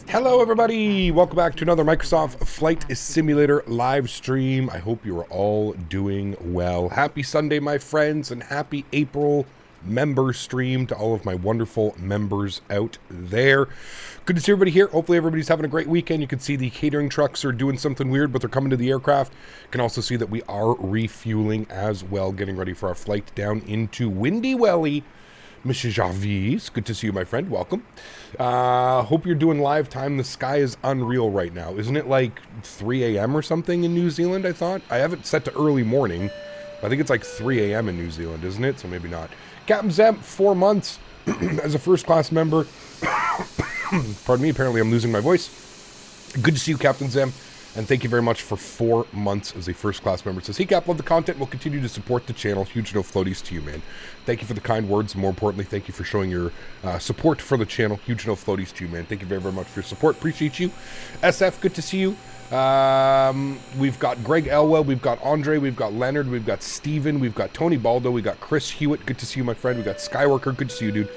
Hello everybody, welcome back to another Microsoft Flight Simulator live stream. I hope you are all doing well. Happy Sunday, my friends, and happy April member stream to all of my wonderful members out there. Good to see everybody here. Hopefully everybody's having a great weekend. You can see the catering trucks are doing something weird, but they're coming to the aircraft. You can also see that we are refueling as well, getting ready for our flight down into Windy Welly. Monsieur Jarvis, good to see you, my friend. Welcome. Hope you're doing live time. The sky is unreal right now. Isn't it like 3 a.m. or something in New Zealand, I thought? I have it set to early morning. I think it's like 3 a.m. in New Zealand, isn't it? So maybe not. Captain Zemp, 4 months as a first-class member. Pardon me, apparently I'm losing my voice. Good to see you, Captain Zemp. And thank you very much for 4 months as a first-class member. It says, hey, Cap, love the content. We'll continue to support the channel. Huge no floaties to you, man. Thank you for the kind words. More importantly, thank you for showing your support for the channel. Huge no floaties to you, man. Thank you very, very much for your support. Appreciate you. SF, good to see you. We've got Greg Elwell. We've got Andre. We've got Leonard. We've got Steven. We've got Tony Baldo. We've got Chris Hewitt. Good to see you, my friend. We've got Skyworker. Good to see you, dude.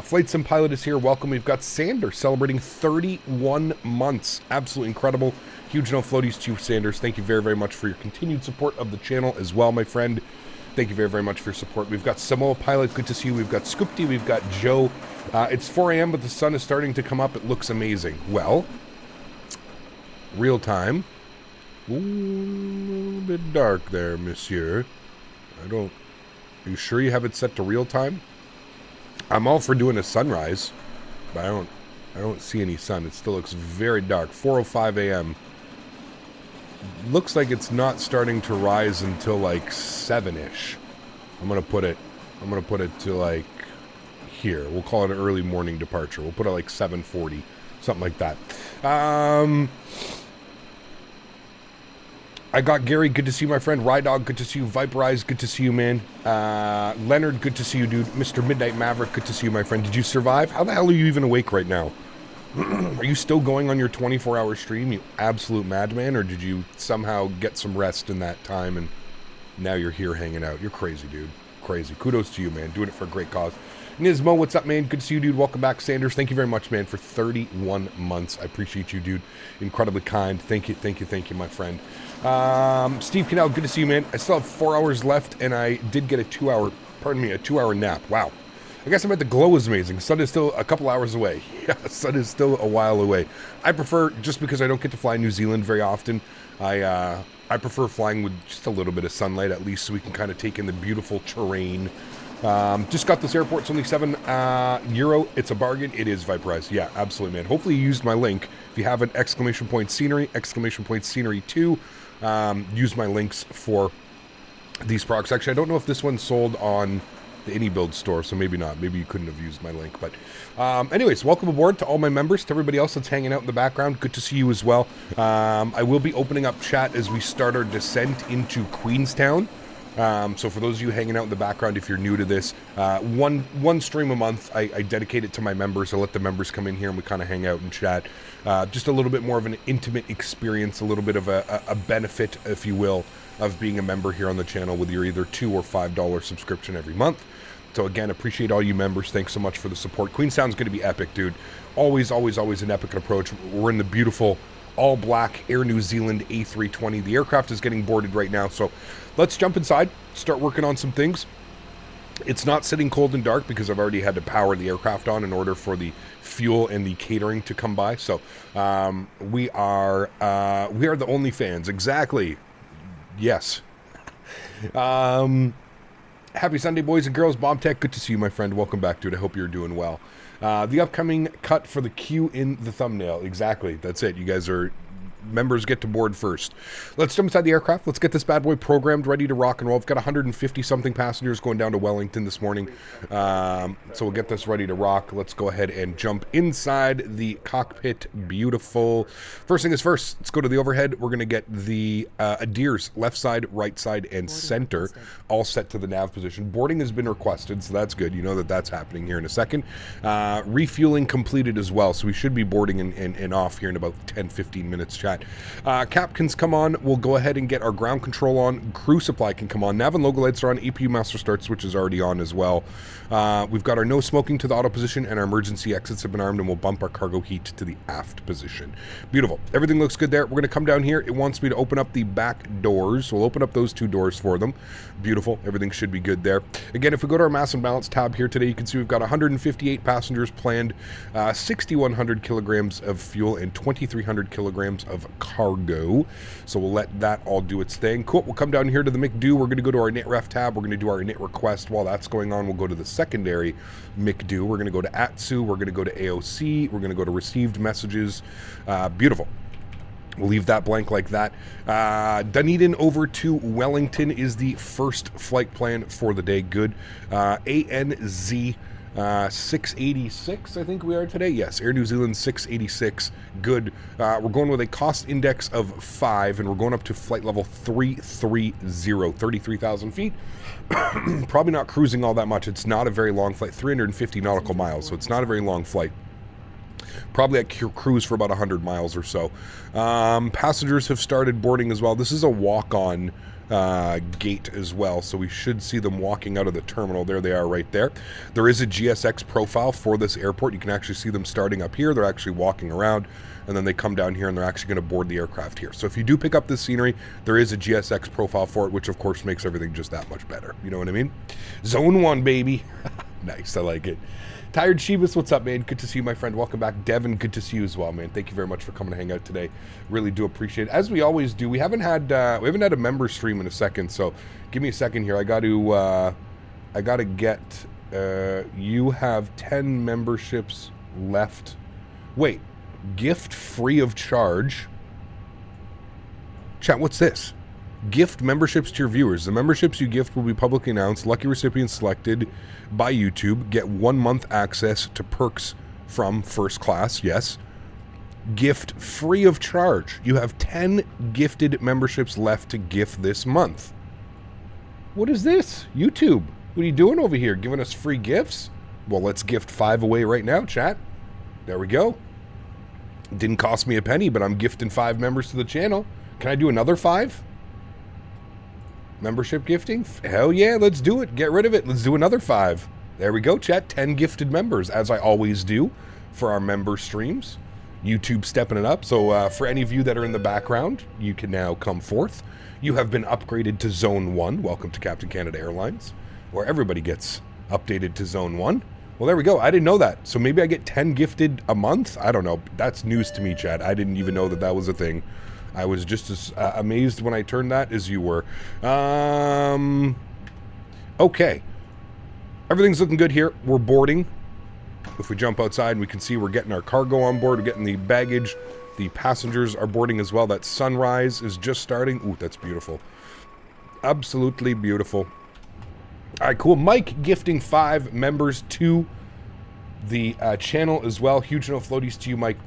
Flight Sim Pilot is here. Welcome. We've got Sander celebrating 31 months. Absolutely incredible. Huge no floaties to you, Sanders. Thank you very, very much for your continued support of the channel as well, my friend. Thank you very, very much for your support. We've got Samoa Pilot. Good to see you. We've got Scoopty. We've got Joe. It's 4 a.m., but the sun is starting to come up. It looks amazing. Well, real time. Ooh, a little bit dark there, monsieur. Are you sure you have it set to real time? I'm all for doing a sunrise, but I don't see any sun. It still looks very dark. 4:05 a.m. Looks like it's not starting to rise until like 7-ish. I'm gonna put it to like here. We'll call it an early morning departure. We'll put it like 7:40, something like that. I got Gary, good to see you, my friend. Rydog, good to see you. Viperize, good to see you, man. Leonard, good to see you, dude. Mr. Midnight Maverick, good to see you, my friend. Did you survive? How the hell are you even awake right now? Are you still going on your 24-hour stream, you absolute madman, or did you somehow get some rest in that time and now you're here hanging out? You're crazy, dude. Crazy. Kudos to you, man. Doing it for a great cause. Nismo, what's up, man? Good to see you, dude. Welcome back. Sanders, thank you very much, man, for 31 months. I appreciate you, dude. Incredibly kind. Thank you, thank you, thank you, my friend. Steve Cannell, good to see you, man. I still have 4 hours left, and I did get a 2-hour nap. Wow. I guess I meant the glow was amazing. Sun is still a couple hours away. Yeah, sun is still a while away. I prefer, just because I don't get to fly New Zealand very often, I prefer flying with just a little bit of sunlight at least, so we can kind of take in the beautiful terrain. Just got this airport. It's only €7. It's a bargain. It is Viperize. Yeah, absolutely, man. Hopefully you used my link. If you haven't, !scenery, !scenery 2. Use my links for these products. Actually, I don't know if this one's sold on the AnyBuild store, so maybe not. Maybe you couldn't have used my link. But anyways, welcome aboard to all my members, to everybody else that's hanging out in the background. Good to see you as well. I will be opening up chat as we start our descent into Queenstown. So for those of you hanging out in the background, if you're new to this, one stream a month, I dedicate it to my members. I let the members come in here and we kind of hang out and chat. Just a little bit more of an intimate experience, a little bit of a benefit, if you will, of being a member here on the channel with your either $2 or $5 subscription every month. So again, appreciate all you members. Thanks so much for the support. Queenstown's going to be epic, dude. Always, always, always an epic approach. We're in the beautiful all-black Air New Zealand A320. The aircraft is getting boarded right now, so let's jump inside, start working on some things. It's not sitting cold and dark because I've already had to power the aircraft on in order for the fuel and the catering to come by. So we are the only fans. Exactly. Yes. Happy Sunday, boys and girls. Bomb Tech, good to see you, my friend. Welcome back, dude. I hope you're doing well. The upcoming cut for the Q in the thumbnail. Exactly. That's it. You guys are... members get to board first. Let's jump inside the aircraft. Let's get this bad boy programmed, ready to rock and roll. We've got 150 something passengers going down to Wellington this morning. So we'll get this ready to rock. Let's go ahead and jump inside the cockpit. Beautiful. First thing is first, let's go to the overhead. We're going to get the ADIRS left side, right side, and center all set to the nav position. Boarding has been requested, so that's good. You know that that's happening here in a second. Refueling completed as well, so we should be boarding and off here in about 10-15 minutes, chat. Capkins come on. We'll go ahead and get our ground control on. Crew supply can come on. Nav and logo lights are on. APU master start switch is already on as well. We've got our no smoking to the auto position, and our emergency exits have been armed, and we'll bump our cargo heat to the aft position. Beautiful. Everything looks good there. We're going to come down here. It wants me to open up the back doors. So we'll open up those two doors for them. Beautiful. Everything should be good there. Again, if we go to our mass and balance tab here today, you can see we've got 158 passengers planned, 6,100 kilograms of fuel, and 2,300 kilograms of cargo. So we'll let that all do its thing. Cool. We'll come down here to the McDo. We're going to go to our init tab. We're going to do our init request. While that's going on, we'll go to the secondary McDo. We're going to go to ATSU. We're going to go to AOC. We're going to go to received messages. Beautiful. We'll leave that blank like that. Dunedin over to Wellington is the first flight plan for the day. Good. ANZ 686, I think we are today. Yes, Air New Zealand 686. Good. We're going with a cost index of 5, and we're going up to flight level 330, 33,000 feet. Probably not cruising all that much. It's not a very long flight, 350 nautical miles, so it's not a very long flight. Probably at cruise for about 100 miles or so. Passengers have started boarding as well. This is a walk-on gate as well, so we should see them walking out of the terminal. There they are right there. There is a GSX profile for this airport. You can actually see them starting up here. They're actually walking around, and then they come down here and they're actually going to board the aircraft here. So if you do pick up this scenery, there is a GSX profile for it, which of course makes everything just that much better. You know what I mean? Zone 1, baby. Nice, I like it. Tired Shebus, what's up, man? Good to see you, my friend. Welcome back. Devin, good to see you as well, man. Thank you very much for coming to hang out today. Really do appreciate it. As we always do, we haven't had a member stream in a second, so give me a second here. I got to get. You have 10 memberships left. Wait, gift free of charge. Chat, what's this? Gift memberships to your viewers. The memberships you gift will be publicly announced. Lucky recipients selected by YouTube get 1 month access to perks from First Class. Yes. Gift free of charge. You have 10 gifted memberships left to gift this month. What is this? YouTube, what are you doing over here? Giving us free gifts? Well, let's gift 5 away right now, chat. There we go. Didn't cost me a penny, but I'm gifting 5 members to the channel. Can I do another 5? Membership gifting? Hell yeah, let's do it. Get rid of it. Let's do another 5. There we go, chat. 10 gifted members, as I always do for our member streams. YouTube stepping it up. So for any of you that are in the background, you can now come forth. You have been upgraded to Zone 1. Welcome to Captain Canada Airlines, where everybody gets updated to Zone 1. Well, there we go. I didn't know that. So maybe I get 10 gifted a month? I don't know. That's news to me, chat. I didn't even know that that was a thing. I was just as amazed when I turned that as you were. Okay. Everything's looking good here. We're boarding. If we jump outside, we can see we're getting our cargo on board. We're getting the baggage. The passengers are boarding as well. That sunrise is just starting. Ooh, that's beautiful. Absolutely beautiful. All right, cool. Mike gifting 5 members to the channel as well. Huge no floaties to you, Mike.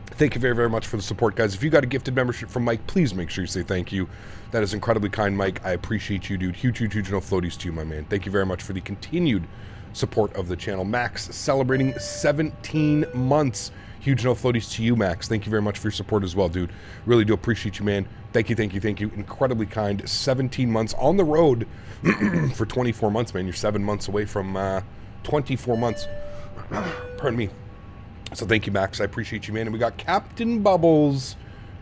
Thank you very, very much for the support, guys. If you got a gifted membership from Mike, please make sure you say thank you. That is incredibly kind, Mike. I appreciate you, dude. Huge no floaties to you, my man. Thank you very much for the continued support of the channel. Max celebrating 17 months. Huge no floaties to you, Max. Thank you very much for your support as well, dude. Really do appreciate you, man. Thank you, thank you, thank you. Incredibly kind. 17 months on the road for 24 months, man. You're 7 months away from 24 months. Pardon me. So thank you, Max. I appreciate you, man. And we got Captain Bubbles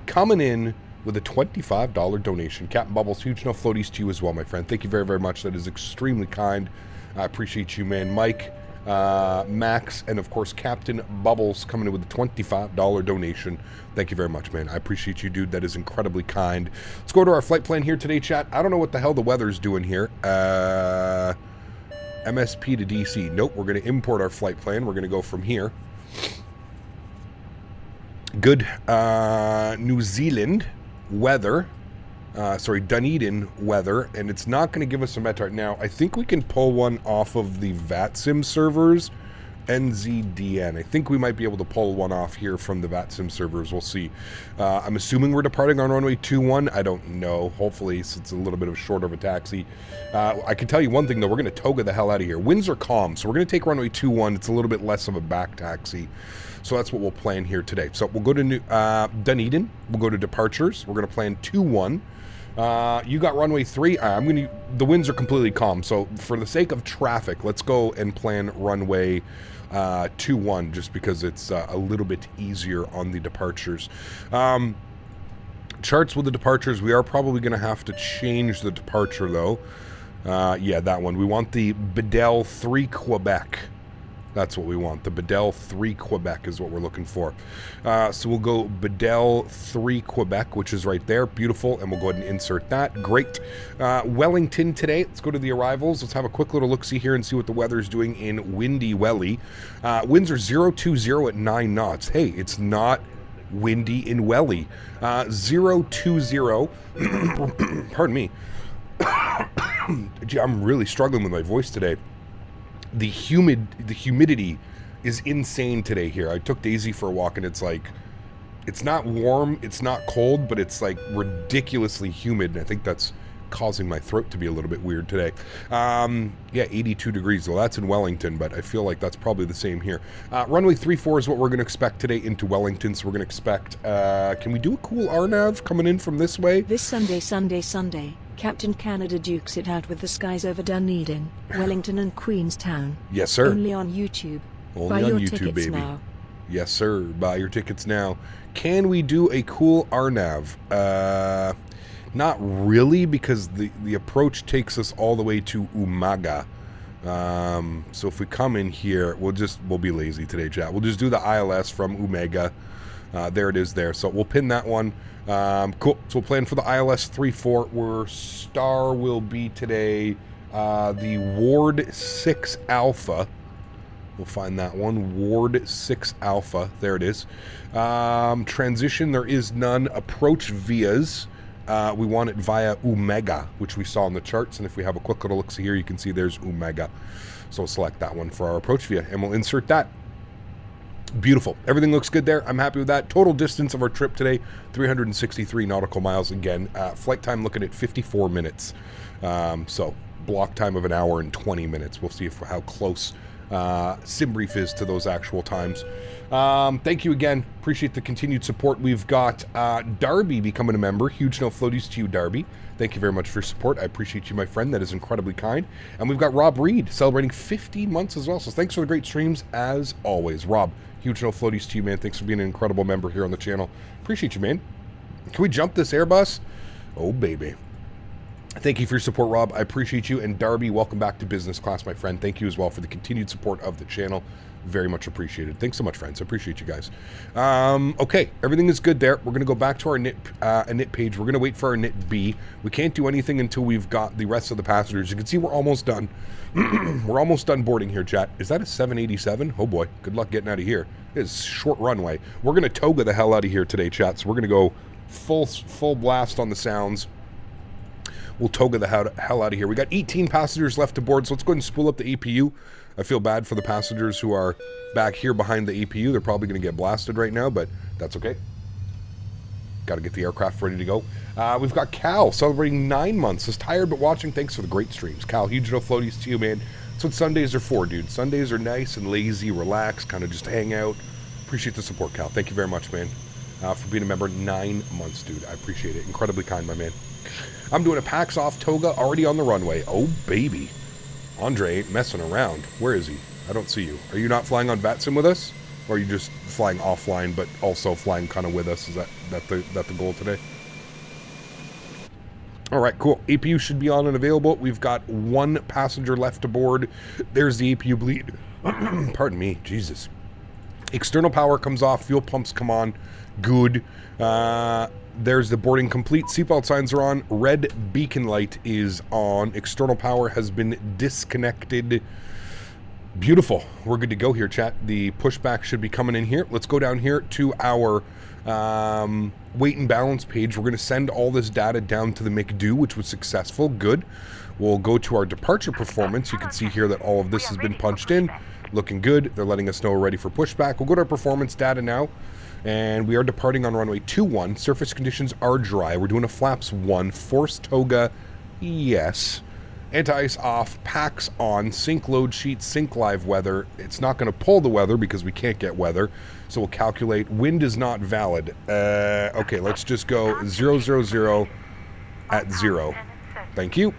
coming in with a $25 donation. Captain Bubbles, huge no floaties to you as well, my friend. Thank you very, very much. That is extremely kind. I appreciate you, man. Mike, Max, and of course Captain Bubbles coming in with a $25 donation. Thank you very much, man. I appreciate you, dude. That is incredibly kind. Let's go to our flight plan here today, chat. I don't know what the hell the weather's doing here. MSP to DC. Nope, we're going to import our flight plan. We're going to go from here. Good New Zealand weather. Dunedin weather, and it's not going to give us a METAR. Now, I think we can pull one off of the VATSIM servers, NZDN. I think we might be able to pull one off here from the VATSIM servers. We'll see. I'm assuming we're departing on runway 21. I don't know. Hopefully, it's a little bit of a short of a taxi. I can tell you one thing, though. We're going to toga the hell out of here. Winds are calm, so we're going to take runway 21. It's a little bit less of a back taxi. So that's what we'll plan here today. So we'll go to Dunedin. We'll go to departures. We're going to plan 2-1. You got runway 3. The winds are completely calm, so for the sake of traffic, let's go and plan runway 2-1, just because it's a little bit easier on the departures. Charts with the departures, we are probably going to have to change the departure, though. Yeah, that one. We want the Bedell 3 Quebec. That's what we want. The Bedell 3 Quebec is what we're looking for. So we'll go Bedell 3 Quebec, which is right there. Beautiful. And we'll go ahead and insert that. Great. Wellington today. Let's go to the arrivals. Let's have a quick little look-see here and see what the weather is doing in windy Welly. Winds are 020 at 9 knots. Hey, it's not windy in Welly. 020. Pardon me. Gee, I'm really struggling with my voice today. The humidity is insane today here. I took Daisy for a walk, and it's like, it's not warm, it's not cold, but it's like ridiculously humid, and I think that's causing my throat to be a little bit weird today. Yeah, 82 degrees. Well, that's in Wellington, but I feel like that's probably the same here. Runway 34 is what we're going to expect today into Wellington, so we're going to expect, can we do a cool RNAV coming in from this way? This Sunday, Captain Canada dukes it out with the skies over Dunedin, Wellington and Queenstown. Yes, sir. Only on YouTube. Only Buy on your YouTube, tickets baby. Now. Yes, sir. Buy your tickets now. Can we do a cool RNAV? Not really, because the approach takes us all the way to Umaga. So if we come in here, we'll be lazy today, chat. We'll just do the ILS from Umaga. There it is there. So we'll pin that one. Cool. So we'll plan for the ILS 34, where star will be today the Ward 6 Alpha. We'll find that one. Ward 6 Alpha. There it is. Transition, there is none. Approach vias. we want it via Omega, which we saw in the charts. And if we have a quick little look here, you can see there's Omega. So we'll select that one for our approach via, and we'll insert that. Beautiful. Everything looks good there. I'm happy with that. Total distance of our trip today, 363 nautical miles. Again, flight time looking at 54 minutes. So block time of an hour and 20 minutes. We'll see how close sim brief is to those actual times. Thank you again. Appreciate the continued support. We've got Darby becoming a member. Huge no floaties to you, Darby. Thank you very much for your support. I appreciate you, my friend. That is incredibly kind. And we've got Rob Reed celebrating 15 months as well. So thanks for the great streams as always. Rob, huge no floaties to you, man. Thanks for being an incredible member here on the channel. Appreciate you, man. Can we jump this Airbus? Oh, baby. Thank you for your support, Rob. I appreciate you. And Darby, welcome back to business class, my friend. Thank you as well for the continued support of the channel. Very much appreciated. Thanks so much, friends. I appreciate you guys. Okay, everything is good there. We're going to go back to our init page. We're going to wait for our init B. We can't do anything until we've got the rest of the passengers. You can see we're almost done. We're almost done boarding here, chat. Is that a 787? Oh boy, good luck getting out of here. It is short runway. We're going to toga the hell out of here today, chat. So we're going to go full blast on the sounds. We'll toga the hell out of here. We got 18 passengers left to board, so let's go ahead and spool up the APU. I feel bad for the passengers who are back here behind the APU. They're probably going to get blasted right now, but that's okay. Got to get the aircraft ready to go. We've got Cal celebrating 9 months. Is tired but watching. Thanks for the great streams. Cal, huge no floaties to you, man. That's what Sundays are for, dude. Sundays are nice and lazy, relax, kind of just hang out. Appreciate the support, Cal. Thank you very much, man, for being a member. 9 months, dude. I appreciate it. Incredibly kind, my man. I'm doing a PAX off toga already on the runway. Oh, baby. Andre ain't messing around. Where is he? I don't see you. Are you not flying on VATSIM with us? Or are you just flying offline, but also flying kind of with us? Is that the goal today? All right, cool. APU should be on and available. We've got 1 passenger left to board. There's the APU bleed. Pardon me. Jesus. External power comes off. Fuel pumps come on. Good. There's the boarding complete. Seatbelt signs are on. Red beacon light is on. External power has been disconnected. Beautiful. We're good to go here, chat. The pushback should be coming in here. Let's go down here to our weight and balance page. We're going to send all this data down to the McDo, which was successful. Good. We'll go to our departure performance. You can see here that all of this has been punched in. Looking good. They're letting us know we're ready for pushback. We'll go to our performance data now. And we are departing on runway 21. Surface conditions are dry. We're doing a flaps 1. Force toga, yes. Anti-ice off. PAX on. Sync load sheet. Sync live weather. It's not going to pull the weather because we can't get weather. So we'll calculate. Wind is not valid. Okay, let's just go 000 at 0. Thank you.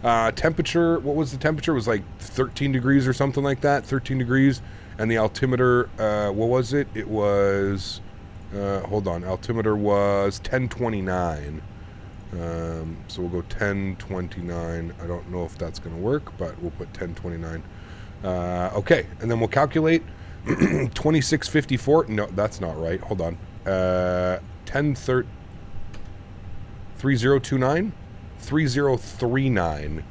Temperature, what was the temperature? It was like 13 degrees or something like that. 13 degrees. And the altimeter, what was it? It was, hold on, altimeter was 1029. So we'll go 1029. I don't know if that's going to work, but we'll put 1029. Okay, and then we'll calculate 2654. No, that's not right. Hold on. 3029? 3039.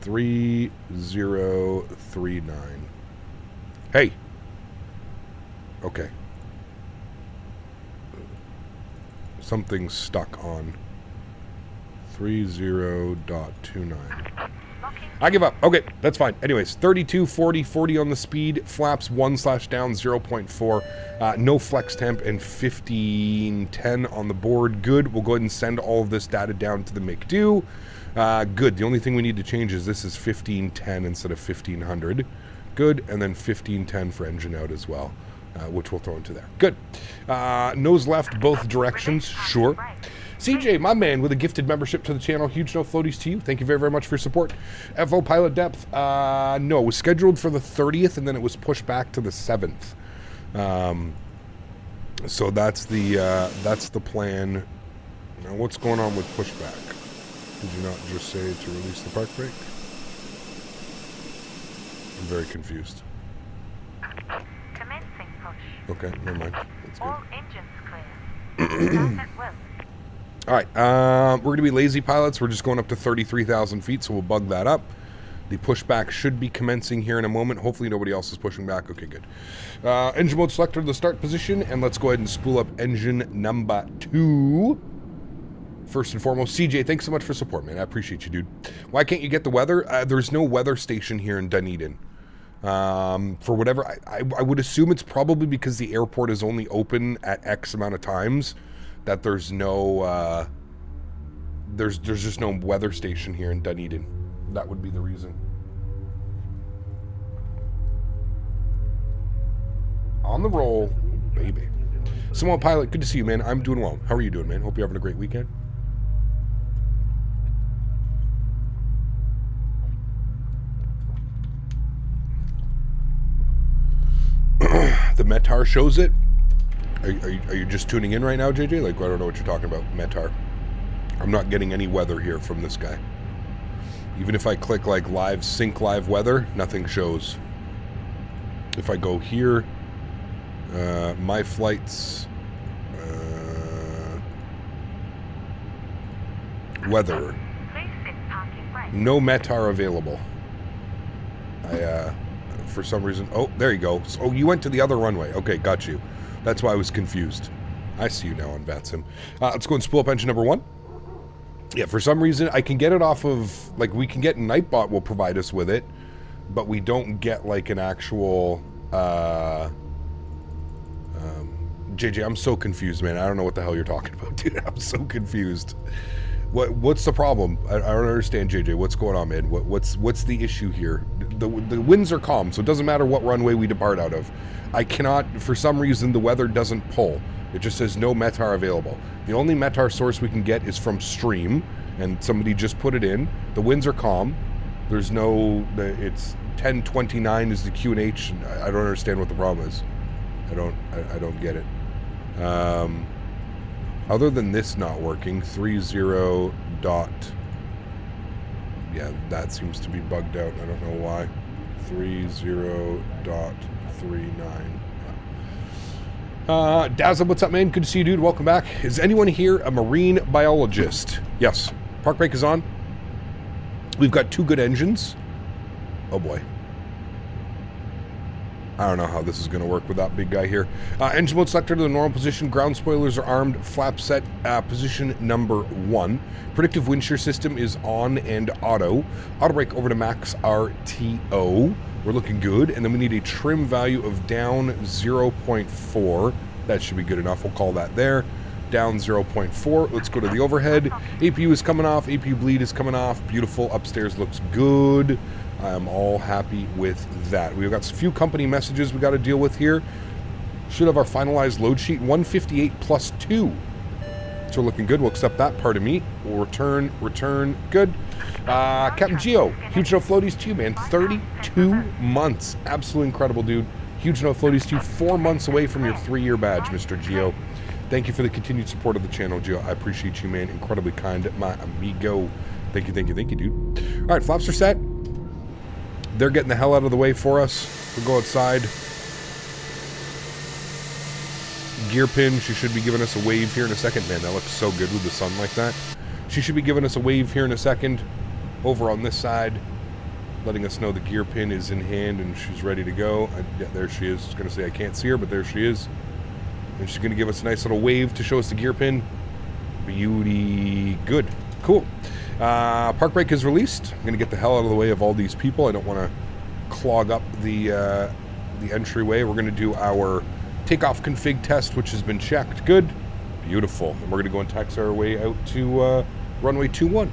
3039. Hey. Okay. Something's stuck on 30.29. I give up. Okay, that's fine. Anyways, 32, 40, 40 on the speed. Flaps 1/down 0.4. No flex temp and 1510 on the board. Good. We'll go ahead and send all of this data down to the McDo. Good. The only thing we need to change is this is 1510 instead of 1500. Good. And then 1510 for engine out as well, which we'll throw into there. Good. Nose left both directions. Sure. CJ, my man, with a gifted membership to the channel. Huge no floaties to you. Thank you very, very much for your support. FO pilot depth. No, it was scheduled for the 30th, and then it was pushed back to the 7th. So that's the plan. Now, what's going on with pushback? Did you not just say to release the park brake? I'm very confused. Commencing push. Okay, never mind. That's good. All engines clear. Start at will. All right, we're going to be lazy pilots. We're just going up to 33,000 feet, so we'll bug that up. The pushback should be commencing here in a moment. Hopefully nobody else is pushing back. Okay, good. Engine mode selector to the start position, and let's go ahead and spool up engine number 2. First and foremost, CJ, thanks so much for support, man. I appreciate you, dude. Why can't you get the weather? There's no weather station here in Dunedin. For whatever, I would assume it's probably because the airport is only open at X amount of times that there's no, there's just no weather station here in Dunedin. That would be the reason. On the roll, baby. Simone Pilot, good to see you, man. I'm doing well. How are you doing, man? Hope you're having a great weekend. The Metar shows it. Are you just tuning in right now, JJ? Like, I don't know what you're talking about. Metar. I'm not getting any weather here from this guy. Even if I click like live, sync live weather, nothing shows. If I go here, my flights, weather, no Metar available. For some reason, oh, there you go. Oh, you went to the other runway. Okay, got you. That's why I was confused. I see you now on VATSIM. Let's go and spool up engine number 1. Yeah, for some reason, I can get it off of, like, we can get Nightbot will provide us with it, but we don't get, like, an actual, JJ, I'm so confused, man. I don't know what the hell you're talking about, dude. I'm so confused. What's the problem? I don't understand, JJ. What's going on, man? What's the issue here? The winds are calm, so it doesn't matter what runway we depart out of. I cannot, for some reason, the weather doesn't pull. It just says no Metar available. The only Metar source we can get is from Stream, and somebody just put it in. The winds are calm. There's no, it's 10:29 is the QNH. I don't understand what the problem is. I don't get it. Other than this not working, 30 dot, yeah, that seems to be bugged out. I don't know why. 30.39. Dazzle, what's up, man? Good to see you, dude. Welcome back. Is anyone here a marine biologist? Yes. Park brake is on. We've got 2 good engines. Oh boy. I don't know how this is going to work with that big guy here. Engine mode selector to the normal position. Ground spoilers are armed. Flap set position number 1. Predictive wind shear system is on and auto. Auto brake over to max RTO. We're looking good. And then we need a trim value of down 0.4. That should be good enough. We'll call that there. Down 0.4. Let's go to the overhead. APU is coming off. APU bleed is coming off. Beautiful. Upstairs looks good. I'm all happy with that. We've got a few company messages we got to deal with here. Should have our finalized load sheet. 158 plus 2. So we're looking good. We'll accept that. Pardon me. We'll return. Good. Captain Geo. Huge no floaties to you, man. 32 months. Absolutely incredible, dude. Huge no floaties to you. 4 months away from your 3-year badge, Mr. Geo. Thank you for the continued support of the channel, Geo. I appreciate you, man. Incredibly kind, my amigo. Thank you, dude. All right, flaps are set. They're getting the hell out of the way for us. We'll go outside. Gear pin, she should be giving us a wave here in a second. Man, that looks so good with the sun like that. She should be giving us a wave here in a second. Over on this side, letting us know the gear pin is in hand and she's ready to go. Yeah, there she is. I was going to say I can't see her, but there she is. And she's going to give us a nice little wave to show us the gear pin. Beauty. Good. Cool. Park brake is released. I'm going to get the hell out of the way of all these people. I don't want to clog up the entryway. We're going to do our takeoff config test, which has been checked. Good. Beautiful. And we're going to go and taxi our way out to runway 21.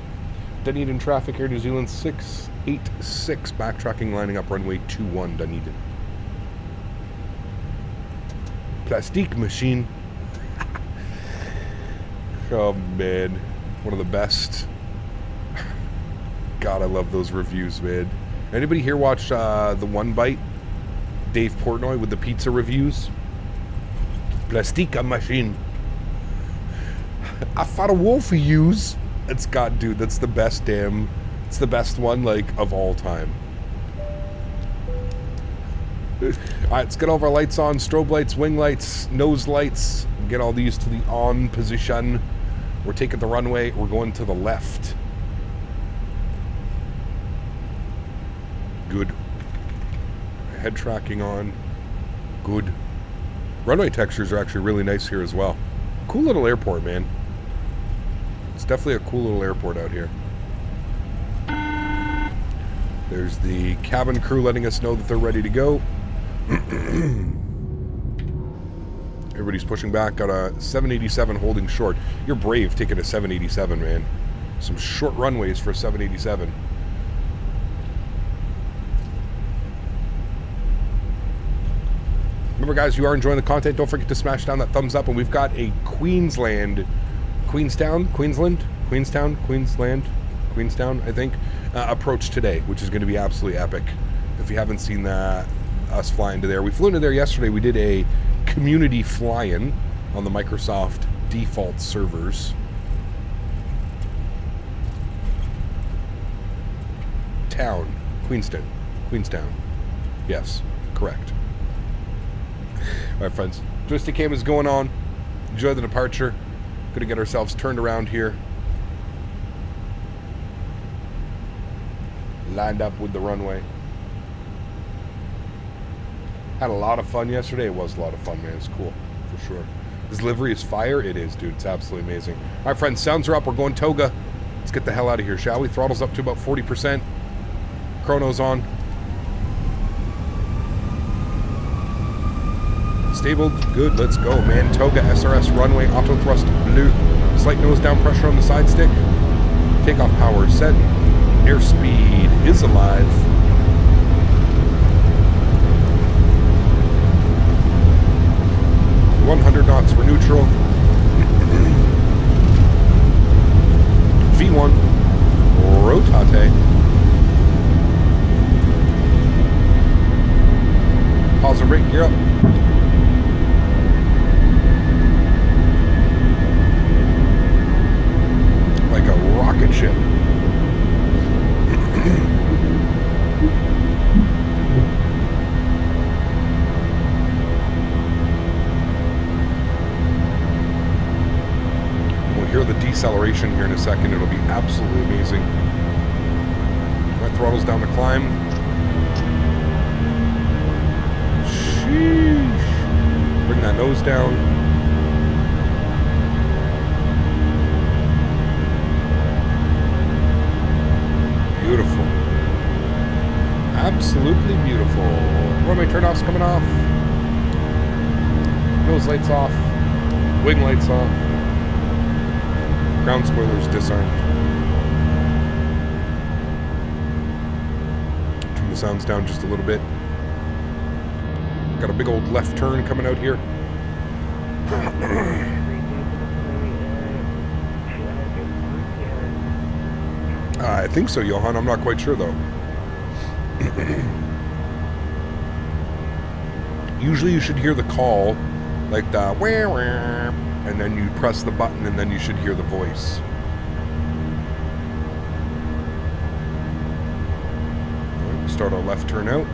Dunedin traffic, Air New Zealand 686. Backtracking, lining up runway 21, Dunedin. Plastique machine. Oh, man. One of the best. God, I love those reviews, man. Anybody here watch the One Bite? Dave Portnoy with the pizza reviews? Plastica machine. I fought a wolf for yous. It's got, dude, that's the best damn, it's the best one, like, of all time. Alright, let's get all of our lights on. Strobe lights, wing lights, nose lights. Get all these to the on position. We're taking the runway. We're going to the left. Good. Head tracking on. Good. Runway textures are actually really nice here as well. Cool little airport, man. It's definitely a cool little airport out here. There's the cabin crew letting us know that they're ready to go. Everybody's pushing back. Got a 787 holding short. You're brave taking a 787, man. Some short runways for a 787. Remember, guys, you are enjoying the content. Don't forget to smash down that thumbs up. And we've got a Queenstown, I think, approach today, which is going to be absolutely epic. If you haven't seen that, us flying to there. We flew into there yesterday. We did a community fly-in on the Microsoft default servers. Queenstown. Yes, correct. All right, friends. Joystick cam is going on. Enjoy the departure. Gonna get ourselves turned around here. Lined up with the runway. Had a lot of fun yesterday. It was a lot of fun, man. It's cool, for sure. This livery is fire. It is, dude. It's absolutely amazing. All right, friends. Sounds are up. We're going toga. Let's get the hell out of here, shall we? Throttle's up to about 40%. Chrono's on. Stable. Good. Let's go, man. Toga, SRS, runway, auto thrust, blue. Slight nose down pressure on the side stick. Takeoff power set. Airspeed is alive. .100 knots for neutral. V1. Rotate. Positive rate, gear up. Like a rocket ship. We'll hear the deceleration here in a second. It'll be absolutely amazing. My throttle's down to climb. Sheesh. Bring that nose down. Beautiful. Absolutely beautiful. Runway turnoff's coming off. Nose lights off. Wing lights off. Ground spoilers disarmed. Turn the sounds down just a little bit. Got a big old left turn coming out here. I think so, Johan. I'm not quite sure, though. Usually you should hear the call, like the wah, wah, and then you press the button, and then you should hear the voice. All right, we'll start our left turn out.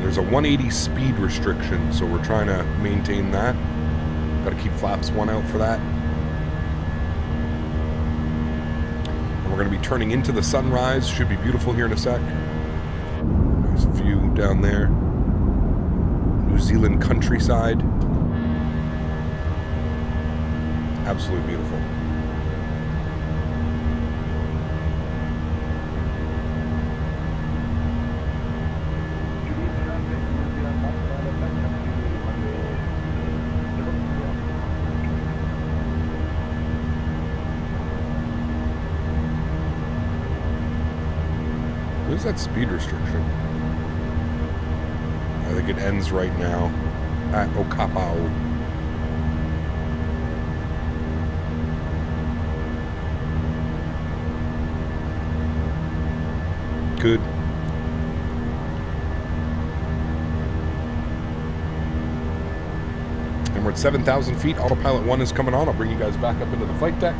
There's a 180 speed restriction, so we're trying to maintain that. Got to keep flaps 1 out for that. And we're going to be turning into the sunrise. Should be beautiful here in a sec. There's a view down there. New Zealand countryside. Absolutely beautiful. Where's that speed restriction? I think it ends right now at Okapau. Good. And we're at 7,000 feet. Autopilot 1 is coming on. I'll bring you guys back up into the flight deck.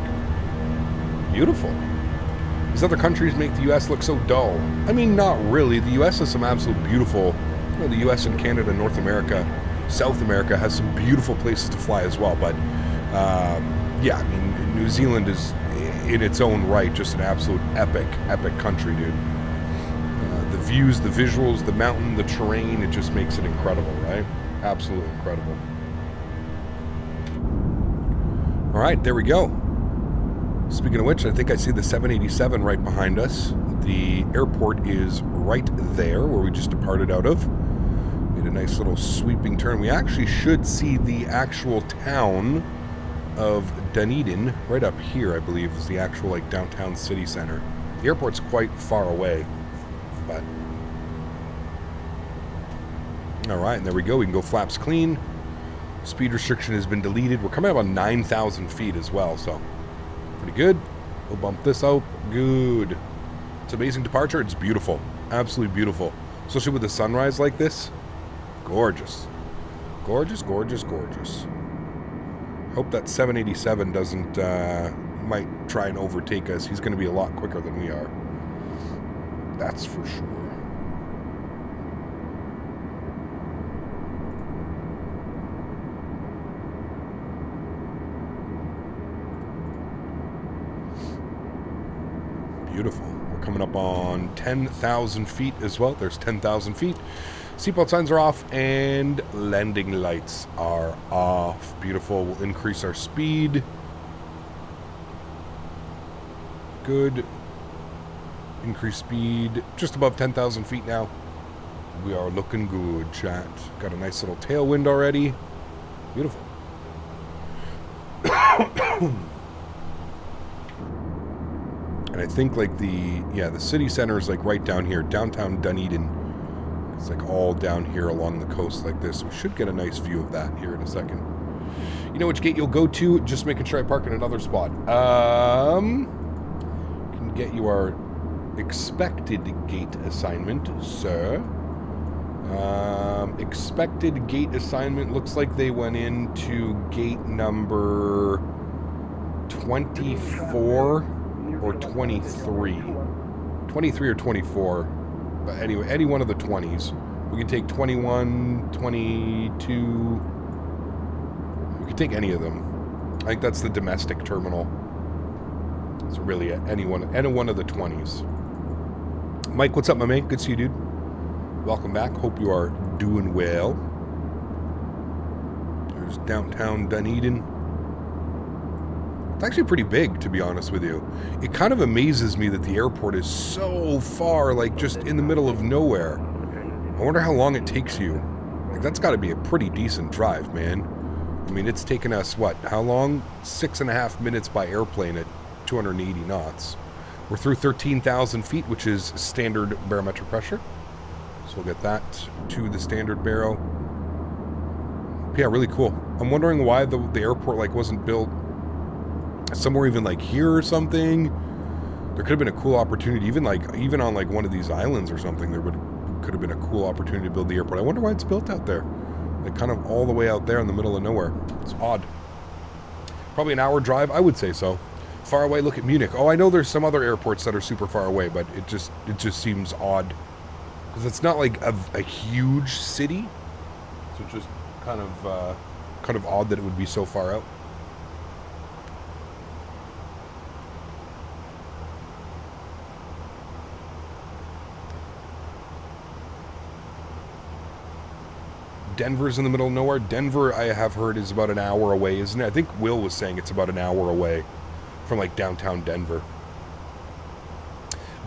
Beautiful. These other countries make the U.S. look so dull. I mean, not really. The U.S. has some absolute beautiful, the U.S. and Canada, North America, South America has some beautiful places to fly as well. But, yeah, I mean, New Zealand is, in its own right, just an absolute epic country, dude. The views, the visuals, the mountain, the terrain, it just makes it incredible, right? Absolutely incredible. All right, there we go. Speaking of which, I think I see the 787 right behind us. The airport is right there where we just departed out of. Made a nice little sweeping turn. We actually should see the actual town of Dunedin right up here, I believe, is the actual like downtown city center. The airport's quite far away, but all right, and there we go. We can go flaps clean. Speed restriction has been deleted. We're coming up on 9,000 feet as well, so pretty good. We'll bump this out. Good. It's an amazing departure. It's beautiful. Absolutely beautiful. Especially with the sunrise like this. Gorgeous. Gorgeous, gorgeous, gorgeous. Hope that 787 doesn't, might try and overtake us. He's going to be a lot quicker than we are. That's for sure. Beautiful. We're coming up on 10,000 feet as well. There's 10,000 feet. Seatbelt signs are off and landing lights are off. Beautiful. We'll increase our speed. Good. Increase speed. Just above 10,000 feet now. We are looking good, chat. Got a nice little tailwind already. Beautiful. And I think like the city center is like right down here, downtown Dunedin. It's like all down here along the coast like this. We should get a nice view of that here in a second. You know which gate you'll go to? Just making sure I park in another spot. Can get you our expected gate assignment, sir. Expected gate assignment looks like they went into gate number 24 or 23. 23 or 24. But anyway, any one of the 20s. We can take 21, 22. We can take any of them. I think that's the domestic terminal. So really, any one of the 20s. Mike, what's up, my mate? Good to see you, dude. Welcome back. Hope you are doing well. There's downtown Dunedin. It's actually pretty big, to be honest with you. It kind of amazes me that the airport is so far, like, just in the middle of nowhere. I wonder how long it takes you. Like, that's got to be a pretty decent drive, man. I mean, it's taken us, what, how long? 6.5 minutes by airplane at 280 knots. We're through 13,000 feet, which is standard barometric pressure. So we'll get that to the standard baro. Yeah, really cool. I'm wondering why the airport, like, wasn't built somewhere even like here or something. There could have been a cool opportunity, even on like one of these islands or something. Could have been a cool opportunity to build the airport. I wonder why it's built out there, like kind of all the way out there in the middle of nowhere. It's odd. Probably an hour drive, I would say so. Far away. Look at Munich. Oh, I know there's some other airports that are super far away, but it just seems odd because it's not like a huge city, so it's just kind of odd that it would be so far out. Denver's in the middle of nowhere. Denver, I have heard, is about an hour away, isn't it? I think Will was saying it's about an hour away from like downtown Denver.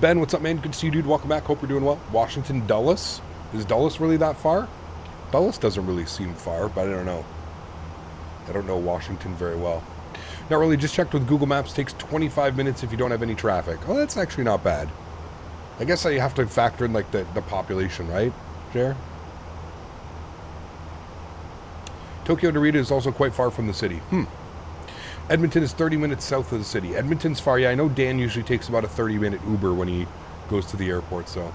Ben, what's up, man? Good to see you, dude. Welcome back. Hope you're doing well. Washington, Dulles. Is Dulles really that far? Dulles doesn't really seem far, but I don't know. I don't know Washington very well. Not really. Just checked with Google Maps. Takes 25 minutes if you don't have any traffic. Oh, that's actually not bad. I guess you have to factor in like the population, right, Jer? Tokyo Narita is also quite far from the city. Edmonton is 30 minutes south of the city. Edmonton's far. Yeah, I know Dan usually takes about a 30-minute Uber when he goes to the airport, so.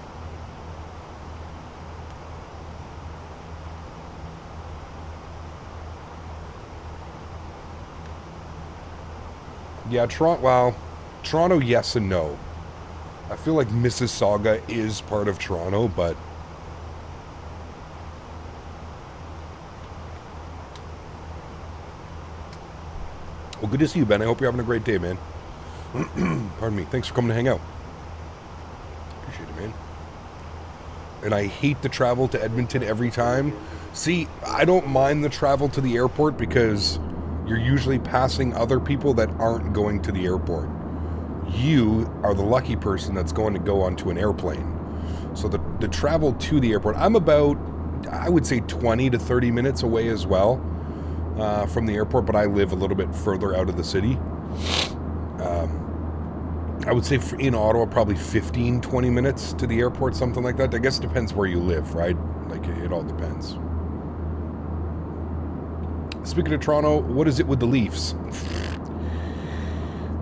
Yeah, Toronto, yes and no. I feel like Mississauga is part of Toronto, but well, good to see you, Ben. I hope you're having a great day, man. Pardon me. Thanks for coming to hang out. Appreciate it, man. and I hate the travel to Edmonton every time. See, I don't mind the travel to the airport because you're usually passing other people that aren't going to the airport. You are the lucky person that's going to go onto an airplane. So the travel to the airport, I'm about, I would say 20 to 30 minutes away as well from the airport, but I live a little bit further out of the city. I would say in Ottawa, probably 15, 20 minutes to the airport, something like that. I guess it depends where you live, right? Like, it all depends. Speaking of Toronto, what is it with the Leafs?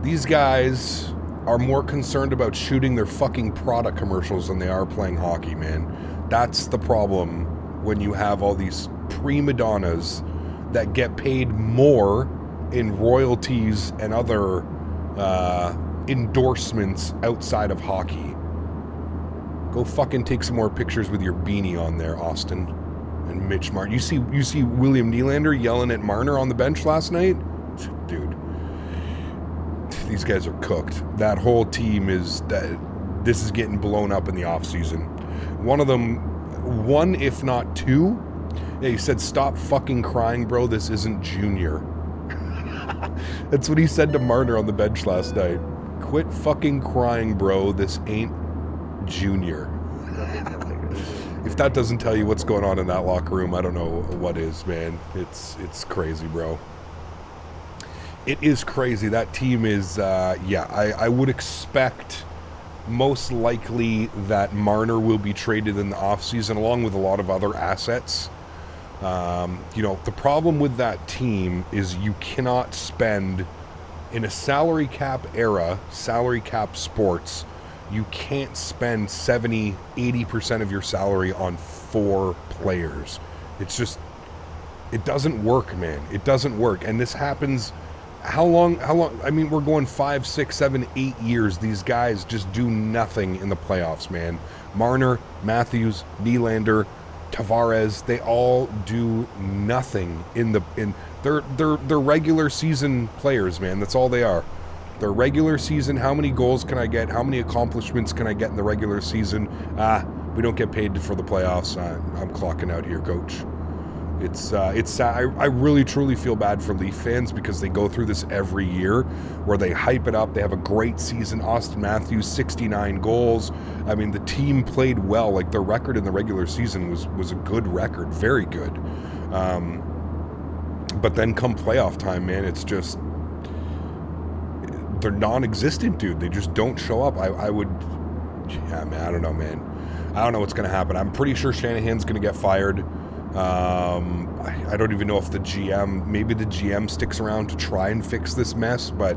These guys are more concerned about shooting their fucking product commercials than they are playing hockey, man. That's the problem when you have all these prima donnas that get paid more in royalties and other endorsements outside of hockey. Go fucking take some more pictures with your beanie on there, Austin and Mitch Marner. You see William Nylander yelling at Marner on the bench last night? Dude, these guys are cooked. That whole team is, this is getting blown up in the offseason. One if not two, yeah, he said, stop fucking crying, bro, this isn't junior. That's what he said to Marner on the bench last night. Quit fucking crying, bro, this ain't junior. If that doesn't tell you what's going on in that locker room, I don't know what is, man. It's crazy, bro. It is crazy. That team is, I would expect most likely that Marner will be traded in the offseason along with a lot of other assets. The problem with that team is you cannot spend, in a salary cap era, salary cap sports, you can't spend 70, 80% of your salary on 4 players. It's just, it doesn't work, man. It doesn't work. And this happens, how long, I mean, we're going 5, 6, 7, 8 years. These guys just do nothing in the playoffs, man. Marner, Matthews, Nylander, Tavares, they all do nothing they're regular season players, man. That's all they are. They're regular season. How many goals can I get? How many accomplishments can I get in the regular season? We don't get paid for the playoffs. I'm clocking out here, coach. It's sad. I really truly feel bad for Leaf fans because they go through this every year where they hype it up. They have a great season. Austin Matthews, 69 goals. I mean, the team played well. Like, their record in the regular season was a good record, very good. But then come playoff time, man, it's just, they're non-existent, dude. They just don't show up. I don't know, man. I don't know what's going to happen. I'm pretty sure Shanahan's going to get fired. I don't even know if maybe the GM sticks around to try and fix this mess, but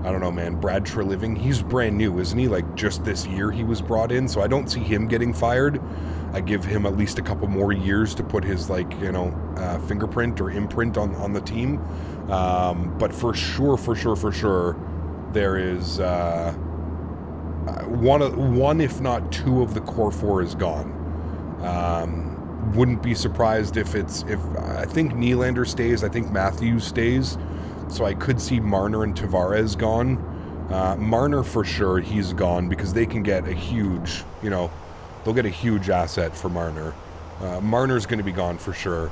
I don't know, man. Brad Treliving, he's brand new, isn't he? Like, just this year he was brought in, so I don't see him getting fired. I give him at least a couple more years to put his, fingerprint or imprint on the team. But for sure, there is one, if not two, of the core 4 is gone. Wouldn't be surprised if I think Nylander stays, I think Matthews stays, so I could see Marner and Tavares gone. Marner for sure, he's gone because they can get a huge, they'll get a huge asset for Marner. Marner's going to be gone for sure.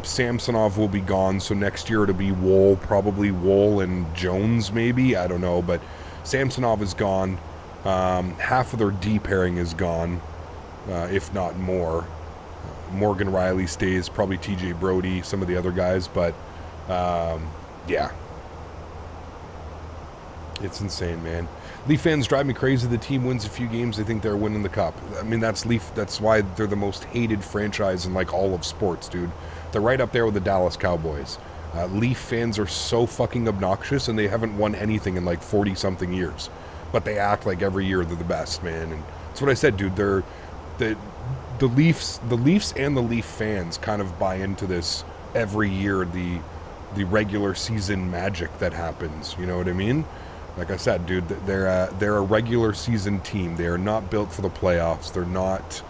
Samsonov will be gone, so next year it'll be probably Woll and Jones maybe, I don't know, but Samsonov is gone. Half of their D pairing is gone, if not more. Morgan Riley stays, probably TJ Brody, some of the other guys, but yeah. It's insane, man. Leaf fans drive me crazy. The team wins a few games, they think they're winning the cup. I mean, that's why they're the most hated franchise in all of sports, dude. They're right up there with the Dallas Cowboys. Leaf fans are so fucking obnoxious, and they haven't won anything in 40-something years. But they act like every year they're the best, man. And that's what I said, dude. The Leafs and the Leaf fans kind of buy into this every year, the regular season magic that happens. You know what I mean? Like I said, dude, they're a regular season team. They are not built for the playoffs. They're not.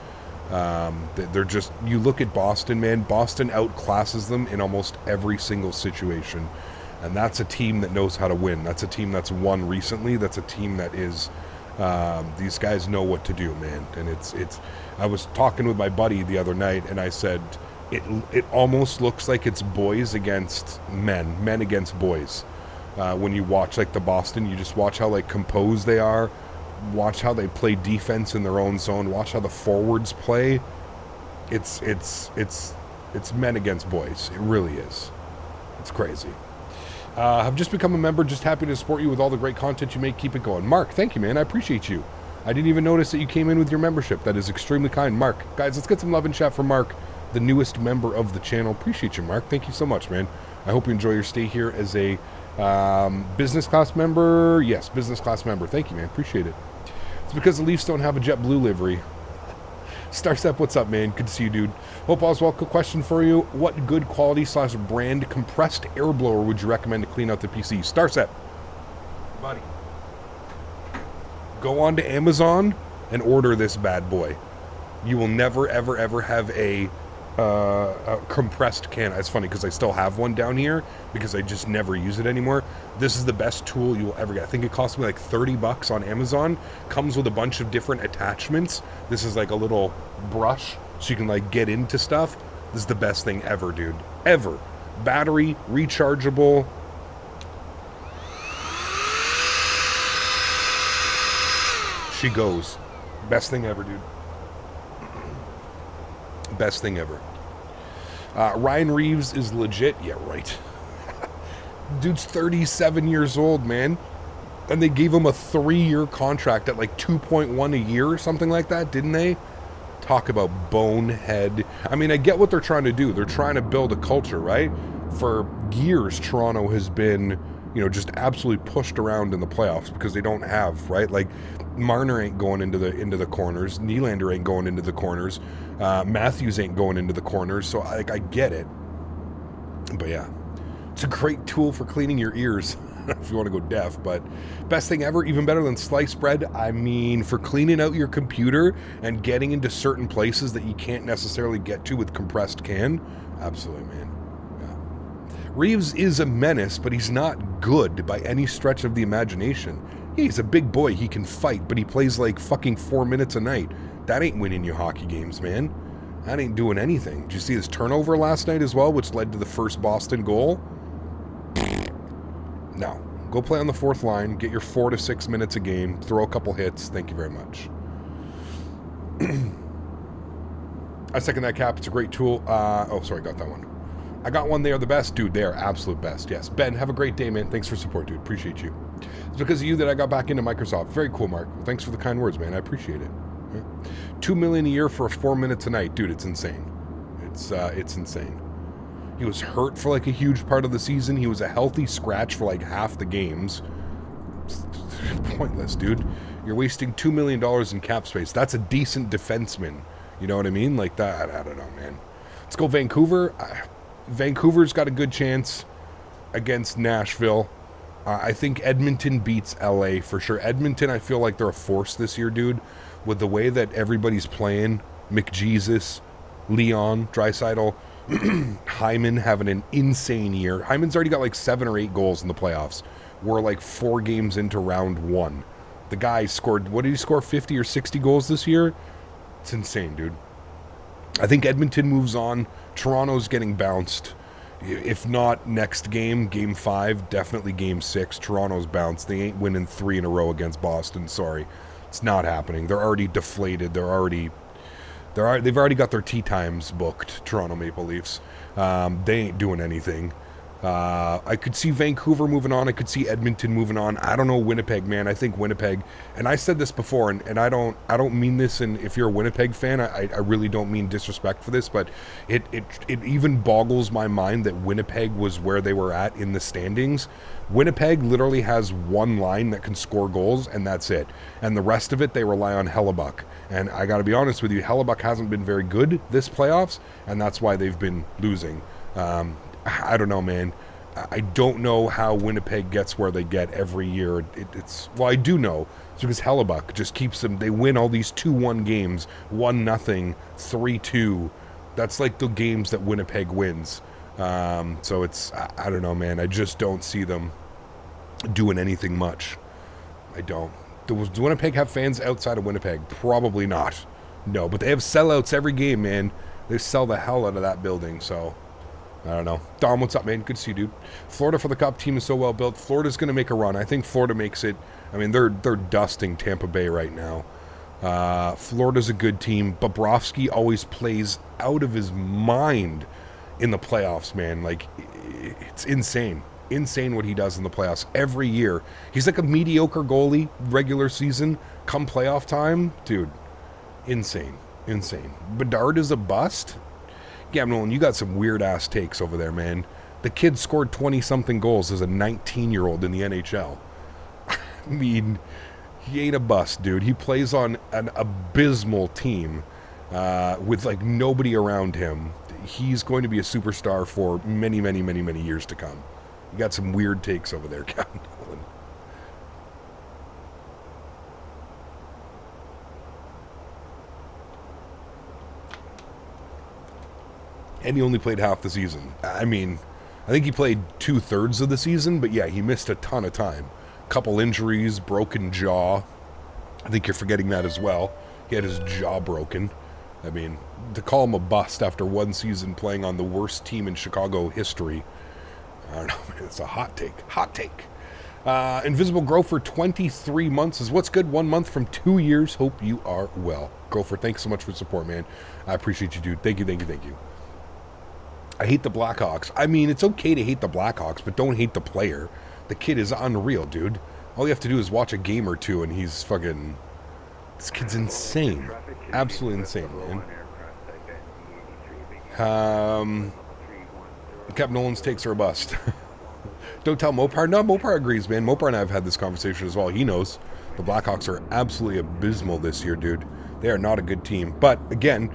They're just. You look at Boston, man. Boston outclasses them in almost every single situation, and that's a team that knows how to win. That's a team that's won recently. That's a team that is These guys know what to do, man. And I was talking with my buddy the other night, and I said, it almost looks like it's boys against men against boys. When you watch like the Boston, you just watch how like composed they are, watch how they play defense in their own zone, watch how the forwards play. It's men against boys. It really is. It's crazy. I've just become a member, just happy to support you with all the great content you make. Keep it going. Mark, thank you, man. I appreciate you. I didn't even notice that you came in with your membership. That is extremely kind. Mark, guys, let's get some love and chat for Mark, the newest member of the channel. Appreciate you, Mark. Thank you so much, man. I hope you enjoy your stay here as a business class member. Yes, business class member. Thank you, man. Appreciate it. It's because the Leafs don't have a JetBlue livery. Starstep, what's up, man? Good to see you, dude. Hope all's well. Quick question for you. What good quality / brand compressed air blower would you recommend to clean out the PC? Starstep, buddy, go on to Amazon and order this bad boy. You will never, ever, ever have a compressed can. It's funny because I still have one down here because I just never use it anymore. This is the best tool you will ever get. I think it cost me like $30 on Amazon. Comes with a bunch of different attachments. This is like a little brush so you can like get into stuff. This is the best thing ever, dude. Ever. Battery, rechargeable. She goes. Best thing ever, dude. Best thing ever. Ryan Reeves is legit. Yeah, right. Dude's 37 years old, man. And they gave him a 3-year contract at like 2.1 a year or something like that, didn't they? Talk about bonehead. I mean, I get what they're trying to do. They're trying to build a culture, right? For years, Toronto has been, just absolutely pushed around in the playoffs because they don't have, right? Like, Marner ain't going into the corners. Nylander ain't going into the corners. Matthews ain't going into the corners. So I get it. But yeah, it's a great tool for cleaning your ears if you want to go deaf. But best thing ever, even better than sliced bread. I mean, for cleaning out your computer and getting into certain places that you can't necessarily get to with compressed can. Absolutely, man. Reeves is a menace, but he's not good by any stretch of the imagination. Yeah, he's a big boy, he can fight, but he plays like fucking 4 minutes a night. That ain't winning you hockey games, man. That ain't doing anything. Did you see his turnover last night as well, which led to the first Boston goal? No. Go play on the fourth line, get your 4 to 6 minutes a game, throw a couple hits. Thank you very much. I second that, Cap. It's a great tool. Oh, sorry, got that one. I got one. They are the best. Dude, they are absolute best. Yes. Ben, have a great day, man. Thanks for support, dude. Appreciate you. It's because of you that I got back into Microsoft. Very cool, Mark. Thanks for the kind words, man. I appreciate it. Yeah. $2 million a year for 4 minutes a night. Dude, it's insane. It's insane. He was hurt for like a huge part of the season. He was a healthy scratch for like half the games. It's pointless, dude. You're wasting $2 million in cap space. That's a decent defenseman. You know what I mean? Like that. I don't know, man. Let's go Vancouver. Vancouver's got a good chance against Nashville. I think Edmonton beats LA for sure. Edmonton, I feel like they're a force this year, dude. With the way that everybody's playing, McJesus, Leon, Draisaitl, Hyman having an insane year. Hyman's already got like 7 or 8 goals in the playoffs. We're like 4 games into round 1. The guy scored, what did he score, 50 or 60 goals this year? It's insane, dude. I think Edmonton moves on. Toronto's getting bounced. If not next game, game 5, definitely game 6. Toronto's bounced. They ain't winning 3 in a row against Boston. Sorry. It's not happening. They're already deflated. They've already got their tea times booked, Toronto Maple Leafs. They ain't doing anything. I could see Vancouver moving on. I could see Edmonton moving on. I don't know Winnipeg, man. I think Winnipeg, and I said this before, and I don't mean this, and if you're a Winnipeg fan, I really don't mean disrespect for this, but it even boggles my mind that Winnipeg was where they were at in the standings. Winnipeg literally has one line that can score goals, and that's it. And the rest of it, they rely on Hellebuck. And I got to be honest with you, Hellebuck hasn't been very good this playoffs, and that's why they've been losing. I don't know, man. I don't know how Winnipeg gets where they get every year. Well, I do know. It's because Hellebuck just keeps them. They win all these 2-1 games, 1-0, 3-2. That's like the games that Winnipeg wins. So I don't know, man. I just don't see them doing anything much. I don't. Does Winnipeg have fans outside of Winnipeg? Probably not. No, but they have sellouts every game, man. They sell the hell out of that building, so I don't know. Dom, what's up, man? Good to see you, dude. Florida for the Cup team is so well built. Florida's going to make a run. I think Florida makes it. I mean, they're dusting Tampa Bay right now. Florida's a good team. Bobrovsky always plays out of his mind in the playoffs, man. Like, it's insane. Insane what he does in the playoffs every year. He's like a mediocre goalie regular season. Come playoff time, dude, insane. Bedard is a bust. Yeah, Nolan, you got some weird ass takes over there, man. The kid scored 20 something goals as a 19-year-old in the NHL. I mean, he ain't a bust, dude. He plays on an abysmal team with like nobody around him. He's going to be a superstar for many years to come. You got some weird takes over there, Captain Nolan. And he only played half the season. I mean, I think he played 2/3 of the season, but yeah, he missed a ton of time. Couple injuries, broken jaw. I think you're forgetting that as well. He had his jaw broken. I mean, to call him a bust after one season playing on the worst team in Chicago history, I don't know, man, it's a hot take. Hot take. Invisible Grofer, 23 months is what's good. 1 month from 2 years. Hope you are well. Grofer, thanks so much for the support, man. I appreciate you, dude. Thank you. I hate the Blackhawks. I mean, it's okay to hate the Blackhawks, but don't hate the player. The kid is unreal, dude. All you have to do is watch a game or two, and he's fucking... This kid's insane. Absolutely insane, man. Captain Nolan's takes are a bust. Don't tell Mopar. No, Mopar agrees, man. Mopar and I have had this conversation as well. He knows. The Blackhawks are absolutely abysmal this year, dude. They are not a good team. But, again...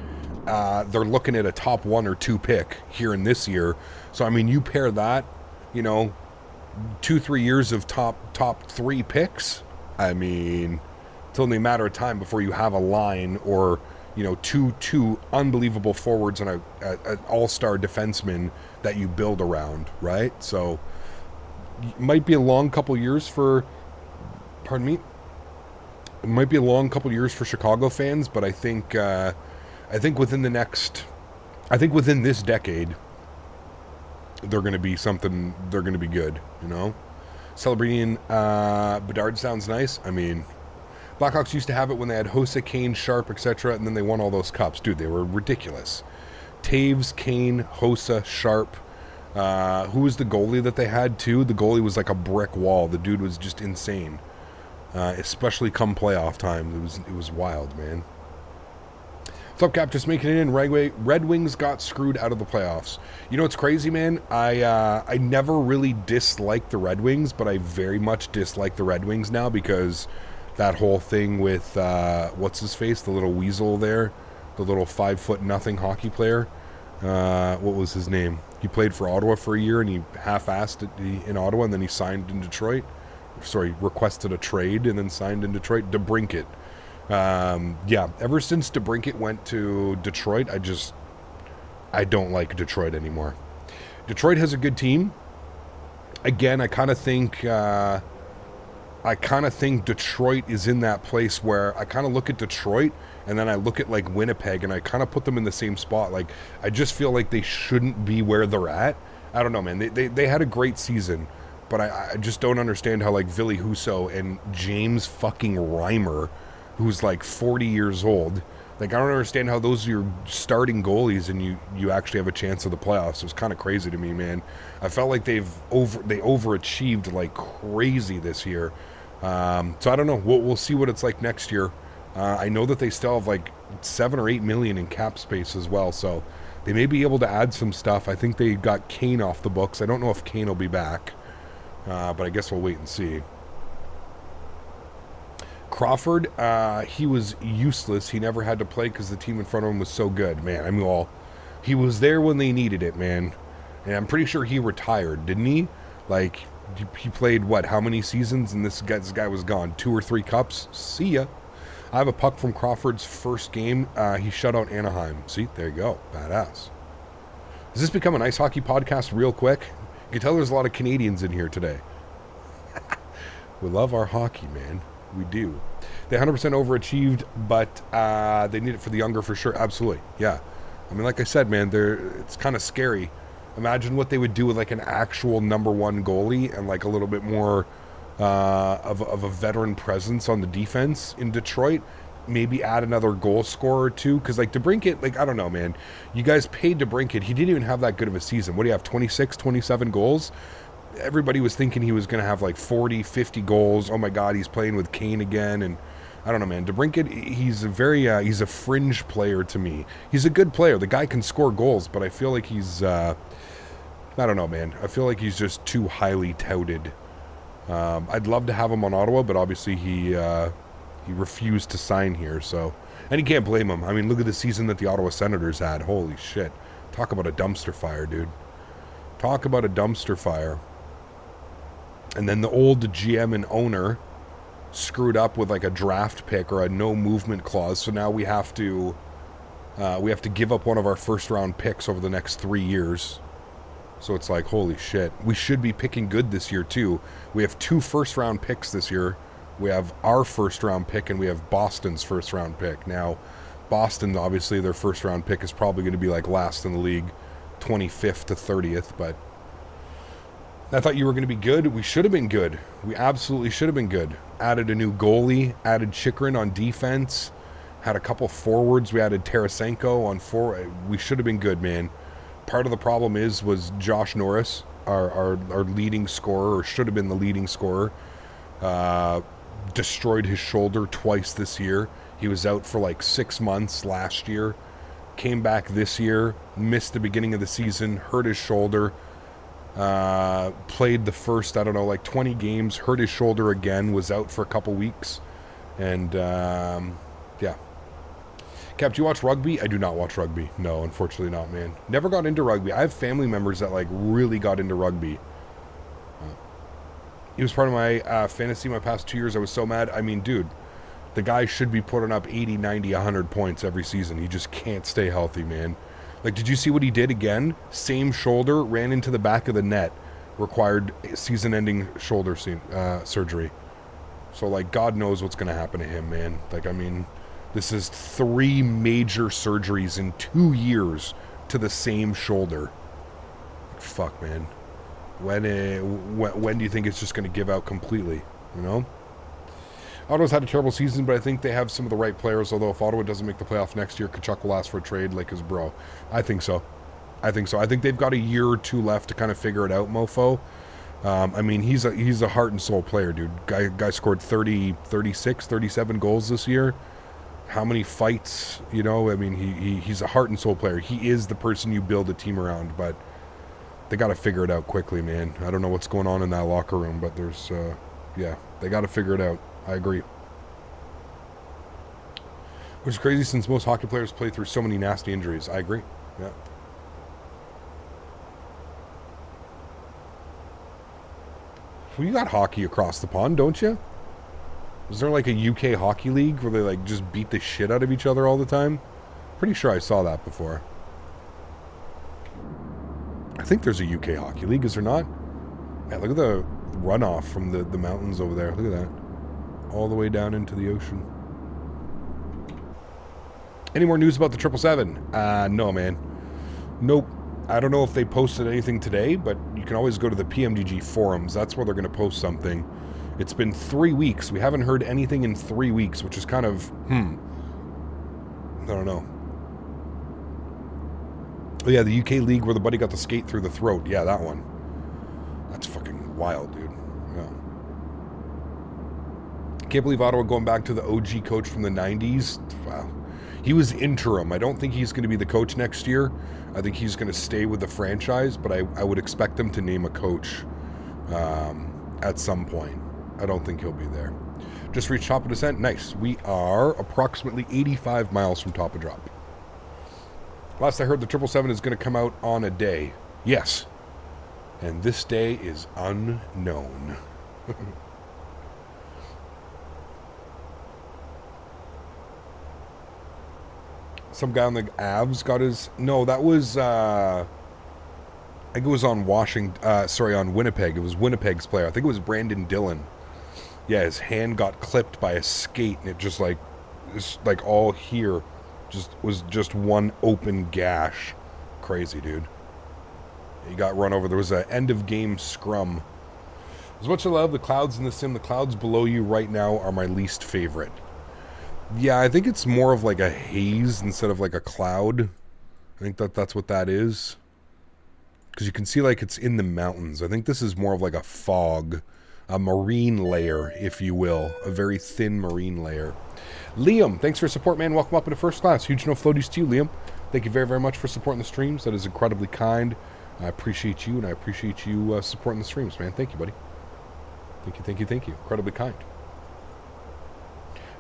they're looking at a top 1 or 2 pick here in this year. So, I mean, you pair that, 2-3 years of top 3 picks. I mean, it's only a matter of time before you have a line or, two unbelievable forwards and an all-star defenseman that you build around, right? So, it might be a long couple years for, it might be a long couple years for Chicago fans, but I think within this decade, they're going to be something, they're going to be good, Celebrating Bedard sounds nice. I mean, Blackhawks used to have it when they had Hossa, Kane, Sharp, etc., and then they won all those cups. Dude, they were ridiculous. Taves, Kane, Hossa, Sharp. Who was the goalie that they had, too? The goalie was like a brick wall. The dude was just insane. Especially come playoff time. It was wild, man. What's up, Cap? Just making it in. Red Wings got screwed out of the playoffs. You know what's crazy, man? I never really disliked the Red Wings, but I very much dislike the Red Wings now because that whole thing with, what's his face? The little weasel there. The little 5'0" hockey player. What was his name? He played for Ottawa for a year and he half-assed it in Ottawa and then he signed in Detroit. Sorry, requested a trade and then signed in Detroit. DeBrincat. Yeah, ever since DeBrincat went to Detroit, I don't like Detroit anymore. Detroit has a good team. Again, I kind of think Detroit is in that place where I kind of look at Detroit and then I look at like Winnipeg and I kind of put them in the same spot. Like, I just feel like they shouldn't be where they're at. I don't know, man. They had a great season, but I just don't understand how like Ville Husso and James fucking Reimer, who's like 40 years old. Like, I don't understand how those are your starting goalies and you actually have a chance of the playoffs. It was kind of crazy to me, man. I felt like they overachieved like crazy this year. So I don't know. We'll see what it's like next year. I know that they still have like 7 or 8 million in cap space as well, so they may be able to add some stuff. I think they got Kane off the books. I don't know if Kane will be back, but I guess we'll wait and see. Crawford, he was useless. He never had to play because the team in front of him was so good, man. I mean, he was there when they needed it, man. And I'm pretty sure he retired, didn't he? Like, he played, what, how many seasons? And this guy was gone. 2 or 3 cups. See ya. I have a puck from Crawford's first game. He shut out Anaheim. See, there you go. Badass. Does this become an ice hockey podcast real quick? You can tell there's a lot of Canadians in here today. We love our hockey, man. We do. They 100% overachieved, but they need it for the younger for sure. Absolutely. Yeah. I mean, like I said, man, it's kind of scary. Imagine what they would do with like an actual number one goalie and like a little bit more of a veteran presence on the defense in Detroit. Maybe add another goal scorer or two. Because like DeBrincat, like I don't know, man. You guys paid DeBrincat. He didn't even have that good of a season. What do you have, 26, 27 goals? Everybody was thinking he was going to have like 40, 50 goals. Oh my God, he's playing with Kane again. And I don't know, man. DeBrincat, he's a fringe player to me. He's a good player. The guy can score goals, but I feel like he's, I don't know, man. I feel like he's just too highly touted. I'd love to have him on Ottawa, but obviously he refused to sign here. So, and you can't blame him. I mean, look at the season that the Ottawa Senators had. Holy shit. Talk about a dumpster fire, dude. Talk about a dumpster fire. And then the old GM and owner screwed up with like a draft pick or a no movement clause. So now we have to give up one of our first round picks over the next 3 years. So it's like, holy shit. We should be picking good this year too. We have 2 first round picks this year. We have our first round pick and we have Boston's first round pick. Now, Boston, obviously their first round pick is probably going to be like last in the league, 25th to 30th, but I thought you were going to be good. We should have been good. We absolutely should have been good. Added a new goalie, added Chikrin on defense, had a couple forwards. We added Tarasenko on forward. We should have been good, man. Part of the problem was Josh Norris, our leading scorer, or should have been the leading scorer, destroyed his shoulder twice this year. He was out for like 6 months last year. Came back this year, missed the beginning of the season, hurt his shoulder. Played the first, I don't know, like 20 games, hurt his shoulder again, was out for a couple weeks. And, yeah. Cap, do you watch rugby? I do not watch rugby. No, unfortunately not, man. Never got into rugby. I have family members that, like, really got into rugby. He was part of my fantasy my past 2 years. I was so mad. I mean, dude, the guy should be putting up 80, 90, 100 points every season. He just can't stay healthy, man. Like, did you see what he did again? Same shoulder, ran into the back of the net, required season-ending shoulder surgery. So, like, God knows what's going to happen to him, man. Like, I mean, this is 3 major surgeries in 2 years to the same shoulder. Fuck, man. When do you think it's just going to give out completely, you know? Ottawa's had a terrible season, but I think they have some of the right players, although if Ottawa doesn't make the playoff next year, Koch will ask for a trade like his bro. I think so. I think they've got a year or 2 left to kind of figure it out, mofo. I mean, he's a heart and soul player, dude. Guy scored 30, 36, 37 goals this year. How many fights, you know? I mean, he's a heart and soul player. He is the person you build a team around, but they got to figure it out quickly, man. I don't know what's going on in that locker room, but there's, yeah, they got to figure it out. I agree. Which is crazy since most hockey players play through so many nasty injuries. I agree. Yeah. Well, you got hockey across the pond, don't you? Is there like a UK hockey league where they like just beat the shit out of each other all the time? Pretty sure I saw that before. I think there's a UK hockey league, is there not? Yeah, look at the runoff from the mountains over there. Look at that. All the way down into the ocean. Any more news about the 777? No, man. Nope. I don't know if they posted anything today, but you can always go to the PMDG forums. That's where they're going to post something. It's been 3 weeks. We haven't heard anything in 3 weeks, which is kind of, I don't know. Oh, yeah, the UK league where the buddy got the skate through the throat. Yeah, that one. That's fucking wild, dude. Yeah. Can't believe Ottawa going back to the OG coach from the 90s. Wow. He was interim. I don't think he's going to be the coach next year. I think he's going to stay with the franchise, but I would expect them to name a coach at some point. I don't think he'll be there. Just reached top of descent. Nice. We are approximately 85 miles from top of drop. Last I heard, the 777 is going to come out on a day. Yes. And this day is unknown. Some guy on the Avs got his... No, that was... I think it was on on Winnipeg. It was Winnipeg's player. I think it was Brandon Dillon. Yeah, his hand got clipped by a skate, and it just like all here was just one open gash. Crazy, dude. He got run over. There was an end of game scrum. As much as I love the clouds in the sim, the clouds below you right now are my least favorite. Yeah, I think it's more of like a haze instead of like a cloud. I think that's what that is. Because you can see like it's in the mountains. I think this is more of like a fog. A marine layer, if you will. A very thin marine layer. Liam, thanks for your support, man. Welcome up into first class. Huge no floaties to you, Liam. Thank you very, very much for supporting the streams. That is incredibly kind. I appreciate you, and I appreciate you supporting the streams, man. Thank you, buddy. Thank you, thank you, thank you. Incredibly kind.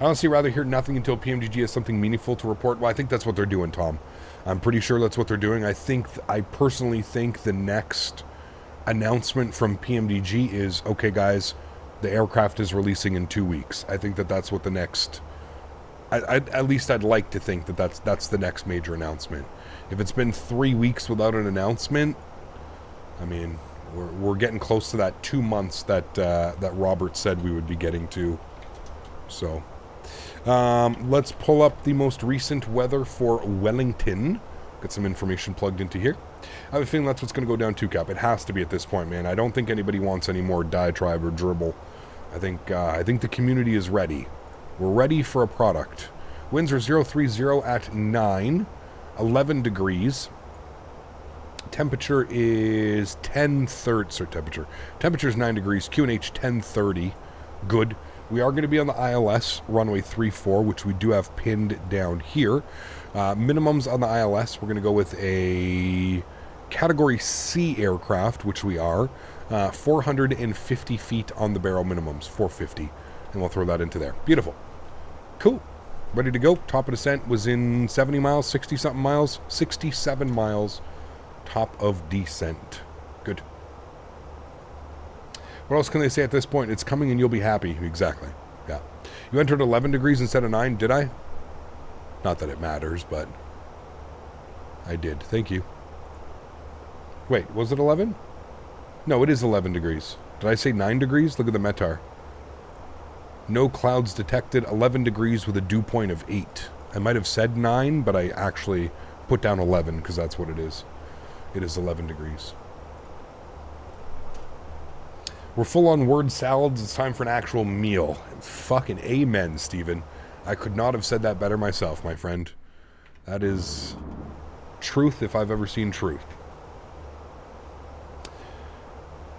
I honestly rather hear nothing until PMDG has something meaningful to report. Well, I think that's what they're doing, Tom. I'm pretty sure that's what they're doing. I personally think the next announcement from PMDG is, okay, guys, the aircraft is releasing in 2 weeks. I think that's what the next... at least I'd like to think that's the next major announcement. If it's been 3 weeks without an announcement, I mean, we're getting close to that 2 months that Robert said we would be getting to. So, let's pull up the most recent weather for Wellington. Get some information plugged into here. I have a feeling that's what's going to go down 2 cap. It has to be at this point, man. I don't think anybody wants any more diatribe or dribble. I think the community is ready. We're ready for a product. Winds are 030 at 9, 11 degrees. Temperature is 1030. Sorry, temperature is 9 degrees. QNH 1030. Good. We are going to be on the ILS runway 34, which we do have pinned down here. Minimums on the ILS, we're going to go with a Category C aircraft, which we are. 450 feet on the barrel minimums, 450. And we'll throw that into there. Beautiful. Cool. Ready to go. Top of descent was in 70 miles, 60-something miles. 67 miles. Top of descent. Good. What else can they say at this point? It's coming and you'll be happy. Exactly. Yeah. You entered 11 degrees instead of 9, did I? Not that it matters, but I did. Thank you. Wait, was it 11? No, it is 11 degrees. Did I say 9 degrees? Look at the METAR. No clouds detected. 11 degrees with a dew point of 8. I might have said 9, but I actually put down 11 because that's what it is. It is 11 degrees. We're full on word salads. It's time for an actual meal. Fucking amen, Steven. I could not have said that better myself, my friend. That is truth if I've ever seen truth.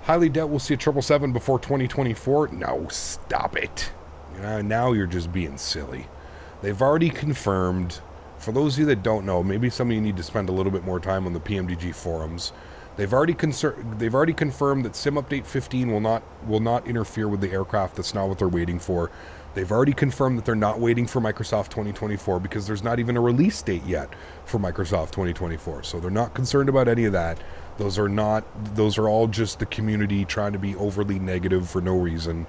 Highly doubt we'll see a 777 before 2024. No, stop it. Now you're just being silly. They've already confirmed, for those of you that don't know, maybe some of you need to spend a little bit more time on the PMDG forums. They've already confirmed that Sim Update 15 will not interfere with the aircraft. That's not what they're waiting for. They've already confirmed that they're not waiting for Microsoft 2024 because there's not even a release date yet for Microsoft 2024. So they're not concerned about any of that. Those are all just the community trying to be overly negative for no reason.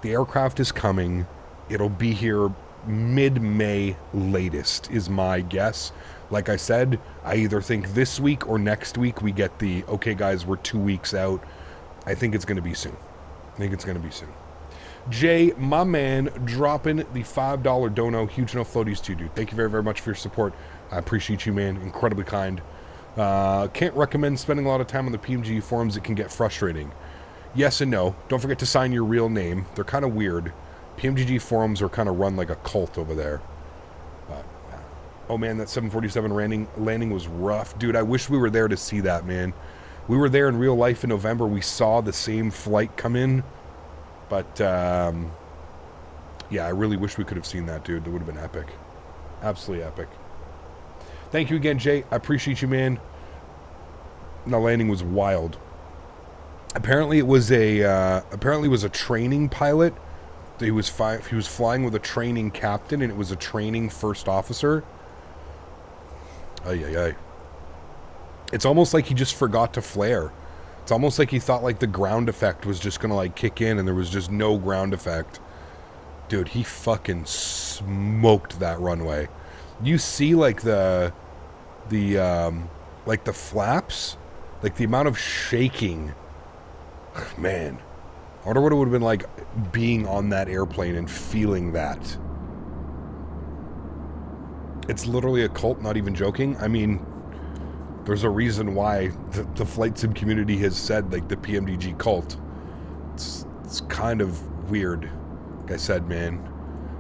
The aircraft is coming. It'll be here mid-May latest is my guess. Like I said, I either think this week or next week we get the, okay guys, we're 2 weeks out. I think it's going to be soon. Jay, my man, dropping the $5 dono. Huge no floaties to you, dude. Thank you very, very much for your support. I appreciate you, man. Incredibly kind. Can't recommend spending a lot of time on the PMG forums. It can get frustrating. Yes and no. Don't forget to sign your real name. They're kind of weird. PMGG forums are kind of run like a cult over there. But, oh man, that 747 landing was rough. Dude, I wish we were there to see that, man. We were there in real life in November. We saw the same flight come in. But, yeah, I really wish we could have seen that, dude. It would have been epic. Absolutely epic. Thank you again, Jay. I appreciate you, man. The landing was wild. Apparently it was a training pilot. He was flying with a training captain, and it was a training first officer. Ay, ay, ay. It's almost like he just forgot to flare. It's almost like he thought like the ground effect was just gonna like kick in, and there was just no ground effect. Dude, he fucking smoked that runway. You see like the flaps, like the amount of shaking. Man, I wonder what it would have been like being on that airplane and feeling that. It's literally a cult, not even joking. I mean, there's a reason why the flight sim community has said, like, the PMDG cult. It's kind of weird. Like I said, man.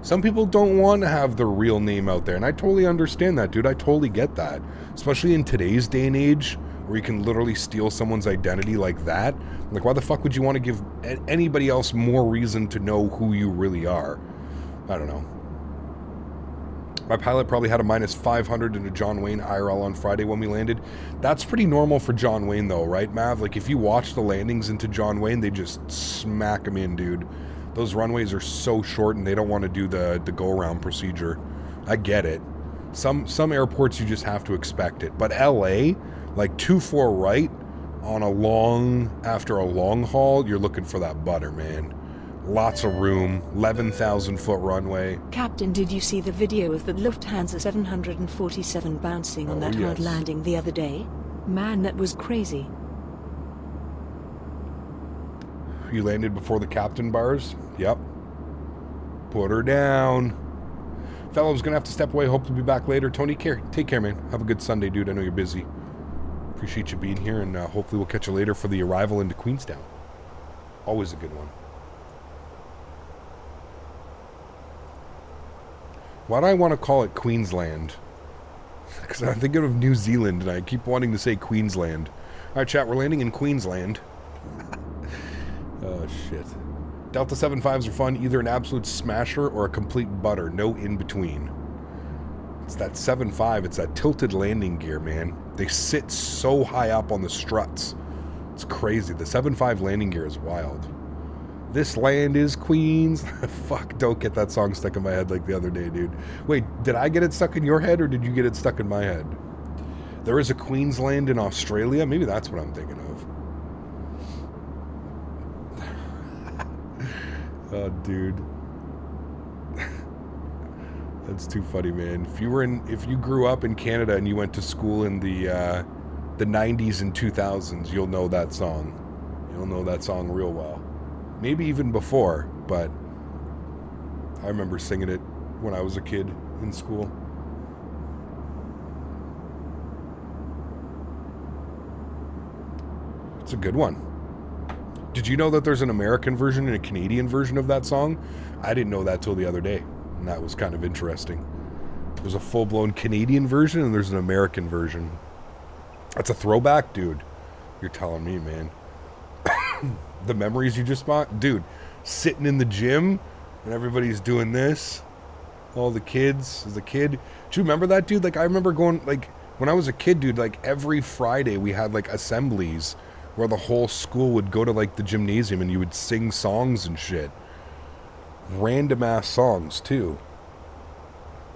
Some people don't want to have their real name out there, and I totally understand that, dude. I totally get that. Especially in today's day and age, where you can literally steal someone's identity like that. Like, why the fuck would you want to give anybody else more reason to know who you really are? I don't know. My pilot probably had a minus 500 into John Wayne IRL on Friday when we landed. That's pretty normal for John Wayne, though, right, Mav? Like, if you watch the landings into John Wayne, they just smack them in, dude. Those runways are so short, and they don't want to do the go-around procedure. I get it. Some airports, you just have to expect it. But LA, like 2-4 right, after a long haul, you're looking for that butter, man. Lots of room, 11,000-foot runway. Captain, did you see the video of the Lufthansa 747 bouncing on that hard landing the other day? Man, that was crazy. You landed before the captain bars? Yep. Put her down. Fellow's gonna have to step away. Hope to be back later. Tony, take care, man. Have a good Sunday, dude. I know you're busy. Appreciate you being here, and hopefully we'll catch you later for the arrival into Queenstown. Always a good one. Why do I want to call it Queensland? Because I'm thinking of New Zealand, and I keep wanting to say Queensland. All right, chat, we're landing in Queensland. Oh, shit. Delta 75s are fun, either an absolute smasher or a complete butter. No in between. It's that 7.5, it's that tilted landing gear, man. They sit so high up on the struts. It's crazy. The 7.5 landing gear is wild. This land is Queens. Fuck, don't get that song stuck in my head like the other day, dude. Wait, did I get it stuck in your head, or did you get it stuck in my head? There is a Queensland in Australia? Maybe that's what I'm thinking of. Oh, dude. That's too funny, man. If you grew up in Canada and you went to school in the 90s and 2000s, you'll know that song. You'll know that song real well. Maybe even before, but I remember singing it when I was a kid in school. It's a good one. Did you know that there's an American version and a Canadian version of that song? I didn't know that till the other day, and that was kind of interesting. There's a full-blown Canadian version and there's an American version. That's a throwback? Dude, you're telling me, man. The memories you just bought? Dude, sitting in the gym and everybody's doing this. All the kids. As a kid. Do you remember that, dude? Like, I remember going, like, when I was a kid, dude, like, every Friday we had, like, assemblies where the whole school would go to, like, the gymnasium and you would sing songs and shit. Random-ass songs, too.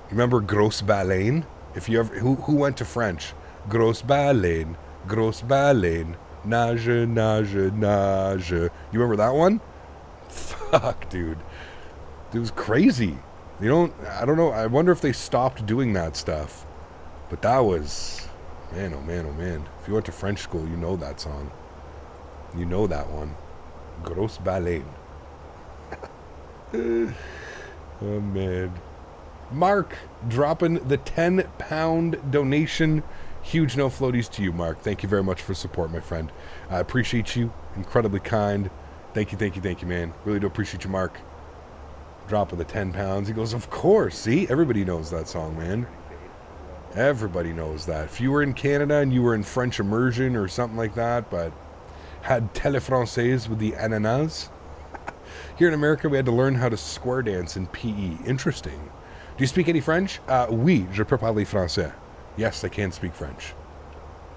You remember Grosse Baleine? If you ever... Who went to French? Grosse Baleine. Grosse Baleine. Nage, nage, nage. You remember that one? Fuck, dude. It was crazy. I don't know. I wonder if they stopped doing that stuff. But that was... Man, oh man, oh man. If you went to French school, you know that song. You know that one. Grosse Baleine. Oh, man. Mark, dropping the £10 donation. Huge no floaties to you, Mark. Thank you very much for support, my friend. I appreciate you. Incredibly kind. Thank you, man. Really do appreciate you, Mark. Dropping the £10. He goes, of course. See? Everybody knows that song, man. Everybody knows that. If you were in Canada and you were in French immersion or something like that, but had Télé-Française with the ananas. Here in America, we had to learn how to square dance in PE. Interesting. Do you speak any French? Oui, je peux parler français. Yes, I can speak French.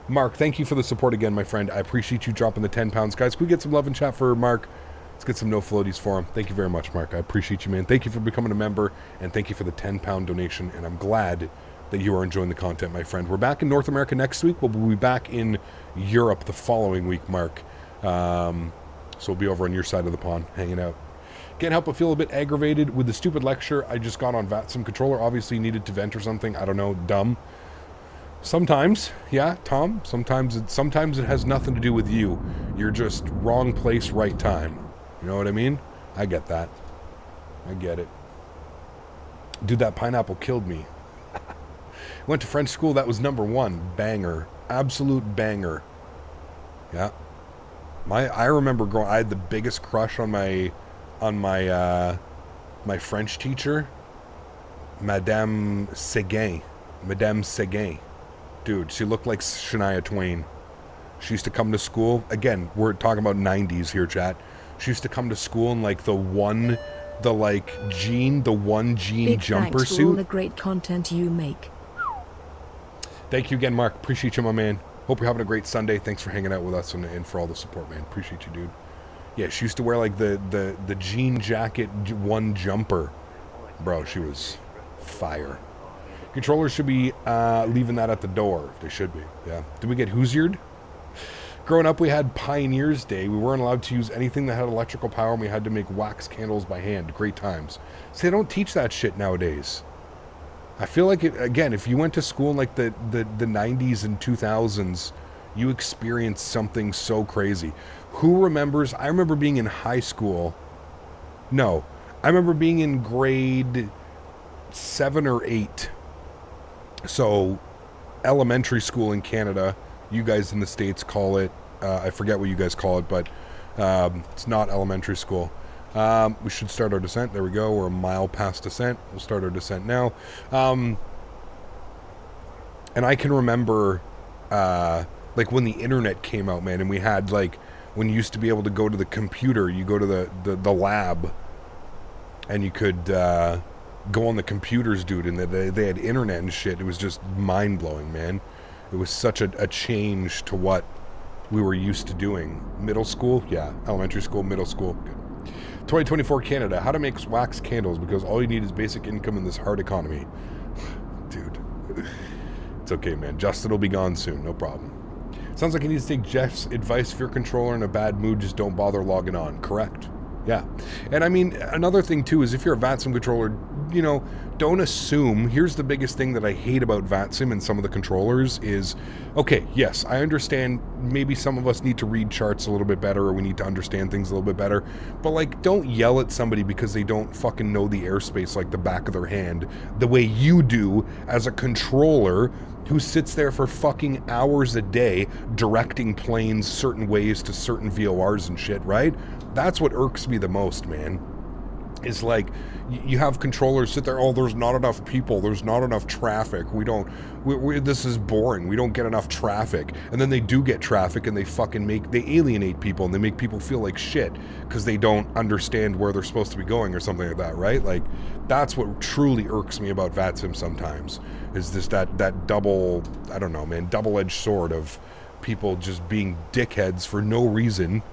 Mark, thank you for the support again, my friend. I appreciate you dropping the £10. Guys, can we get some love and chat for Mark? Let's get some no floaties for him. Thank you very much, Mark. I appreciate you, man. Thank you for becoming a member, and thank you for the £10 donation, and I'm glad that you are enjoying the content, my friend. We're back in North America next week. We'll be back in Europe the following week, Mark. So we'll be over on your side of the pond, hanging out. Can't help but feel a bit aggravated with the stupid lecture I just got on VATSIM controller. Obviously needed to vent or something. I don't know. Dumb. Sometimes, yeah, Tom. Sometimes it has nothing to do with you. You're just wrong place, right time. You know what I mean? I get that. I get it. Dude, that pineapple killed me. Went to French school. That was number one. Banger. Absolute banger. Yeah. I remember growing. I had the biggest crush on my French teacher, Madame Seguin. Madame Seguin. Dude, she looked like Shania Twain. She used to come to school. Again, we're talking about 90s here, chat. She used to come to school in like the one jean Big jumper thanks suit. for all the great content you make. Thank you again, Mark. Appreciate you, my man. Hope you're having a great Sunday. Thanks for hanging out with us and for all the support, man. Appreciate you, dude. Yeah, she used to wear like the jean jacket one jumper. Bro, she was fire. Controllers should be leaving that at the door. They should be, yeah. Did we get Hoosiered? Growing up, we had Pioneers Day. We weren't allowed to use anything that had electrical power, and we had to make wax candles by hand. Great times. So they don't teach that shit nowadays. I feel like, again, if you went to school in like the 90s and 2000s, you experienced something so crazy. Who remembers? I remember being in high school. No, I remember being in grade 7 or 8. So, elementary school in Canada. You guys in the States call it, I forget what you guys call it, but it's not elementary school. We should start our descent. There we go. We're a mile past descent. We'll start our descent now. And I can remember, like when the internet came out, man, and we had like, when you used to be able to go to the computer, you go to the lab, and you could go on the computers, dude, and they had internet and shit. It was just mind-blowing, man. It was such a change to what we were used to doing. Middle school? Yeah. Elementary school, middle school. Good. 2024 Canada. How to make wax candles, because all you need is basic income in this hard economy. Dude. It's okay, man. Justin will be gone soon. No problem. Sounds like you need to take Jeff's advice. If you're a controller in a bad mood, just don't bother logging on. Correct. Yeah. And I mean, another thing too is if you're a VATSIM controller, you know, don't assume. Here's the biggest thing that I hate about VATSIM and some of the controllers is, okay, yes, I understand maybe some of us need to read charts a little bit better, or we need to understand things a little bit better, but like, don't yell at somebody because they don't fucking know the airspace like the back of their hand the way you do as a controller who sits there for fucking hours a day directing planes certain ways to certain VORs and shit, right? That's what irks me the most, man. Is like, you have controllers sit there, oh, there's not enough people, there's not enough traffic, this is boring, we don't get enough traffic. And then they do get traffic and they alienate people and they make people feel like shit because they don't understand where they're supposed to be going or something like that, right? Like, that's what truly irks me about VATSIM sometimes, is this that double, I don't know, man, double-edged sword of people just being dickheads for no reason,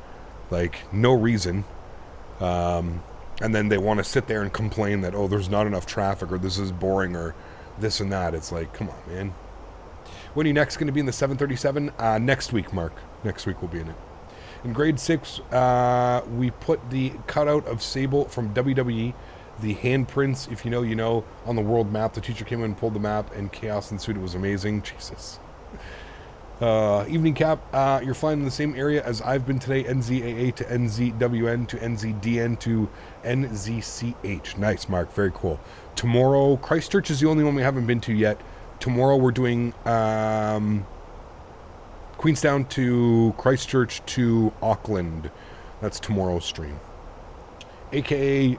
like, no reason. And then they want to sit there and complain that, oh, there's not enough traffic, or this is boring, or this and that. It's like, come on, man. When are you next going to be in the 737? Next week, Mark. Next week we'll be in it. In grade 6, we put the cutout of Sable from WWE, the handprints, if you know, you know, on the world map. The teacher came in and pulled the map, and chaos ensued. It was amazing. Jesus. Evening cap, you're flying in the same area as I've been today, NZAA to NZWN to NZDN to NZCH. Nice, Mark. Very cool. Tomorrow, Christchurch is the only one we haven't been to yet. Tomorrow we're doing Queenstown to Christchurch to Auckland. That's tomorrow's stream. AKA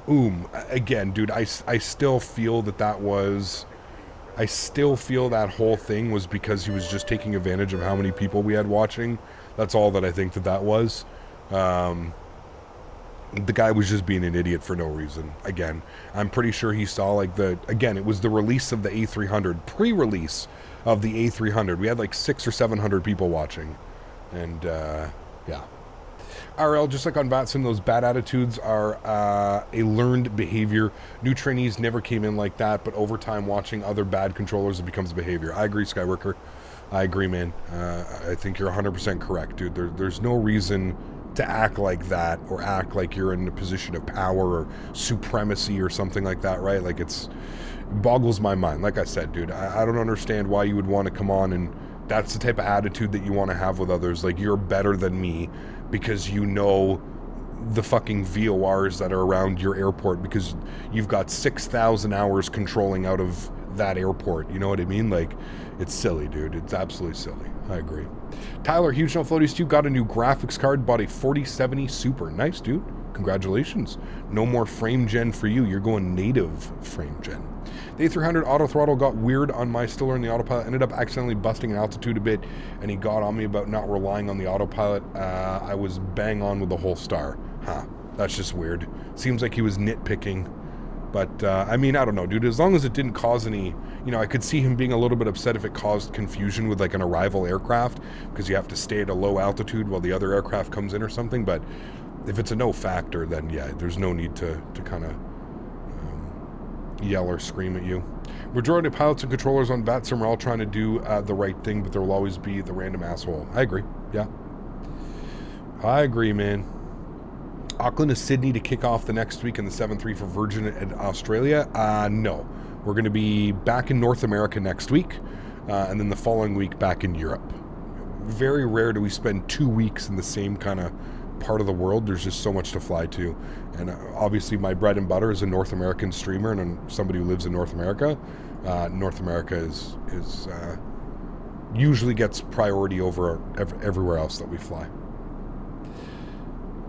again, dude, I still feel that was... I still feel that whole thing was because he was just taking advantage of how many people we had watching. That's all that I think that was. The guy was just being an idiot for no reason. Again, I'm pretty sure he saw like it was the release of the A300, pre-release of the A300. We had like 600 or 700 people watching. And, yeah. RL, just like on VATSIM, those bad attitudes are a learned behavior. New trainees never came in like that, but over time, watching other bad controllers, it becomes behavior. I agree, Skyworker. I agree, man. I think you're 100% correct, dude. There's no reason to act like that or act like you're in a position of power or supremacy or something like that, right? Like, it boggles my mind. Like I said, dude, I don't understand why you would want to come on and that's the type of attitude that you want to have with others. Like, you're better than me because you know the fucking VORs that are around your airport because you've got 6,000 hours controlling out of that airport. You know what I mean? Like, it's silly, dude. It's absolutely silly. I agree. Tyler, huge no floaties too. Got a new graphics card. Bought a 4070 Super. Nice, dude. Congratulations. No more frame gen for you. You're going native frame gen. The A300 auto throttle got weird on my still learning the autopilot. Ended up accidentally busting in altitude a bit, and he got on me about not relying on the autopilot. I was bang on with the whole star. Huh. That's just weird. Seems like he was nitpicking. But, I mean, I don't know, dude. As long as it didn't cause any... You know, I could see him being a little bit upset if it caused confusion with, like, an arrival aircraft, because you have to stay at a low altitude while the other aircraft comes in or something. But if it's a no factor, then, yeah, there's no need to kind of yell or scream at you. Majority of pilots and controllers on VATSIM are all trying to do the right thing, but there will always be the random asshole. I agree. Yeah. I agree, man. Auckland to Sydney to kick off the next week in the 7-3 for Virgin and Australia? No. We're going to be back in North America next week, and then the following week back in Europe. Very rare do we spend 2 weeks in the same kind of part of the world. There's just so much to fly to. And obviously my bread and butter is a North American streamer and somebody who lives in North America. North America is usually gets priority over everywhere else that we fly.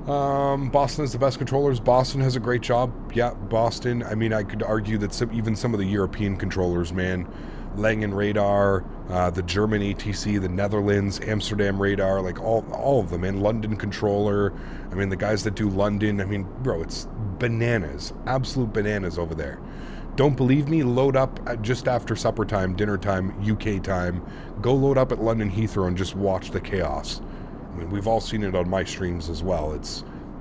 Boston is the best controllers. Boston has a great job. Yeah, Boston. I mean, I could argue that even some of the European controllers, man, Langen Radar, the German ATC, the Netherlands, Amsterdam Radar, like all of them, man. London controller. I mean, the guys that do London, I mean, bro, it's bananas. Absolute bananas over there. Don't believe me? Load up at just after supper time, dinner time, UK time. Go load up at London Heathrow and just watch the chaos. I mean, we've all seen it on my streams as well.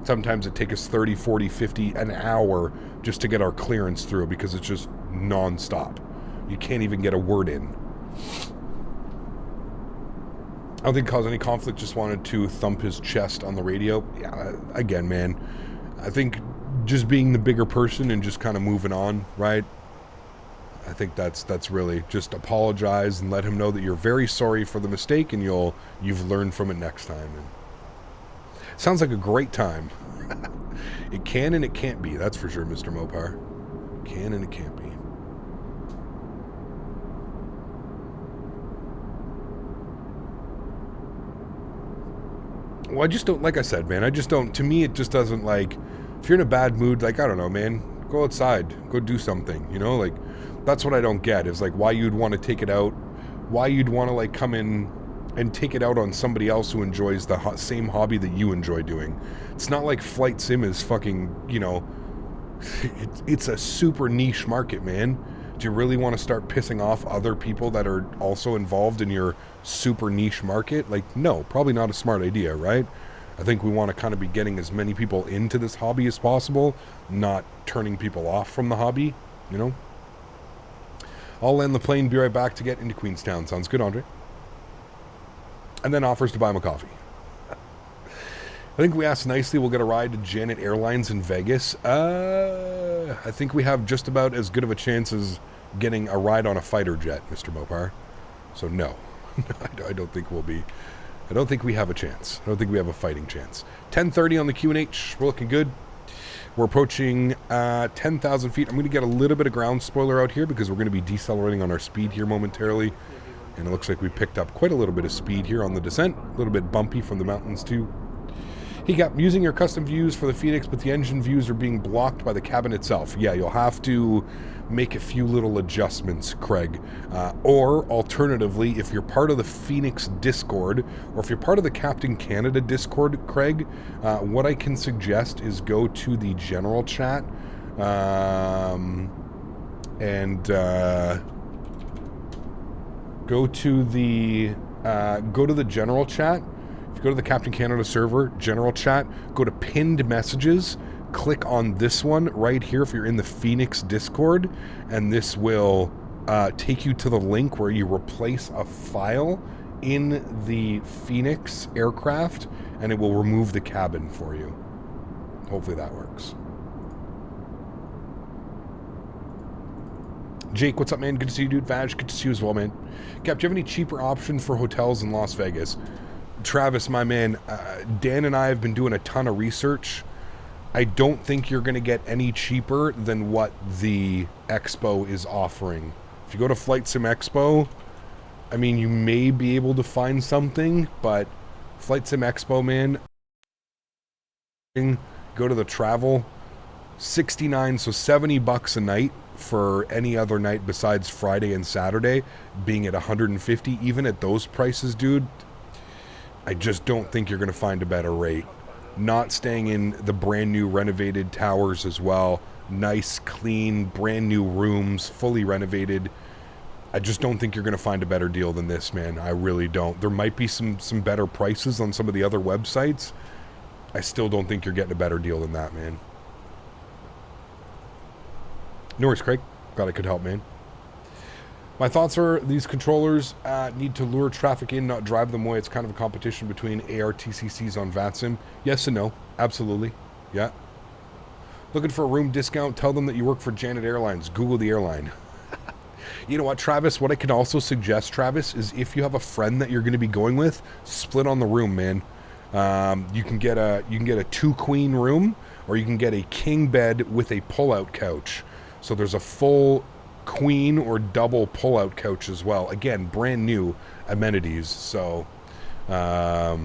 Sometimes it takes us 30, 40, 50, an hour just to get our clearance through because it's just non-stop. You can't even get a word in. I don't think it caused any conflict, just wanted to thump his chest on the radio. Yeah, again, man, I think just being the bigger person and just kind of moving on, right? I think that's really just apologize and let him know that you're very sorry for the mistake and you've learned from it next time. And sounds like a great time. It can and it can't be, that's for sure, Mr. Mopar. Can and it can't be. Well, I just don't, like I said, man, to me, it just doesn't, like, if you're in a bad mood, like, I don't know, man, go outside, go do something, you know, like, that's what I don't get, is, like, why you'd want to take it out, why you'd want to, like, come in and take it out on somebody else who enjoys the same hobby that you enjoy doing. It's not like flight sim is fucking, you know, it's a super niche market, man. Do you really want to start pissing off other people that are also involved in your super niche market? Like, no, probably not a smart idea, right? I think we want to kind of be getting as many people into this hobby as possible, not turning people off from the hobby, you know? I'll land the plane, be right back to get into Queenstown. Sounds good, Andre? And then offers to buy him a coffee. I think we asked nicely, we'll get a ride to Janet Airlines in Vegas. I think we have just about as good of a chance as getting a ride on a fighter jet, Mr. Mopar. So no, I don't think we'll be. I don't think we have a chance. I don't think we have a fighting chance. 10:30 on the QNH. We're looking good. We're approaching 10,000 feet. I'm going to get a little bit of ground spoiler out here because we're going to be decelerating on our speed here momentarily. And it looks like we picked up quite a little bit of speed here on the descent. A little bit bumpy from the mountains too. He got using your custom views for the Fenix, but the engine views are being blocked by the cabin itself. Yeah, you'll have to make a few little adjustments, Craig. Or alternatively, if you're part of the Fenix Discord, or if you're part of the Captain Canada Discord, Craig, what I can suggest is go to the general chat and go to the general chat. If you go to the Captain Canada server, general chat, go to pinned messages, click on this one right here if you're in the Fenix Discord, and this will take you to the link where you replace a file in the Fenix aircraft, and it will remove the cabin for you. Hopefully that works. Jake, what's up, man? Good to see you, dude. Vaj, good to see you as well, man. Cap, do you have any cheaper option for hotels in Las Vegas? Travis, my man, Dan and I have been doing a ton of research. I don't think you're going to get any cheaper than what the Expo is offering. If you go to Flight Sim Expo, I mean, you may be able to find something, but Flight Sim Expo, man, go to the travel, 69, so $70 a night for any other night besides Friday and Saturday, being at 150. Even at those prices, dude, I just don't think you're going to find a better rate. Not staying in the brand new renovated towers as well. Nice, clean, brand new rooms, fully renovated. I just don't think you're going to find a better deal than this, man. I really don't. There might be some better prices on some of the other websites. I still don't think you're getting a better deal than that, man. No worries, Craig. Glad I could help, man. My thoughts are these controllers need to lure traffic in, not drive them away. It's kind of a competition between ARTCCs on VATSIM. Yes and no. Absolutely. Yeah. Looking for a room discount? Tell them that you work for Janet Airlines. Google the airline. You know what, Travis? What I can also suggest, Travis, is if you have a friend that you're going to be going with, split on the room, man. You can get a 2-queen room, or you can get a king bed with a pull-out couch. So there's a full queen or double pull-out couch as well. Again, brand new amenities. So, yeah,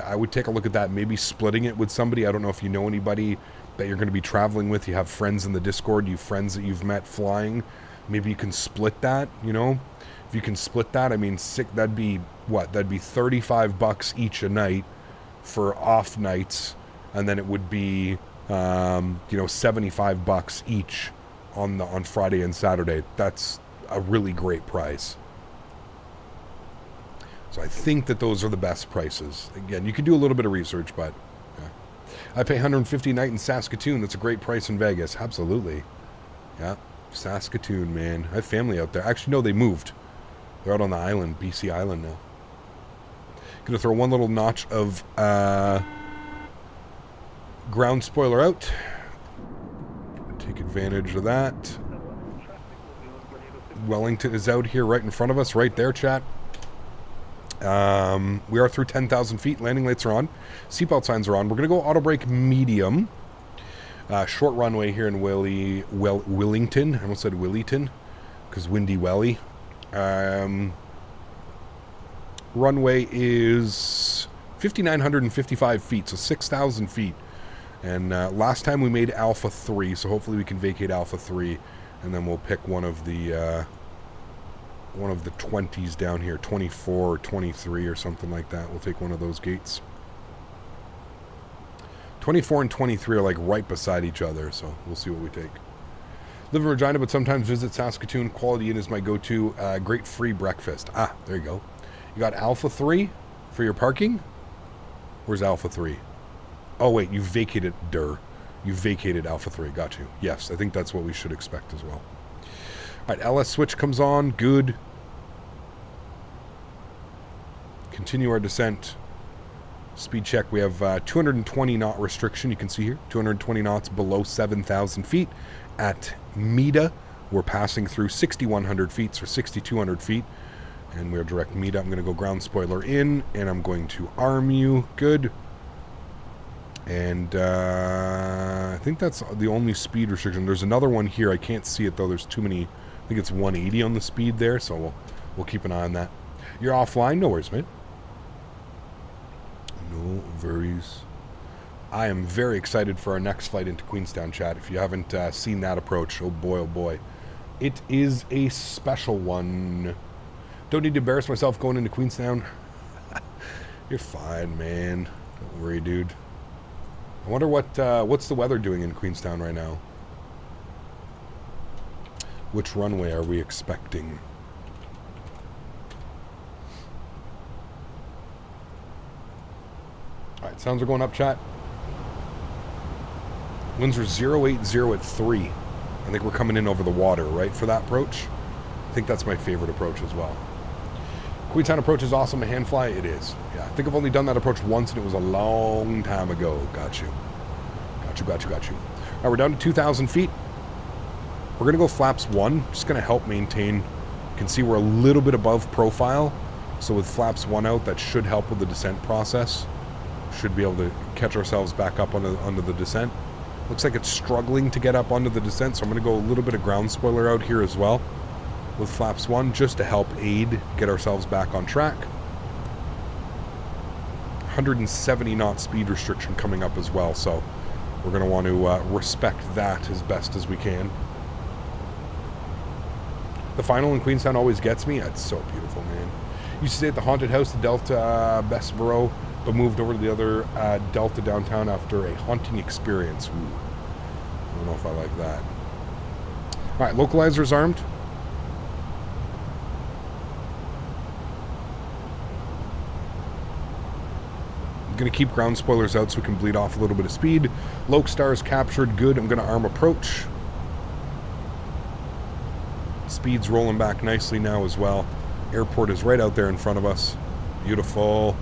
I would take a look at that. Maybe splitting it with somebody. I don't know if you know anybody that you're going to be traveling with. You have friends in the Discord. You have friends that you've met flying. Maybe you can split that, you know. If you can split that, I mean, that'd be what? That'd be $35 each a night for off nights. And then it would be, you know, $75 each on Friday and Saturday. That's a really great price. So I think that those are the best prices. Again, you can do a little bit of research, but yeah. I pay $150 a night in Saskatoon. That's a great price in Vegas. Absolutely. Yeah, Saskatoon, man. I have family out there. Actually, no, they moved. They're out on the island, BC Island now. Gonna throw one little notch of ground spoiler out. Take advantage of that. Wellington is out here right in front of us, right there, chat. We are through 10,000 feet. Landing lights are on. Seatbelt signs are on. We're going to go auto brake medium. Short runway here in Wellington. I almost said Wellington because windy welly. Runway is 5,955 feet, so 6,000 feet. And last time we made Alpha 3, so hopefully we can vacate Alpha 3, and then we'll pick one of the 20s down here, 24 or 23 or something like that. We'll take one of those gates. 24 and 23 are like right beside each other, so we'll see what we take. Live in Regina, but sometimes visit Saskatoon. Quality Inn is my go-to. Great free breakfast. Ah, there you go. You got Alpha 3 for your parking? Where's Alpha 3? Oh, wait, you vacated, You vacated Alpha 3, got you. Yes, I think that's what we should expect as well. All right, LS switch comes on, good. Continue our descent. Speed check, we have 220 knot restriction, you can see here. 220 knots below 7,000 feet. At MEDA, we're passing through 6,100 feet, or 6,200 feet. And we're direct MEDA. I'm going to go ground spoiler in, and I'm going to arm you. Good. And I think that's the only speed restriction. There's another one here. I can't see it, though. There's too many. I think it's 180 on the speed there, so we'll keep an eye on that. You're offline? No worries, mate. No worries. I am very excited for our next flight into Queenstown, chat. If you haven't seen that approach, oh boy, oh boy. It is a special one. Don't need to embarrass myself going into Queenstown. You're fine, man. Don't worry, dude. I wonder what's the weather doing in Queenstown right now. Which runway are we expecting? Alright, sounds are going up, chat. Winds are 080 at 3. I think we're coming in over the water, right, for that approach? I think that's my favorite approach as well. Queenstown approach is awesome. A hand fly, it is. Yeah, I think I've only done that approach once, and it was a long time ago. Got you. Got you. All right, we're down to 2,000 feet. We're going to go flaps 1. Just going to help maintain. You can see we're a little bit above profile. So with flaps 1 out, that should help with the descent process. Should be able to catch ourselves back up onto the descent. Looks like it's struggling to get up onto the descent, so I'm going to go a little bit of ground spoiler out here as well with flaps 1, just to help aid get ourselves back on track. 170 knot speed restriction coming up as well, so we're going to want to respect that as best as we can. The final in Queenstown always gets me. It's so beautiful, man. Used to stay at the haunted house, the Delta Bessborough, but moved over to the other Delta downtown after a haunting experience. Ooh. I don't know if I like that. All right, localizers armed. I'm going to keep ground spoilers out so we can bleed off a little bit of speed. Lokestar's captured. Good. I'm going to arm approach. Speed's rolling back nicely now as well. Airport is right out there in front of us. Beautiful.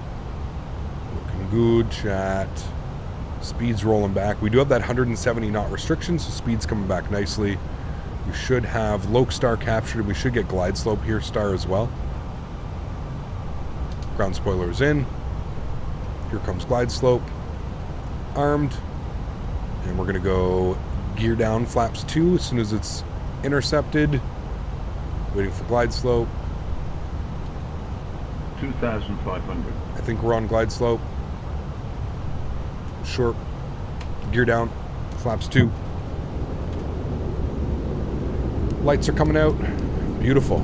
Looking good, chat. Speed's rolling back. We do have that 170 knot restriction, so speed's coming back nicely. We should have Lokestar captured, and we should get glide slope here, Star as well. Ground spoilers in. Here comes glide slope. Armed. And we're going to go gear down flaps 2 as soon as it's intercepted. Waiting for glide slope. 2,500. I think we're on glide slope. Short. Gear down. Flaps 2. Lights are coming out. Beautiful.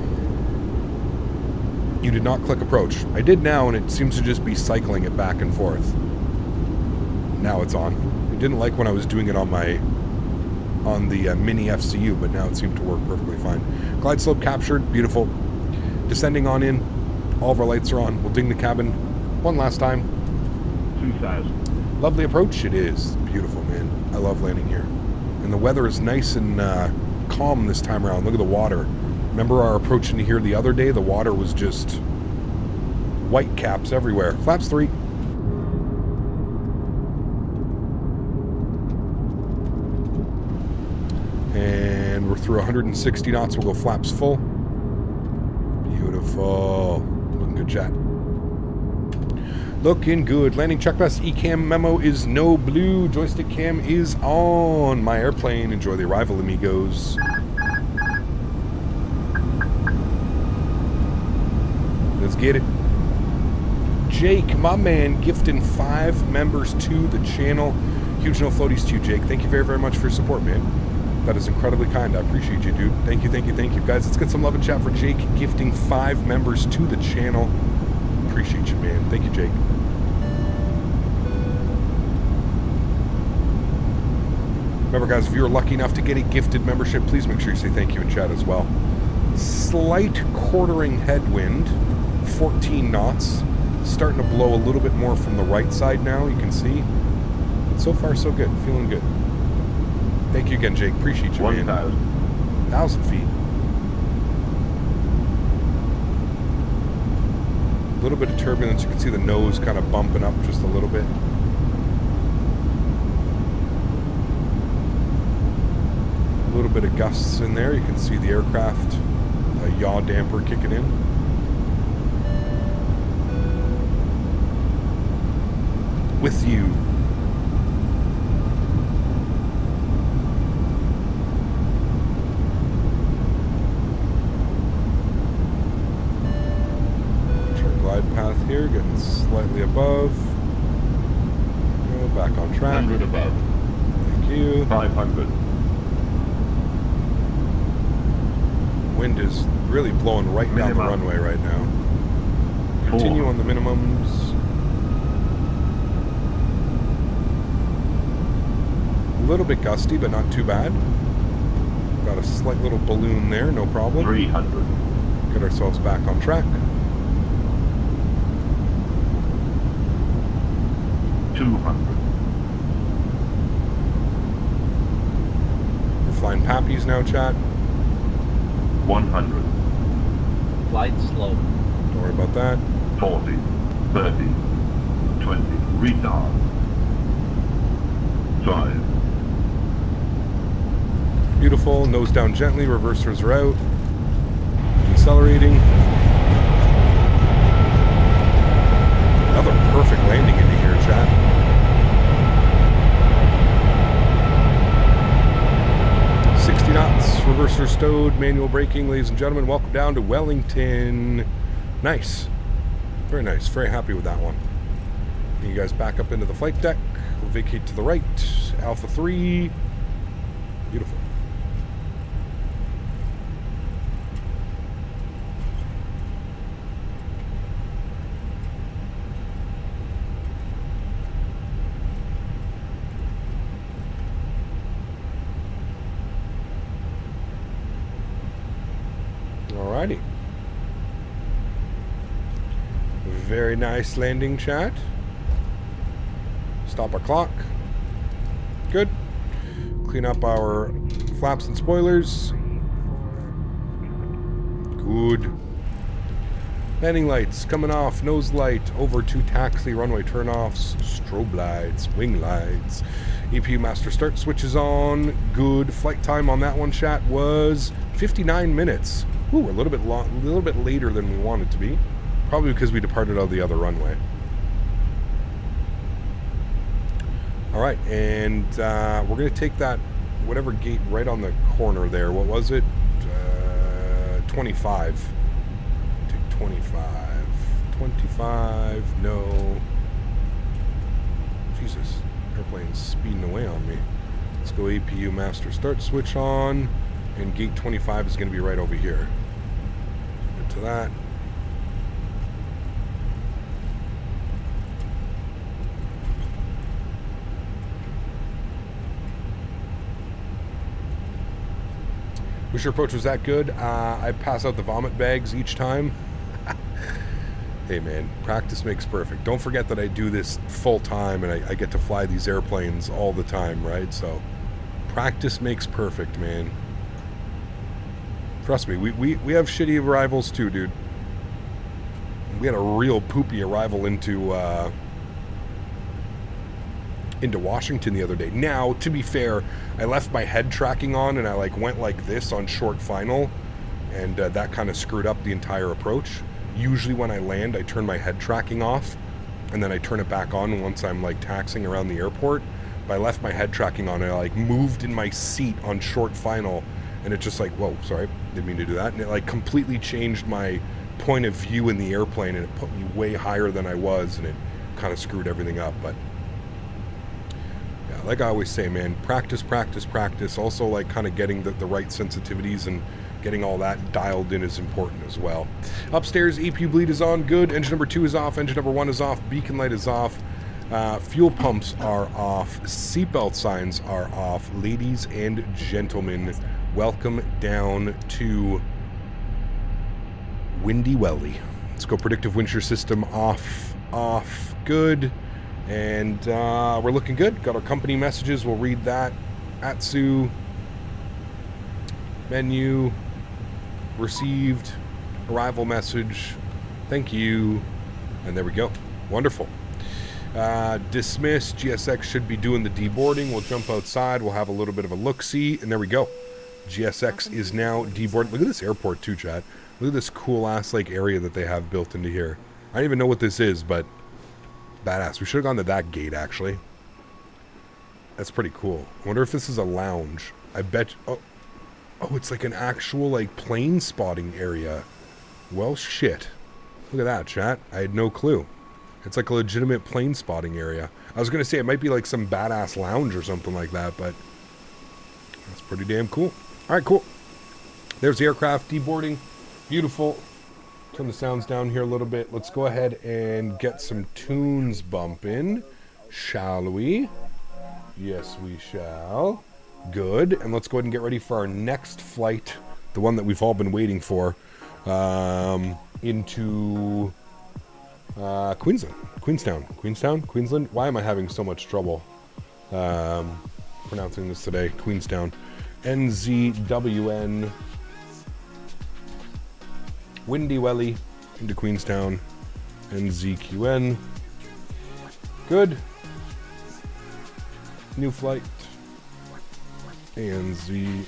You did not click approach. I did now, and it seems to just be cycling it back and forth. Now it's on. I didn't like when I was doing it on the mini FCU, but now it seemed to work perfectly fine. Glide slope captured. Beautiful. Descending on in. All of our lights are on. We'll ding the cabin one last time. 2,000. Lovely approach. It is. Beautiful, man. I love landing here. And the weather is nice and calm this time around. Look at the water. Remember our approach into here the other day? The water was just white caps everywhere. Flaps 3. And we're through 160 knots. We'll go flaps full. Beautiful. Looking good, chat. Looking good. Landing checklist. E-cam memo is no blue. Joystick cam is on. My airplane. Enjoy the arrival, amigos. Let's get it. Jake, my man, gifting 5 members to the channel. Huge no floaties to you, Jake. Thank you very, very much for your support, man. That is incredibly kind. I appreciate you, dude. Thank you, thank you, thank you. Guys, let's get some love and chat for Jake, gifting 5 members to the channel. Appreciate you, man. Thank you, Jake. Remember, guys, if you're lucky enough to get a gifted membership, please make sure you say thank you in chat as well. Slight quartering headwind, 14 knots. Starting to blow a little bit more from the right side now, you can see. But so far, so good. Feeling good. Thank you again, Jake. Appreciate you, 1,000. man. 1,000 feet. A little bit of turbulence. You can see the nose kind of bumping up just a little bit. A little bit of gusts in there. You can see the aircraft yaw damper kicking in. With you. Glide path here, getting slightly above. Go back on track. 100 above. Thank you. 500. Wind is really blowing right down the runway right now. Continue on the minimums. A little bit gusty, but not too bad. Got a slight little balloon there, no problem. 300. Get ourselves back on track. 200. We're flying Pappies now, chat. 100. Glide slow. Don't worry about that. 40. 30. 20. Retard. 5. Beautiful. Nose down gently. Reversers are out. Accelerating. Another perfect landing into here, chat. Compressor stowed, manual braking, ladies and gentlemen. Welcome down to Wellington. Nice. Very nice. Very happy with that one. You guys back up into the flight deck. We'll vacate to the right. Alpha 3. Beautiful. Alrighty. Very nice landing, chat. Stop our clock. Good. Clean up our flaps and spoilers. Good. Landing lights coming off. Nose light over to taxi. Runway turnoffs. Strobe lights. Wing lights. EPU master start switches on. Good. Flight time on that one, chat, was 59 minutes. Ooh, we're a little bit later than we wanted to be. Probably because we departed out of the other runway. Alright, and we're going to take that, whatever gate right on the corner there. What was it? 25. Take 25. 25. No. Jesus. Airplane's speeding away on me. Let's go APU master start switch on. And gate 25 is going to be right over here. Get to that. Wish your approach was that good. I pass out the vomit bags each time. Hey man, practice makes perfect. Don't forget that I do this full time and I get to fly these airplanes all the time, right? So practice makes perfect, man. Trust me, we have shitty arrivals too, dude. We had a real poopy arrival into Washington the other day. Now, to be fair, I left my head tracking on and I went like this on short final, and that kind of screwed up the entire approach. Usually when I land, I turn my head tracking off and then I turn it back on once I'm taxiing around the airport. But I left my head tracking on and I moved in my seat on short final, and it just whoa, sorry, didn't mean to do that. And it completely changed my point of view in the airplane, and it put me way higher than I was, and it kind of screwed everything up. But yeah, like I always say, man, practice, practice, practice. Also kind of getting the right sensitivities and getting all that dialed in is important as well. Upstairs, EPU bleed is on, good. Engine number 2 is off, engine number 1 is off, beacon light is off, fuel pumps are off, seatbelt signs are off. Ladies and gentlemen, welcome down to Windy Welly. Let's go. Predictive wind shear system off, good. And we're looking good. Got our company messages. We'll read that. AlexSiu. Menu. Received. Arrival message. Thank you. And there we go. Wonderful. Dismiss. GSX should be doing the deboarding. We'll jump outside. We'll have a little bit of a look-see. And there we go. GSX is now deboarded. Look at this airport too, chat. Look at this cool-ass area that they have built into here. I don't even know what this is, but badass. We should have gone to that gate, actually. That's pretty cool. I wonder if this is a lounge. I bet... Oh, it's an actual, plane spotting area. Well, shit. Look at that, chat. I had no clue. It's a legitimate plane spotting area. I was going to say it might be some badass lounge or something like that, but that's pretty damn cool. All right, cool. There's the aircraft deboarding. Beautiful. Turn the sounds down here a little bit. Let's go ahead and get some tunes bumping, shall we? Yes, we shall. Good. And let's go ahead and get ready for our next flight, the one that we've all been waiting for, into Queenstown. Why am I having so much trouble pronouncing this today? Queenstown. NZWN. Windy Welly into Queenstown. NZQN. Good. New flight. ANZ.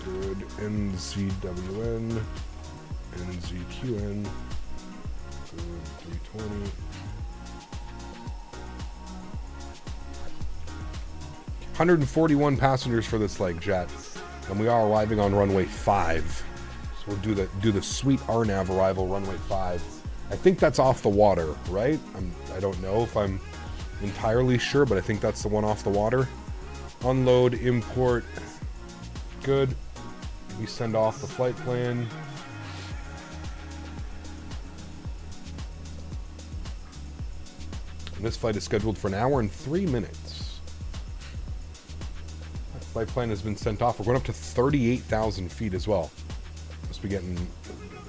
Good. NZWN. NZQN. Good. 320. 141 passengers for this leg, chat. And we are arriving on runway 5. So we'll do the sweet RNAV arrival, runway 5. I think that's off the water, right? I don't know if I'm entirely sure, but I think that's the one off the water. Unload, import, good. We send off the flight plan. And this flight is scheduled for 1 hour and 3 minutes. That flight plan has been sent off. We're going up to 38,000 feet as well. Must be getting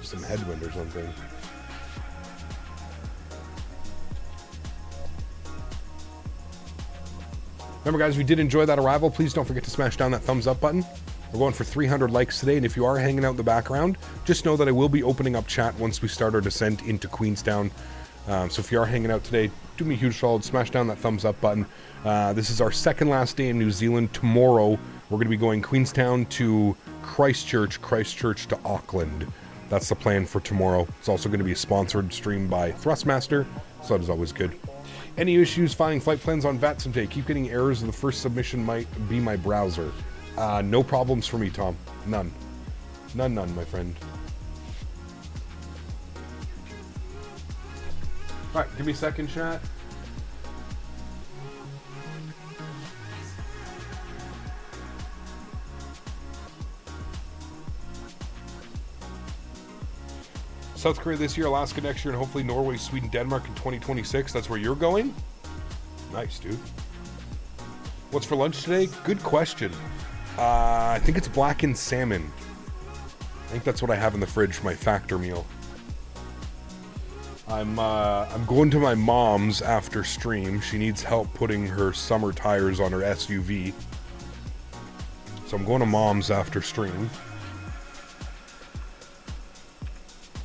some headwind or something. Remember, guys, if you did enjoy that arrival, please don't forget to smash down that thumbs up button. We're going for 300 likes today, and if you are hanging out in the background, just know that I will be opening up chat once we start our descent into Queenstown. So if you are hanging out today, do me a huge solid, smash down that thumbs up button. This is our second last day in New Zealand. Tomorrow, we're going to be going Queenstown to Christchurch, Christchurch to Auckland. That's the plan for tomorrow. It's also going to be a sponsored stream by Thrustmaster, so that is always good. Any issues finding flight plans on VATSIMTAY? Keep getting errors, and the first submission might be my browser. No problems for me, Tom. None. None, my friend. Alright, give me a second, chat. South Korea this year, Alaska next year, and hopefully Norway, Sweden, Denmark in 2026. That's where you're going? Nice, dude. What's for lunch today? Good question. I think it's blackened salmon. I think that's what I have in the fridge for my factor meal. I'm going to my mom's after stream. She needs help putting her summer tires on her SUV. So I'm going to mom's after stream.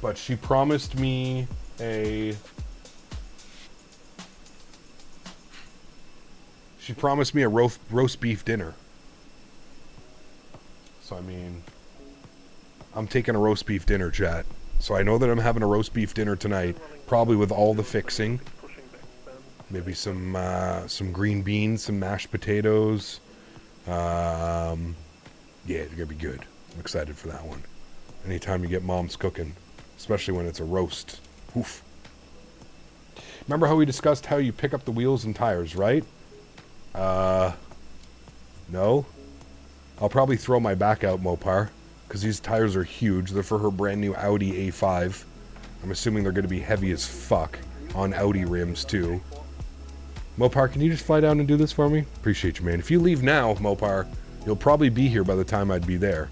But she promised me a roast beef dinner. So I mean, I'm taking a roast beef dinner, chat. So I know that I'm having a roast beef dinner tonight, probably with all the fixing. Maybe some green beans, some mashed potatoes. Yeah, it's gonna be good. I'm excited for that one. Anytime you get mom's cooking. Especially when it's a roast. Oof. Remember how we discussed how you pick up the wheels and tires, right? No. I'll probably throw my back out, Mopar. Because these tires are huge. They're for her brand new Audi A5. I'm assuming they're going to be heavy as fuck. On Audi rims, too. Mopar, can you just fly down and do this for me? Appreciate you, man. If you leave now, Mopar, you'll probably be here by the time I'd be there.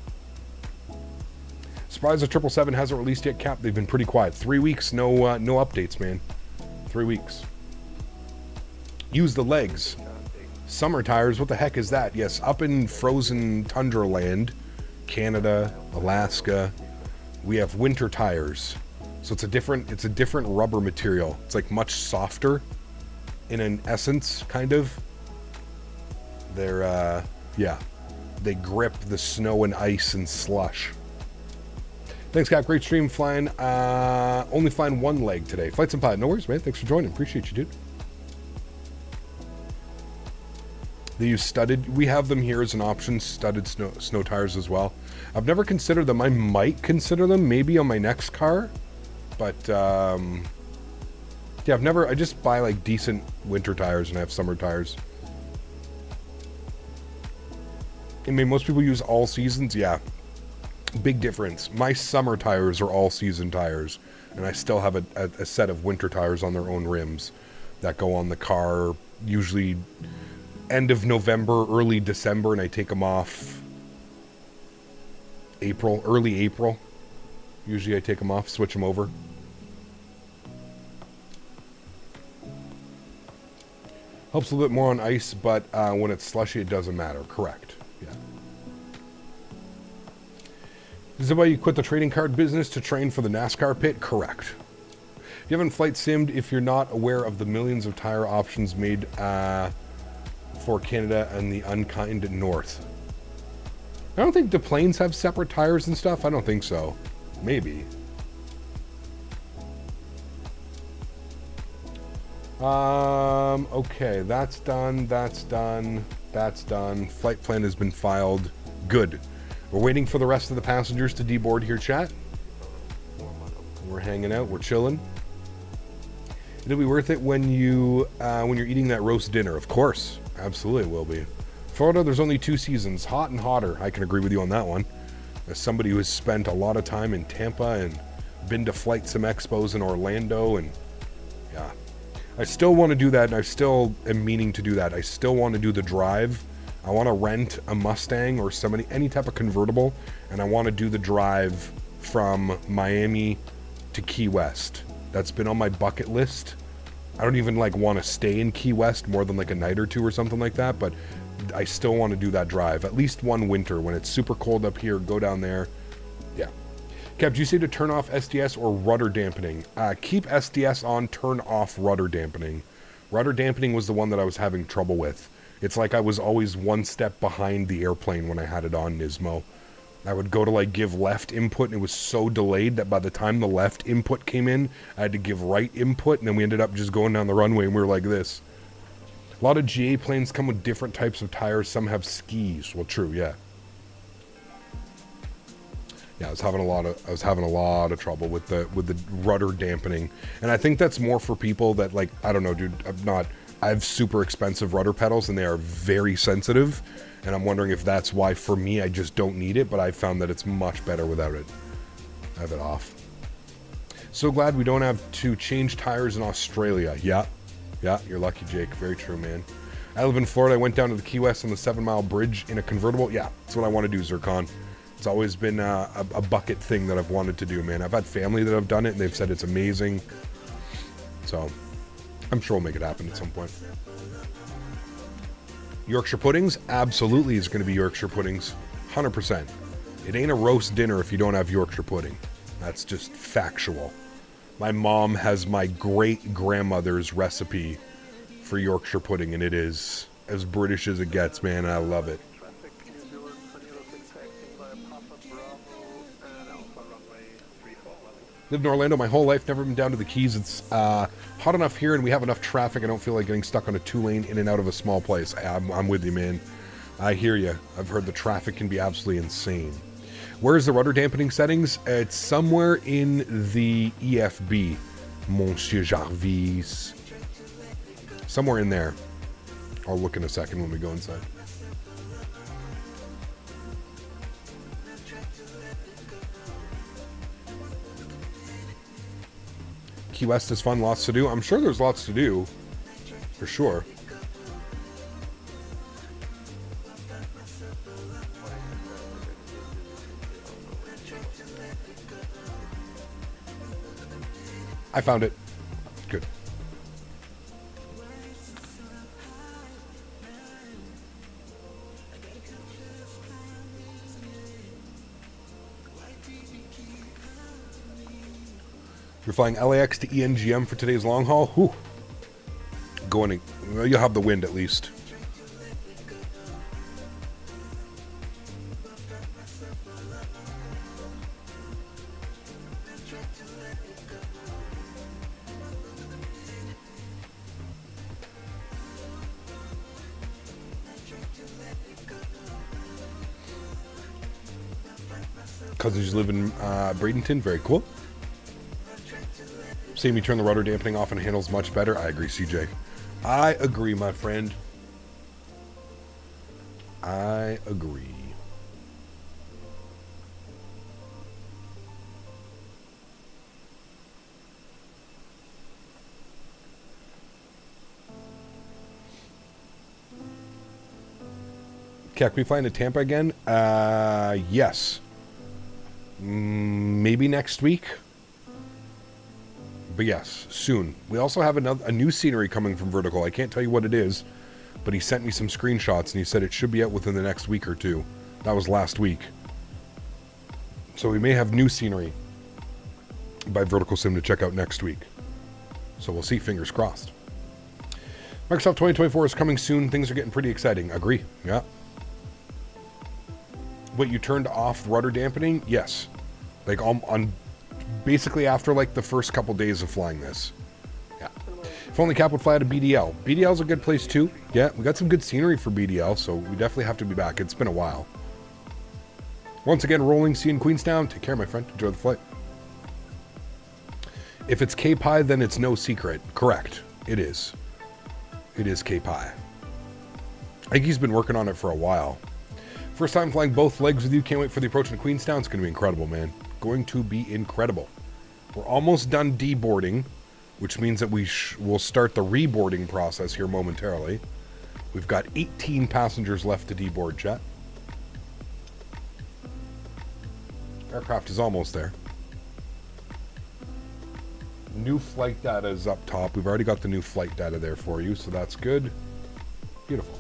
Surprised the 777 hasn't released yet, Cap. They've been pretty quiet. 3 weeks, no updates, man. 3 weeks. Use the legs. Summer tires, what the heck is that? Yes, up in frozen tundra land, Canada, Alaska, we have winter tires. So it's a different rubber material. It's like much softer in an essence, kind of. They're yeah. They grip the snow and ice and slush. Thanks, Cap. Great stream. Flying. Only flying one leg today. Flights and Pilot. No worries, man. Thanks for joining. Appreciate you, dude. They use studded. We have them here as an option. Studded snow tires as well. I've never considered them. I might consider them maybe on my next car. But, yeah, I just buy like decent winter tires and I have summer tires. I mean, most people use all seasons. Yeah. Big difference. My summer tires are all season tires, and I still have a set of winter tires on their own rims that go on the car usually end of November, early December, and I take them off early April. Usually I take them off, switch them over. Helps a little bit more on ice, but when it's slushy, it doesn't matter. Correct. Yeah. Is that why you quit the trading card business to train for the NASCAR pit? Correct. You haven't flight simmed if you're not aware of the millions of tire options made for Canada and the unkind north. I don't think the planes have separate tires and stuff. I don't think so. Maybe. Okay, that's done. Flight plan has been filed. Good. We're waiting for the rest of the passengers to deboard here, chat. We're hanging out. We're chilling. It'll be worth it when you're eating that roast dinner. Of course. Absolutely it will be. Florida, there's only 2 seasons, hot and hotter. I can agree with you on that one. As somebody who has spent a lot of time in Tampa and been to Flight Sim Expos in Orlando, and yeah. I still want to do that, and I still am meaning to do that. I still want to do the drive. I want to rent a Mustang or any type of convertible, and I want to do the drive from Miami to Key West. That's been on my bucket list. I don't even want to stay in Key West more than like a night or 2 or something like that, but I still want to do that drive at least one winter when it's super cold up here. Go down there. Yeah. Kev, do you say to turn off SDS or rudder dampening? Keep SDS on, turn off rudder dampening. Rudder dampening was the one that I was having trouble with. It's like I was always one step behind the airplane when I had it on Nismo. I would go to give left input, and it was so delayed that by the time the left input came in, I had to give right input, and then we ended up just going down the runway, and we were like this. A lot of GA planes come with different types of tires. Some have skis. Well, true, yeah. Yeah, I was having a lot of trouble with the rudder dampening, and I think that's more for people that I don't know, dude. I have super expensive rudder pedals, and they are very sensitive. And I'm wondering if that's why, for me, I just don't need it, but I found that it's much better without it. I have it off. So glad we don't have to change tires in Australia. Yeah, you're lucky, Jake. Very true, man. I live in Florida. I went down to the Key West on the 7 Mile Bridge in a convertible. Yeah, that's what I want to do, Zircon. It's always been a bucket thing that I've wanted to do, man. I've had family that have done it, and they've said it's amazing. So I'm sure we'll make it happen at some point. Yorkshire puddings? Absolutely is going to be Yorkshire puddings. 100%. It ain't a roast dinner if you don't have Yorkshire pudding. That's just factual. My mom has my great-grandmother's recipe for Yorkshire pudding, and it is as British as it gets, man, and I love it. Lived in Orlando my whole life, never been down to the Keys. It's hot enough here, and we have enough traffic. I don't feel like getting stuck on a 2-lane in and out of a small place. I'm with you, man. I hear you. I've heard the traffic can be absolutely insane. Where's the rudder dampening settings? It's somewhere in the EFB, Monsieur Jarvis. Somewhere in there. I'll look in a second when we go inside. Key West is fun, lots to do. I'm sure there's lots to do, for sure. I found it. Good. You're flying LAX to ENGM for today's long haul? Whew. You'll have the wind at least. Cousins live in Bradenton. Very cool. Seeing me turn the rudder dampening off and handles much better. I agree, CJ. I agree, my friend. I agree. Can we fly into Tampa again? Yes. Maybe next week. But yes, soon. We also have a new scenery coming from Vertical. I can't tell you what it is, but he sent me some screenshots and he said it should be out within the next week or two. That was last week. So we may have new scenery by Vertical Sim to check out next week. So we'll see, fingers crossed. Microsoft 2024 is coming soon. Things are getting pretty exciting. Agree. Yeah. Wait, you turned off rudder dampening? Yes. Like on basically after like the first couple days of flying this. Yeah. If only Cap would fly out of BDL. BDL's a good place too. Yeah, we got some good scenery for BDL, so we definitely have to be back. It's been a while. Once again, rolling, see you in Queenstown. Take care, my friend. Enjoy the flight. If it's K-Pi, then it's no secret. Correct. It is. It is K-Pi. I think he's been working on it for a while. First time flying both legs with you. Can't wait for the approach to Queenstown. It's going to be incredible, man. Going to be incredible. We're almost done deboarding, which means that we'll start the reboarding process here momentarily. We've got 18 passengers left to deboard, chat. Aircraft is almost there. New flight data is up top. We've already got the new flight data there for you, so that's good. Beautiful.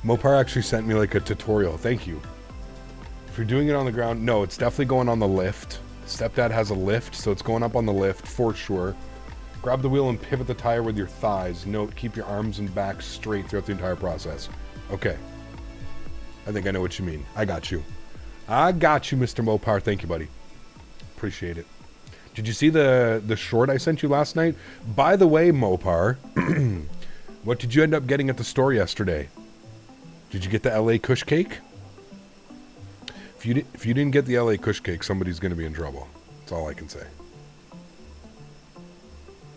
Mopar actually sent me like a tutorial. Thank you. If you're doing it on the ground, no, it's definitely going on the lift. Stepdad has a lift, so it's going up on the lift for sure. Grab the wheel and pivot the tire with your thighs. Note, keep your arms and back straight throughout the entire process. Okay. I think I know what you mean. I got you. I got you, Mr. Mopar. Thank you, buddy. Appreciate it. Did you see the short I sent you last night? By the way, Mopar, what did you end up getting at the store yesterday? Did you get the LA Kush cake? If you didn't get the LA Kush cake, somebody's going to be in trouble. That's all I can say.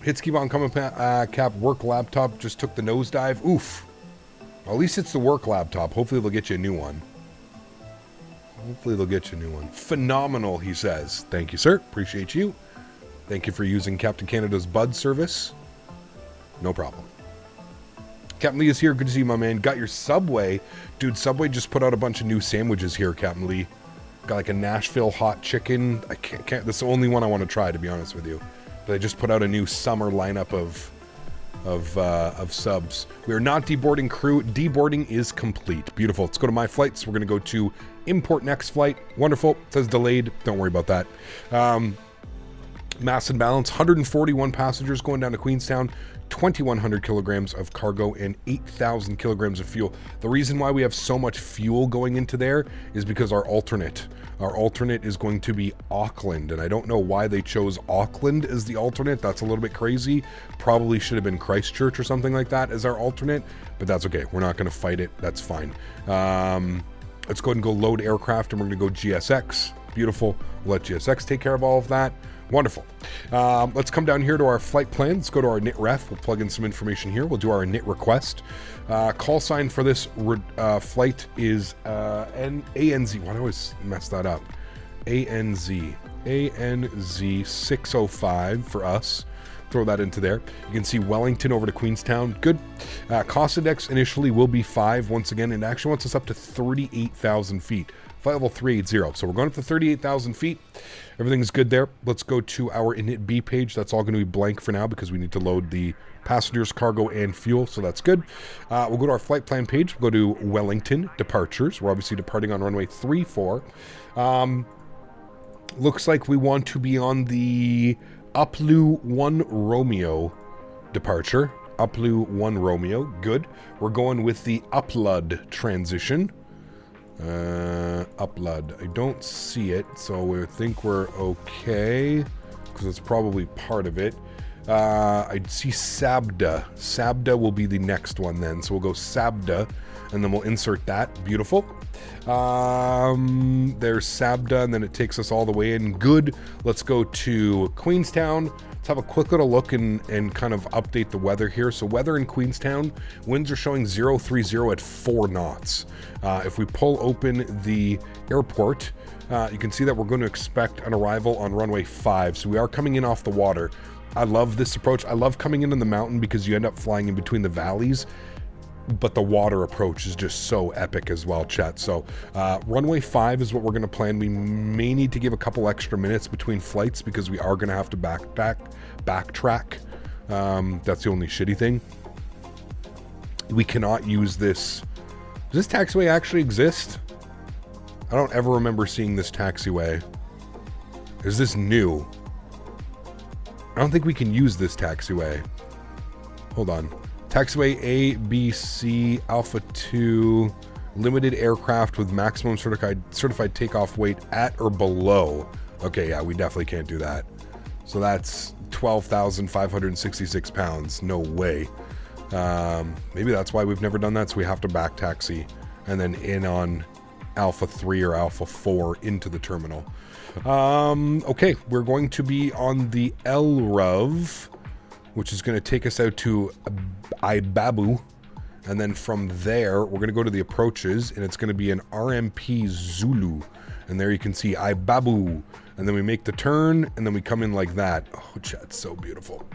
Hits keep on coming, Cap. Work laptop just took the nosedive. Oof. Well, at least it's the work laptop. Hopefully they'll get you a new one. Hopefully they'll get you a new one. Phenomenal, he says. Thank you, sir. Appreciate you. Thank you for using Captain Canada's Bud service. No problem. Captain Lee is here. Good to see you, my man. Got your Subway. Dude, Subway just put out a bunch of new sandwiches here, Captain Lee. Got like a Nashville hot chicken. I can't that's the only one I want to try, to be honest with you. But they just put out a new summer lineup of subs. We are not deboarding crew. Deboarding is complete. Beautiful. Let's go to my flights. We're going to go to import next flight. Wonderful. It says delayed. Don't worry about that. Mass and balance. 141 passengers going down to Queenstown. 2,100 kilograms of cargo and 8,000 kilograms of fuel. The reason why we have so much fuel going into there is because our alternate is going to be Auckland, and I don't know why they chose Auckland as the alternate. That's a little bit crazy. Probably should have been Christchurch or something like that as our alternate, but that's okay. We're not going to fight it. That's fine. Let's go ahead and go load aircraft, and we're going to go GSX. Beautiful. We'll let GSX take care of all of that. Wonderful. Let's come down here to our flight plan. Let's go to our NIT ref. We'll plug in some information here. We'll do our NIT request. Call sign for this flight is ANZ. Why do I always mess that up? ANZ 605 for us. Throw that into there. You can see Wellington over to Queenstown. Good. Cost index initially will be 5 once again. It actually wants us up to 38,000 feet. Flight level 380. So we're going up to 38,000 feet. Everything's good there. Let's go to our init B page. That's all going to be blank for now because we need to load the passengers, cargo, and fuel. So that's good. We'll go to our flight plan page. We'll go to Wellington departures. We're obviously departing on runway 34. Looks like we want to be on the Uplu 1 Romeo departure. Uplu 1 Romeo. Good. We're going with the Uplud transition. Uplud. I don't see it, so we think we're okay because it's probably part of it. I see Sabda. Sabda will be the next one then, so we'll go Sabda and then we'll insert that. Beautiful. There's Sabda, and then it takes us all the way in. Good. Let's go to Queenstown. Let's have a quick little look and kind of update the weather here. So weather in Queenstown, winds are showing 030 at 4 knots. If we pull open the airport, you can see that we're going to expect an arrival on runway 5. So we are coming in off the water. I love this approach. I love coming in the mountain because you end up flying in between the valleys. But the water approach is just so epic as well, chat. So runway 5 is what we're going to plan. We may need to give a couple extra minutes between flights because we are going to have to backtrack. That's the only shitty thing. We cannot use this. Does this taxiway actually exist? I don't ever remember seeing this taxiway. Is this new? I don't think we can use this taxiway. Hold on. Taxiway A, B, C, Alpha 2. Limited aircraft with maximum certified takeoff weight at or below. Okay, yeah, we definitely can't do that. So that's 12,566 pounds. No way. Maybe that's why we've never done that, so we have to back taxi and then in on Alpha 3 or Alpha 4 into the terminal. Okay, we're going to be on the LRUV, which is going to take us out to Ibabu, and then from there, we're going to go to the approaches, and it's going to be an RMP Zulu, and there you can see Ibabu, and then we make the turn, and then we come in like that. Oh, chat's so beautiful.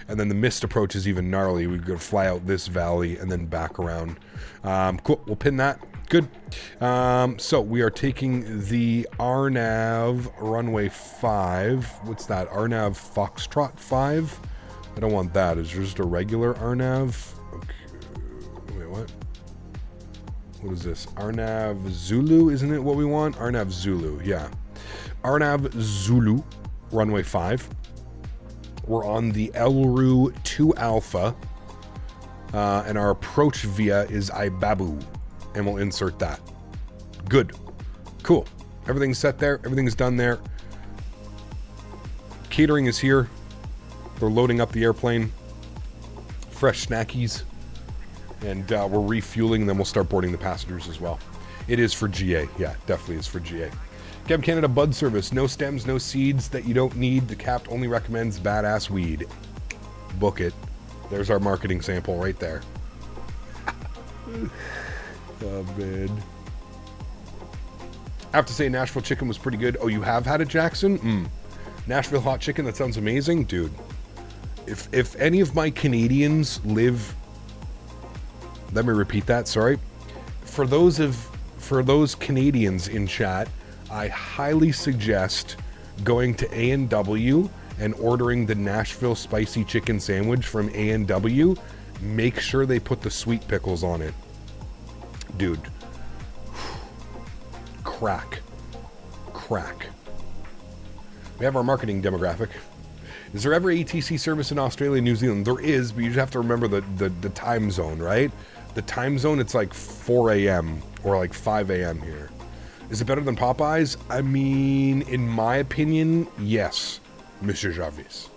And then the missed approach is even gnarly. We're going to fly out this valley and then back around. Cool, we'll pin that. Good. So we are taking the RNAV runway 5. What's that? RNAV Foxtrot 5? I don't want that. Is there just a regular RNAV? Okay. Wait, what? What is this? RNAV Zulu, isn't it what we want? RNAV Zulu, yeah. RNAV Zulu, runway 5. We're on the Elru 2 Alpha, and our approach via is Ibabu, and we'll insert that. Good. Cool. Everything's set there. Everything's done there. Catering is here. They're loading up the airplane. Fresh snackies. And we're refueling, and then we'll start boarding the passengers as well. It is for GA. Yeah, definitely is for GA. Cab Canada Bud Service. No stems, no seeds that you don't need. The Cap only recommends badass weed. Book it. There's our marketing sample right there. Oh, man. I have to say, Nashville chicken was pretty good. Oh, you have had it, Jackson? Nashville hot chicken, that sounds amazing. Dude, if any of my Canadians live... Let me repeat that, sorry. For those Canadians in chat, I highly suggest going to A&W and ordering the Nashville spicy chicken sandwich from A&W. Make sure they put the sweet pickles on it. Dude. Crack. We have our marketing demographic. Is there ever ATC service in Australia and New Zealand? There is, but you just have to remember the time zone, right? The time zone, it's like 4 a.m. or like 5 a.m. here. Is it better than Popeyes? I mean, in my opinion, yes, Monsieur Jarvis.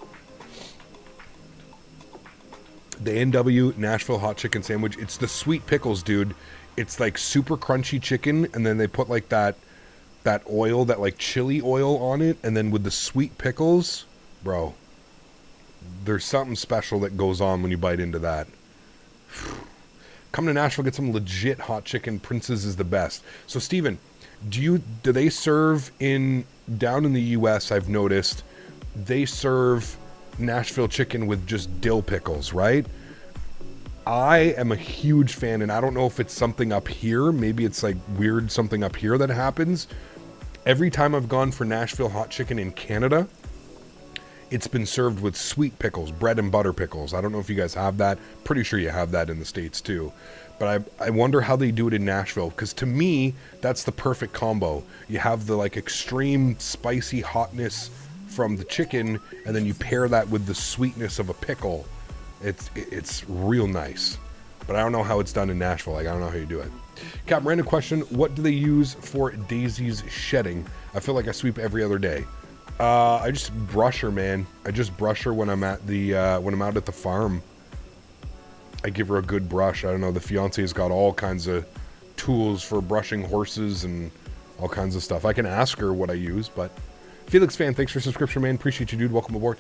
The A&W Nashville hot chicken sandwich, it's the sweet pickles, dude. It's like super crunchy chicken, and then they put like that oil, that like chili oil on it, and then with the sweet pickles, bro, there's something special that goes on when you bite into that. Come to Nashville, get some legit hot chicken. Prince's is the best. So, Steven, do they serve down in the U.S., I've noticed, they serve Nashville chicken with just dill pickles, right? I am a huge fan, and I don't know if it's something up here. Maybe it's like weird something up here that happens. Every time I've gone for Nashville hot chicken in Canada, it's been served with sweet pickles, bread and butter pickles. I don't know if you guys have that. Pretty sure you have that in the States too. But I wonder how they do it in Nashville, because to me, that's the perfect combo. You have the like extreme spicy hotness from the chicken, and then you pair that with the sweetness of a pickle. It's real nice. But I don't know how it's done in Nashville. Like, I don't know how you do it. Cap, random question. What do they use for Daisy's shedding? I feel like I sweep every other day. I just brush her, man. I just brush her when I'm at when I'm out at the farm. I give her a good brush. I don't know. The fiance's got all kinds of tools for brushing horses and all kinds of stuff. I can ask her what I use, but Felix Fan, thanks for subscription, man. Appreciate you, dude. Welcome aboard.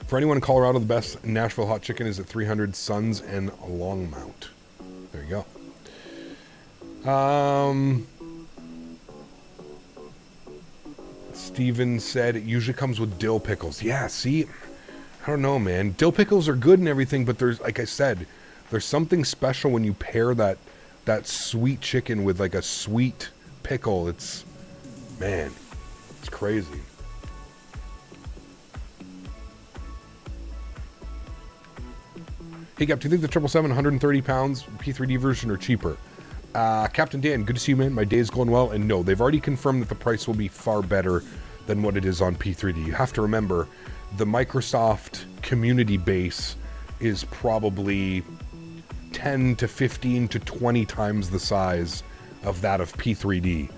For anyone in Colorado, the best Nashville hot chicken is at 300 Suns and Longmount. There you go. Steven said it usually comes with dill pickles. Yeah, see, I don't know, man. Dill pickles are good and everything, but there's, like I said, there's something special when you pair that sweet chicken with like a sweet pickle. It's, man, it's crazy. Hey, Cap, do you think the 777 130 pounds P3D version are cheaper? Captain Dan, good to see you, man. My day is going well. And no, they've already confirmed that the price will be far better than what it is on P3D. You have to remember, the Microsoft community base is probably 10 10 to 15 to 20 times the size of that of P3D.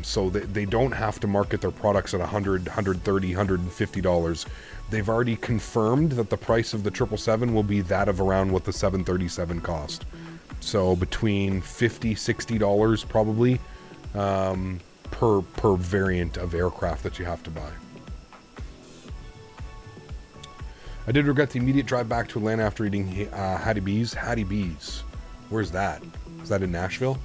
So they don't have to market their products at $100, $130, $150. They've already confirmed that the price of the 777 will be that of around what the 737 cost. So between $50, $60 probably per variant of aircraft that you have to buy. I did regret the immediate drive back to Atlanta after eating Hattie B's. Hattie B's. Where's that? Is that in Nashville?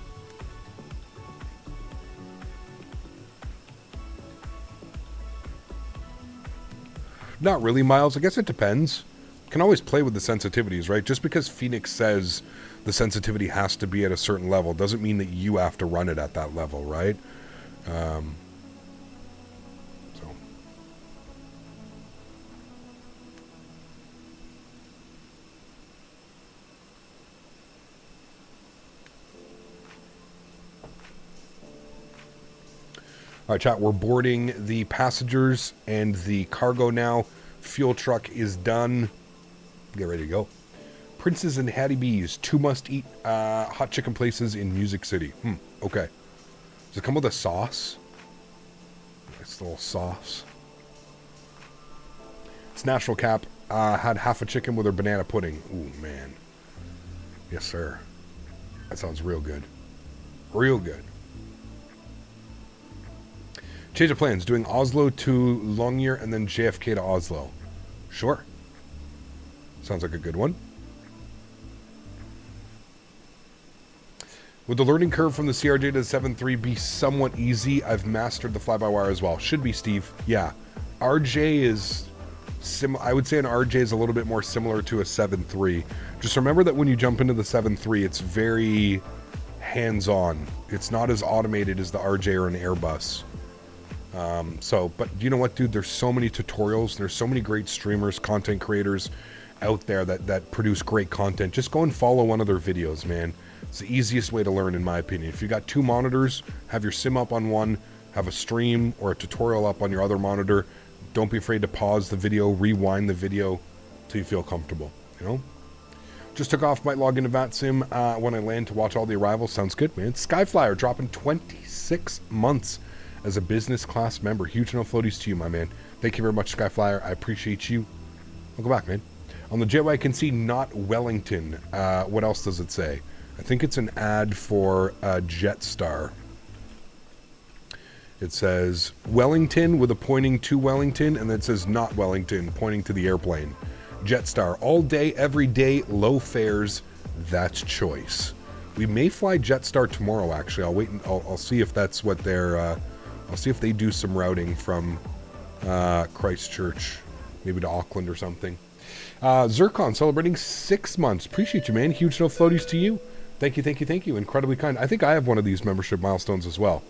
Not really, Miles. I guess it depends. You can always play with the sensitivities, right? Just because Fenix says the sensitivity has to be at a certain level doesn't mean that you have to run it at that level, right? All right, chat, we're boarding the passengers and the cargo now. Fuel truck is done. Get ready to go. Prince's and Hattie B's, 2 must-eat hot chicken places in Music City. Okay. Does it come with a sauce? Nice little sauce. It's Natural Cap. Had half a chicken with her banana pudding. Ooh, man. Yes, sir. That sounds real good. Real good. Change of plans. Doing Oslo to Longyear and then JFK to Oslo. Sure. Sounds like a good one. Would the learning curve from the CRJ to the 7.3 be somewhat easy? I've mastered the fly-by-wire as well. Should be, Steve. Yeah. RJ is... I would say an RJ is a little bit more similar to a 7.3. Just remember that when you jump into the 7.3, it's very hands-on. It's not as automated as the RJ or an Airbus. But you know what, dude? There's so many tutorials. There's so many great streamers, content creators out there that produce great content. Just go and follow one of their videos, man. It's the easiest way to learn, in my opinion. If you got 2 monitors, have your sim up on one, have a stream or a tutorial up on your other monitor. Don't be afraid to pause the video, rewind the video till you feel comfortable, you know? Just took off, might log into VatSim when I land to watch all the arrivals. Sounds good, man. Skyflyer dropping 26 months as a business class member. Huge no floaties to you, my man. Thank you very much, Skyflyer. I appreciate you. I'll go back, man. On the jetway, I can see not Wellington. What else does it say? I think it's an ad for Jetstar. It says Wellington with a pointing to Wellington, and then it says not Wellington, pointing to the airplane. Jetstar, all day, every day, low fares. That's choice. We may fly Jetstar tomorrow, actually. I'll wait and I'll see if that's what they're... I'll see if they do some routing from Christchurch, maybe to Auckland or something. Zircon celebrating 6 months. Appreciate you, man. Huge no floaties to you. Thank you, thank you, thank you. Incredibly kind. I think I have one of these membership milestones as well.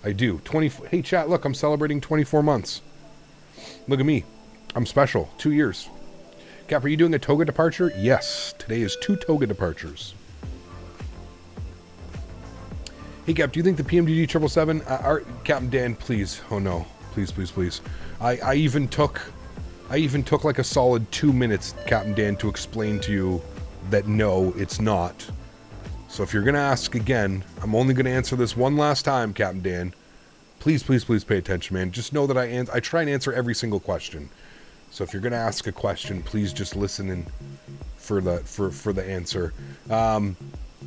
I do. Hey, chat, look, I'm celebrating 24 months. Look at me. I'm special. 2 years. Cap, are you doing a toga departure? Yes. Today is 2 toga departures. Hey, Cap, do you think the PMDG 777... Captain Dan, please. Oh, no. Please, please, please. I even took like a solid 2 minutes, Captain Dan, to explain to you that no, it's not. So if you're going to ask again, I'm only going to answer this one last time, Captain Dan. Please, please, please pay attention, man. Just know that I try and answer every single question. So if you're going to ask a question, please just listen in for the answer.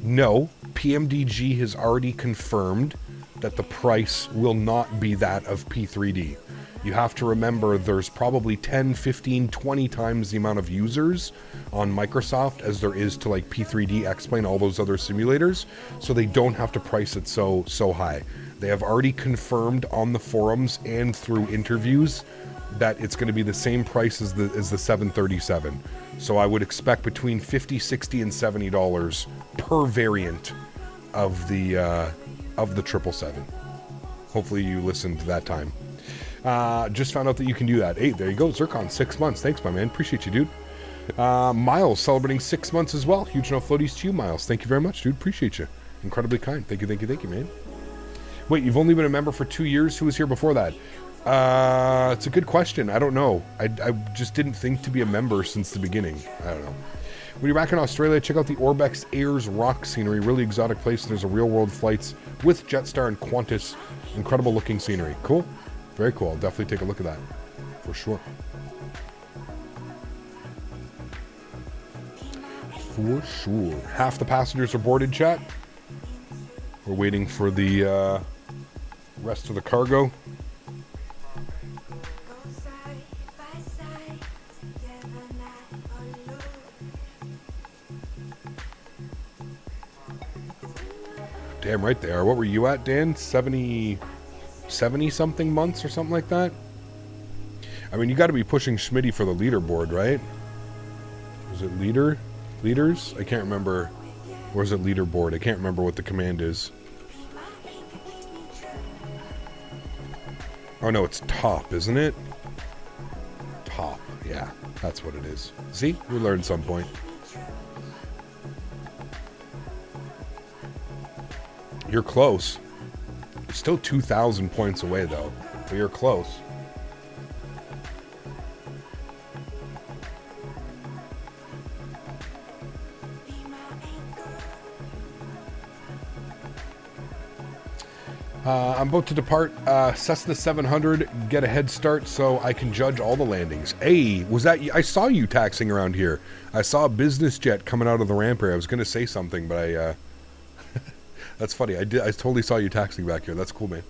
No, PMDG has already confirmed that the price will not be that of P3D. You have to remember there's probably 10, 15, 20 times the amount of users on Microsoft as there is to like P3D, X-Plane, all those other simulators, so they don't have to price it so high. They have already confirmed on the forums and through interviews that it's going to be the same price as the 737. So I would expect between $50, $60, and $70 per variant of the 777. Hopefully you listened that time. Just found out that you can do that. Hey, there you go, Zircon, 6 months. Thanks, my man. Appreciate you, dude. Miles celebrating 6 months as well. Huge no floaties to you, Miles. Thank you very much, dude. Appreciate you. Incredibly kind. Thank you, thank you, thank you, man. Wait, you've only been a member for 2 years? Who was here before that? It's a good question. I don't know. I just didn't think to be a member since the beginning. I don't know. When you're back in Australia, check out the Orbex Airs rock scenery. Really exotic place. There's a real-world flights with Jetstar and Qantas. Incredible-looking scenery. Cool. Very cool. I'll definitely take a look at that. For sure. For sure. Half the passengers are boarded, chat. We're waiting for the rest of the cargo. Damn right they are. What were you at, Dan? 70 something months or something like that? I mean, you got to be pushing Smitty for the leaderboard, right? Was it leaders? I can't remember. Or is it leaderboard? I can't remember what the command is. Oh no, it's top, isn't it? Top. Yeah, that's what it is. See? We learned some point. You're close. You're still 2,000 points away, though. But you're close. I'm about to depart Cessna 700, get a head start so I can judge all the landings. Hey, was that you? I saw you taxiing around here. I saw a business jet coming out of the ramp area. I was going to say something, but I... That's funny. I totally saw you taxiing back here. That's cool, man.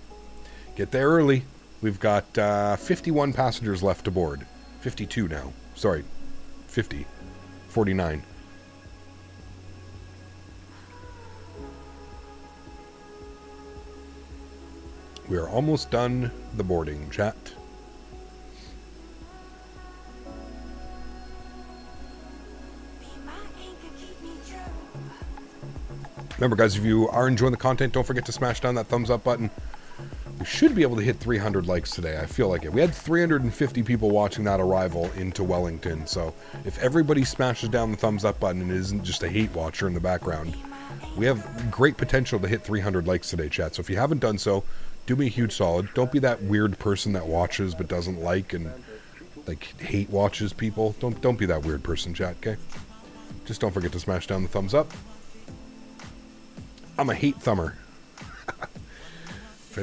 Get there early. We've got 51 passengers left to board. 52 now. Sorry. 50. 49. We are almost done the boarding, chat. Remember, guys, if you are enjoying the content, don't forget to smash down that thumbs up button. We should be able to hit 300 likes today. I feel like it. We had 350 people watching that arrival into Wellington. So if everybody smashes down the thumbs up button and isn't just a hate watcher in the background, we have great potential to hit 300 likes today, chat. So if you haven't done so, do me a huge solid. Don't be that weird person that watches but doesn't like and like hate watches people. Don't be that weird person, chat, okay? Just don't forget to smash down the thumbs up. I'm a hate thumber. If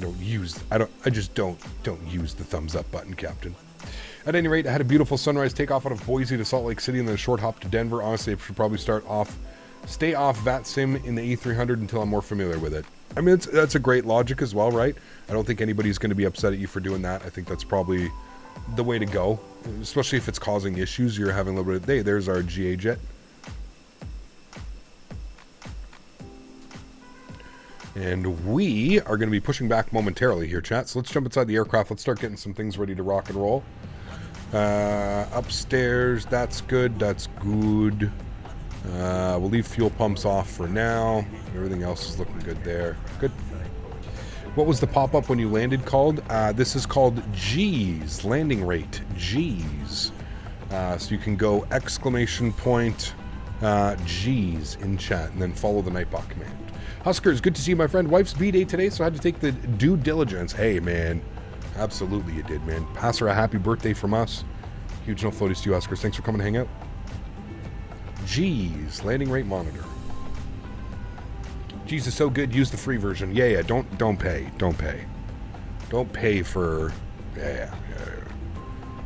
I just don't use the thumbs up button, Captain. At any rate, I had a beautiful sunrise takeoff out of Boise to Salt Lake City and then a short hop to Denver. Honestly, I should probably stay off VATSIM in the A300 until I'm more familiar with it. I mean, that's a great logic as well, right? I don't think anybody's going to be upset at you for doing that. I think that's probably the way to go, especially if it's causing issues. You're having a little bit of, hey, there's our GA jet. And we are going to be pushing back momentarily here, chat. So let's jump inside the aircraft. Let's start getting some things ready to rock and roll. Upstairs, that's good. That's good. We'll leave fuel pumps off for now. Everything else is looking good there. Good. What was the pop-up when you landed called? This is called G's, landing rate. G's. So you can go exclamation point G's in chat and then follow the Nightbot command. Huskers, good to see you, my friend. Wife's B-Day today, so I had to take the due diligence. Hey, man. Absolutely you did, man. Pass her a happy birthday from us. Huge no floaties to you, Huskers. Thanks for coming to hang out. G's, landing rate monitor. G's is so good, use the free version. Yeah, don't pay. Don't pay for... Yeah.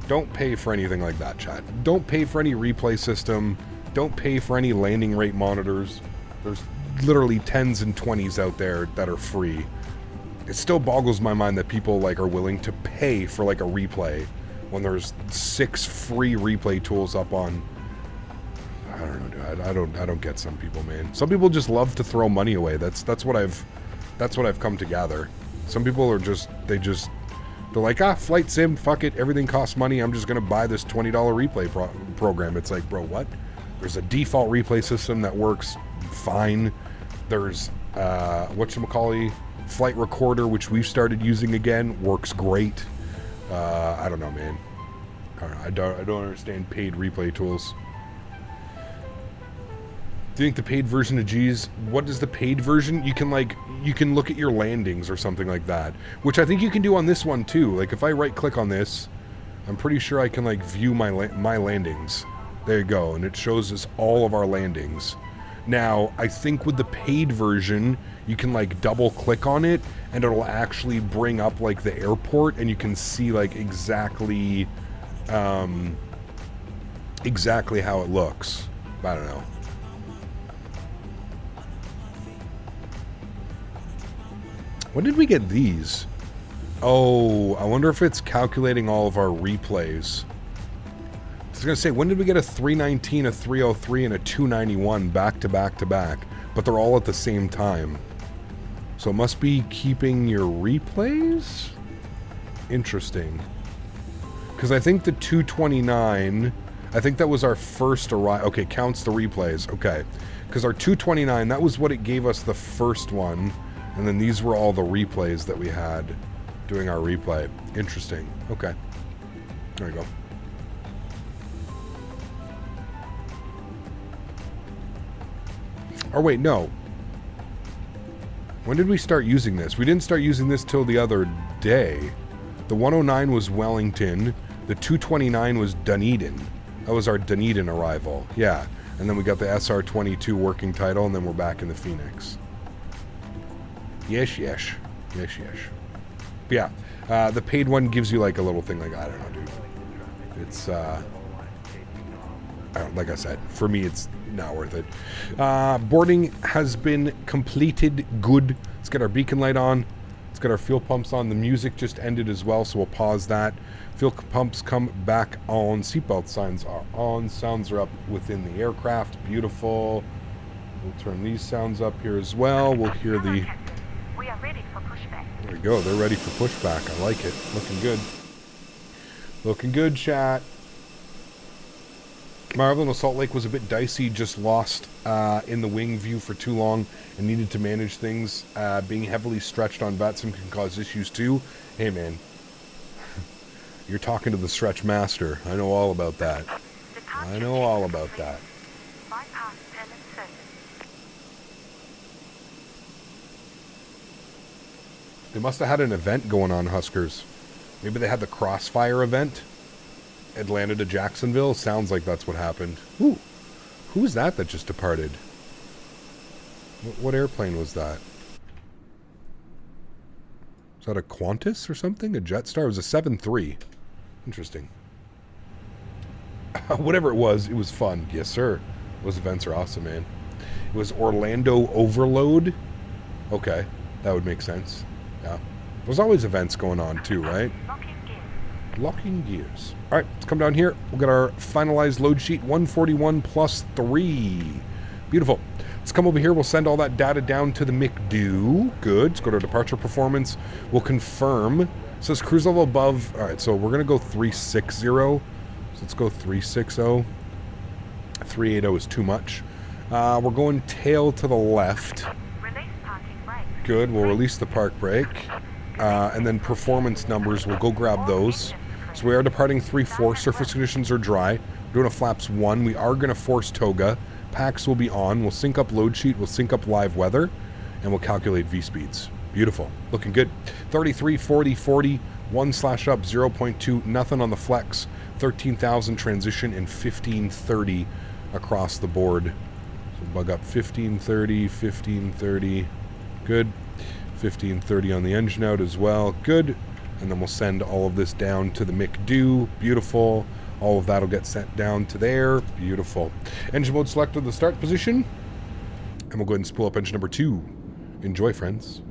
Don't pay for anything like that, chat. Don't pay for any replay system. Don't pay for any landing rate monitors. There's literally 10s and 20s out there that are free. It still boggles my mind that people like are willing to pay for like a replay when there's 6 free replay tools up on. I don't know, dude. I don't get some people, man. Some people just love to throw money away. That's what I've come to gather. Some people are they're like, flight sim, fuck it, everything costs money. I'm just gonna buy this $20 replay program. It's like, bro, what? There's a default replay system that works fine. There's whatchamacallit, Flight Recorder, which we've started using again, works great. I don't know, man. I don't understand paid replay tools. Do you think the paid version of G's, what is the paid version? You can look at your landings or something like that, which I think you can do on this one too. Like if I right click on this, I'm pretty sure I can like view my landings. There you go, and it shows us all of our landings. Now, I think with the paid version, you can like double click on it and it'll actually bring up like the airport and you can see like exactly exactly how it looks. I don't know. When did we get these? Oh, I wonder if it's calculating all of our replays. I was going to say, when did we get a 319, a 303, and a 291 back to back to back? But they're all at the same time. So it must be keeping your replays? Interesting. Because I think the 229, I think that was our first arrival. Okay, counts the replays. Okay. Because our 229, that was what it gave us the first one. And then these were all the replays that we had doing our replay. Interesting. Okay. There we go. Or wait, no. When did we start using this? We didn't start using this till the other day. The 109 was Wellington. The 229 was Dunedin. That was our Dunedin arrival. Yeah. And then we got the SR-22 working title, and then we're back in the Fenix. Yes, yes. Yes, yes. But yeah. The paid one gives you like a little thing like, I don't know, dude. It's, like I said, for me, it's not worth it. Boarding has been completed. Good. Let's get our beacon light on. Let's get our fuel pumps on. The music just ended as well, so we'll pause that. Fuel pumps come back on. Seatbelt signs are on. Sounds are up within the aircraft. Beautiful. We'll turn these sounds up here as well. We'll hear the... We are ready for pushback. There we go. They're ready for pushback. I like it. Looking good. Looking good, chat. My arrival in Salt Lake was a bit dicey. Just lost in the wing view for too long and needed to manage things. Being heavily stretched on VATSIM can cause issues too. Hey, man. You're talking to the stretch master. I know all about that. I know all about that. Bypass permit certain. They must have had an event going on, Huskers. Maybe they had the Crossfire event. Atlanta to Jacksonville. Sounds like that's what happened. Ooh. Who was that just departed? What airplane was that? Was that a Qantas or something? A Jetstar? It was a 7-3. Interesting. Whatever it was fun. Yes, sir. Those events are awesome, man. It was Orlando Overload. Okay. That would make sense. Yeah. There's always events going on too, right? Locking gear. Locking gears. All right, let's come down here. We'll get our finalized load sheet, 141 plus 3. Beautiful. Let's come over here. We'll send all that data down to the McDo. Good. Let's go to departure performance. We'll confirm. It says cruise level above. All right, so we're going to go 360. So let's go 360. 380 is too much. We're going tail to the left. Release parking brake. Good. We'll release the park brake. And then performance numbers, we'll go grab those. So we are departing 3-4. Surface conditions are dry. We're doing a flaps 1. We are going to force toga. Packs will be on. We'll sync up load sheet. We'll sync up live weather. And we'll calculate V-speeds. Beautiful. Looking good. 33, 40, 40. 1/up, 0.2. Nothing on the flex. 13,000 transition and 1530 across the board. So bug up 1530, 1530. Good. 1530 on the engine out as well. Good. And then we'll send all of this down to the McDo. Beautiful. All of that will get sent down to there. Beautiful. Engine mode selected, the start position. And we'll go ahead and spool up engine number 2. Enjoy, friends.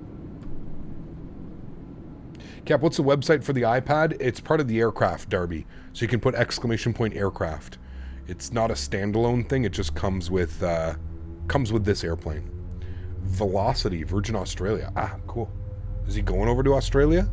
Cap, what's the website for the iPad? It's part of the aircraft, Darby. So you can put ! aircraft. It's not a standalone thing. It just comes with this airplane. Velocity, Virgin Australia. Ah, cool. Is he going over to Australia?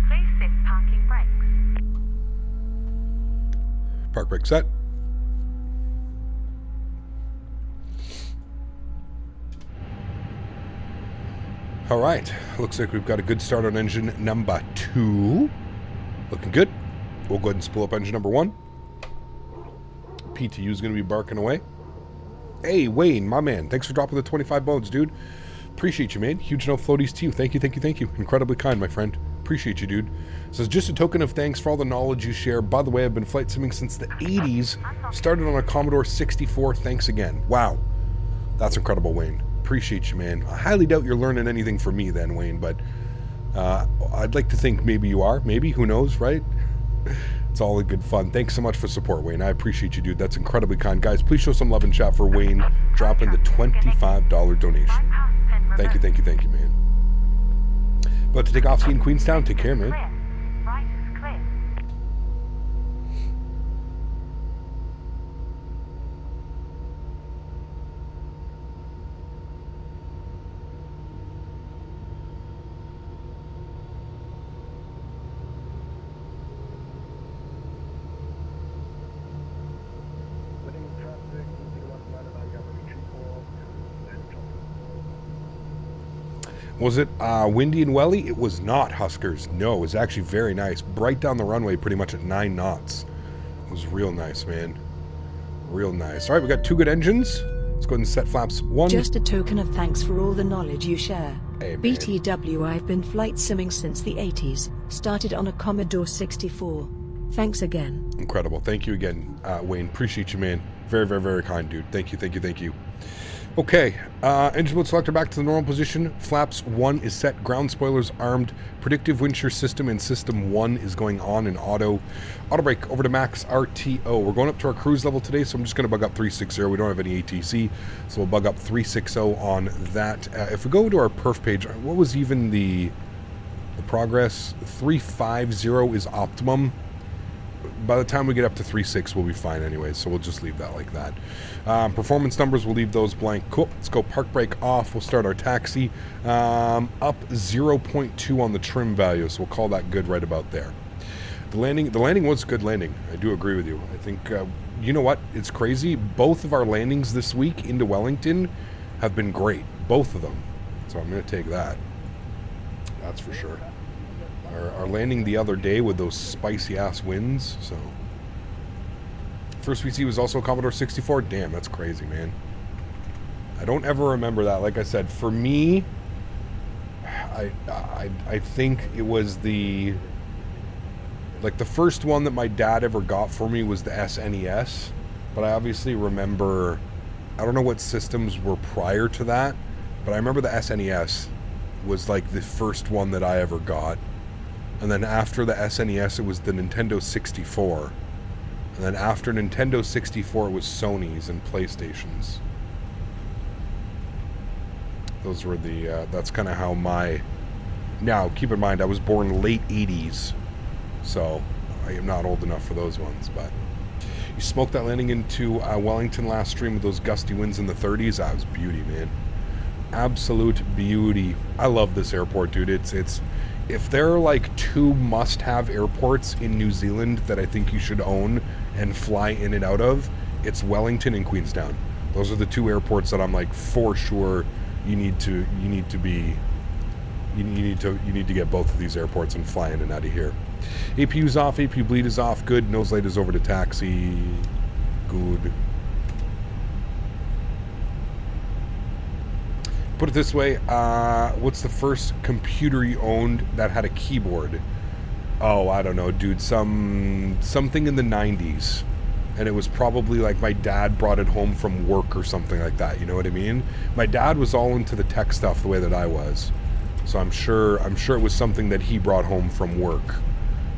Please set parking brakes. Park brake set. All right, looks like we've got a good start on engine number 2. Looking good. We'll go ahead and spool up engine number 1. PTU is going to be barking away. Hey, Wayne, my man. Thanks for dropping the 25 bones, dude. Appreciate you, man. Huge no floaties to you. Thank you, thank you, thank you. Incredibly kind, my friend. Appreciate you, dude. So just a token of thanks for all the knowledge you share. By the way, I've been flight simming since the 80s. Started on a Commodore 64. Thanks again. Wow. That's incredible, Wayne. Appreciate you, man. I highly doubt you're learning anything from me then, Wayne, but I'd like to think maybe you are. Maybe. Who knows, right? It's all in good fun. Thanks so much for support, Wayne. I appreciate you, dude. That's incredibly kind. Guys, please show some love and chat for Wayne dropping the $25 donation. Thank you, thank you, thank you, man. But to take off in Queenstown, take care, man. Right is clear. Was it windy and welly? It was not, Huskers. No, it was actually very nice. Bright down the runway pretty much at 9 knots. It was real nice, man. Real nice. All right, we got 2 good engines. Let's go ahead and set flaps 1. Just a token of thanks for all the knowledge you share. Hey, man. BTW, I've been flight simming since the 80s. Started on a Commodore 64. Thanks again. Incredible. Thank you again, Wayne. Appreciate you, man. Very, very, very kind, dude. Thank you, thank you, thank you. Okay, engine mode selector back to the normal position. Flaps 1 is set. Ground spoilers armed. Predictive wind shear system and system 1 is going on in auto. Auto brake over to max RTO. We're going up to our cruise level today, so I'm just going to bug up 360. We don't have any ATC, so we'll bug up 360 on that. If we go to our perf page, what was even the progress? 350 is optimum. By the time we get up to 3.6, we'll be fine anyway, so we'll just leave that like that. Performance numbers, we'll leave those blank. Cool. Let's go park brake off. We'll start our taxi. Up 0.2 on the trim value, so we'll call that good right about there. The landing was a good landing. I do agree with you. I think, you know what? It's crazy. Both of our landings this week into Wellington have been great. Both of them. So I'm going to take that. That's for sure. Our landing the other day with those spicy ass winds. So first we see was also a Commodore 64. Damn, that's crazy, man. I don't ever remember that. Like I said, for me, I think it was the first one that my dad ever got for me was the SNES, but I obviously remember, I don't know what systems were prior to that, but I remember the SNES was like the first one that I ever got. And then after the SNES, it was the Nintendo 64. And then after Nintendo 64, it was Sony's and PlayStation's. Those were the, that's kind of how my... Now, keep in mind, I was born late 80s. So, I am not old enough for those ones, but... You smoked that landing into Wellington last stream with those gusty winds in the 30s. That was beauty, man. Absolute beauty. I love this airport, dude. It's if there are like 2 must-have airports in New Zealand that I think you should own and fly in and out of, it's Wellington and Queenstown. Those are the 2 airports that I'm like for sure you need to get both of these airports and fly in and out of here. APU's off, APU bleed is off, good. Nose light is over to taxi, good. Put it this way, what's the first computer you owned that had a keyboard? Oh, I don't know, dude. Something in the 90s. And it was probably like my dad brought it home from work or something like that, you know what I mean? My dad was all into the tech stuff the way that I was. So I'm sure it was something that he brought home from work.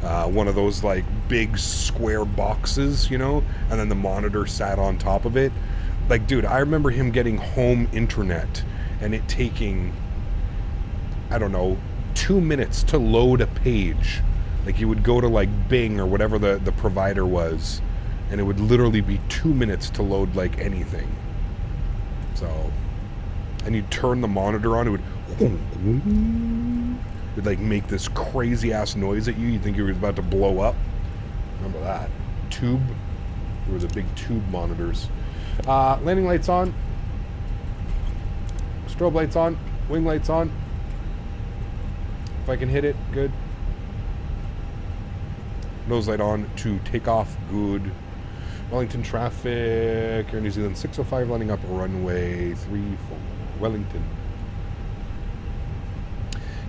One of those like big square boxes, you know? And then the monitor sat on top of it. Like, dude, I remember him getting home internet and it taking, I don't know, 2 minutes to load a page. Like, you would go to like Bing or whatever the provider was, and it would literally be 2 minutes to load like anything. So, and you'd turn the monitor on, it would like make this crazy ass noise at you. You'd think you were about to blow up. Remember that? Tube. There were the big tube monitors. Landing lights on. Strobe lights on, wing lights on. If I can hit it, good. Nose light on to takeoff. Good. Wellington traffic. Air New Zealand 605 lining up runway 34. Wellington.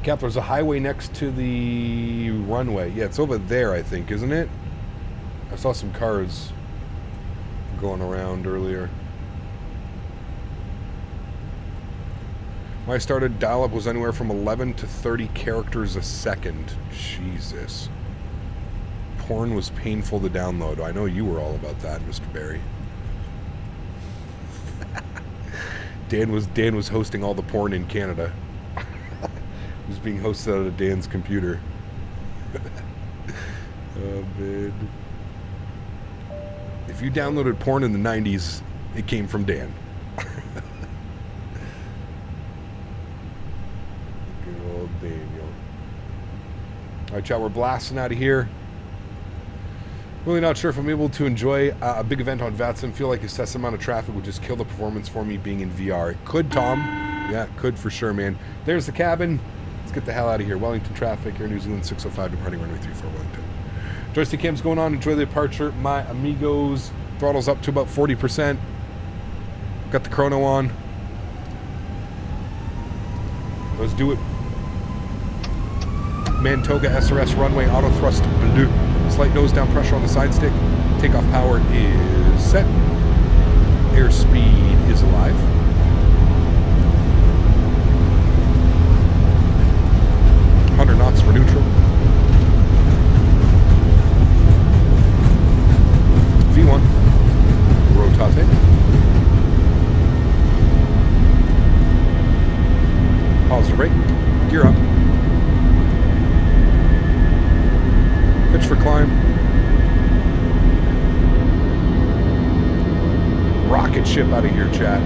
Cap, there's a highway next to the runway. Yeah, it's over there, I think, isn't it? I saw some cars going around earlier. When I started, dial-up was anywhere from 11 to 30 characters a second. Jesus. Porn was painful to download. I know you were all about that, Mr. Barry. Dan was hosting all the porn in Canada. It was being hosted out of Dan's computer. Oh, man. If you downloaded porn in the 90s, it came from Dan. Good old Daniel. Alright, chat, we're blasting out of here. Really not sure if I'm able to enjoy a big event on VATSIM. Feel like excessive amount of traffic would just kill the performance for me being in VR. It could, Tom. Yeah, it could for sure, man. There's the cabin. Let's get the hell out of here. Wellington traffic, Air New Zealand 605, departing runway 34 Wellington. Joystick cam's going on. Enjoy the departure, my amigos. Throttle's up to about 40%. Got the chrono on. Let's do it. Mantoga SRS runway, auto thrust blue. Slight nose down pressure on the side stick. Takeoff power is set. Airspeed is alive. Knots for neutral. V1. Rotate. Positive rate. Gear up. Pitch for climb. Rocket ship out of here, chat.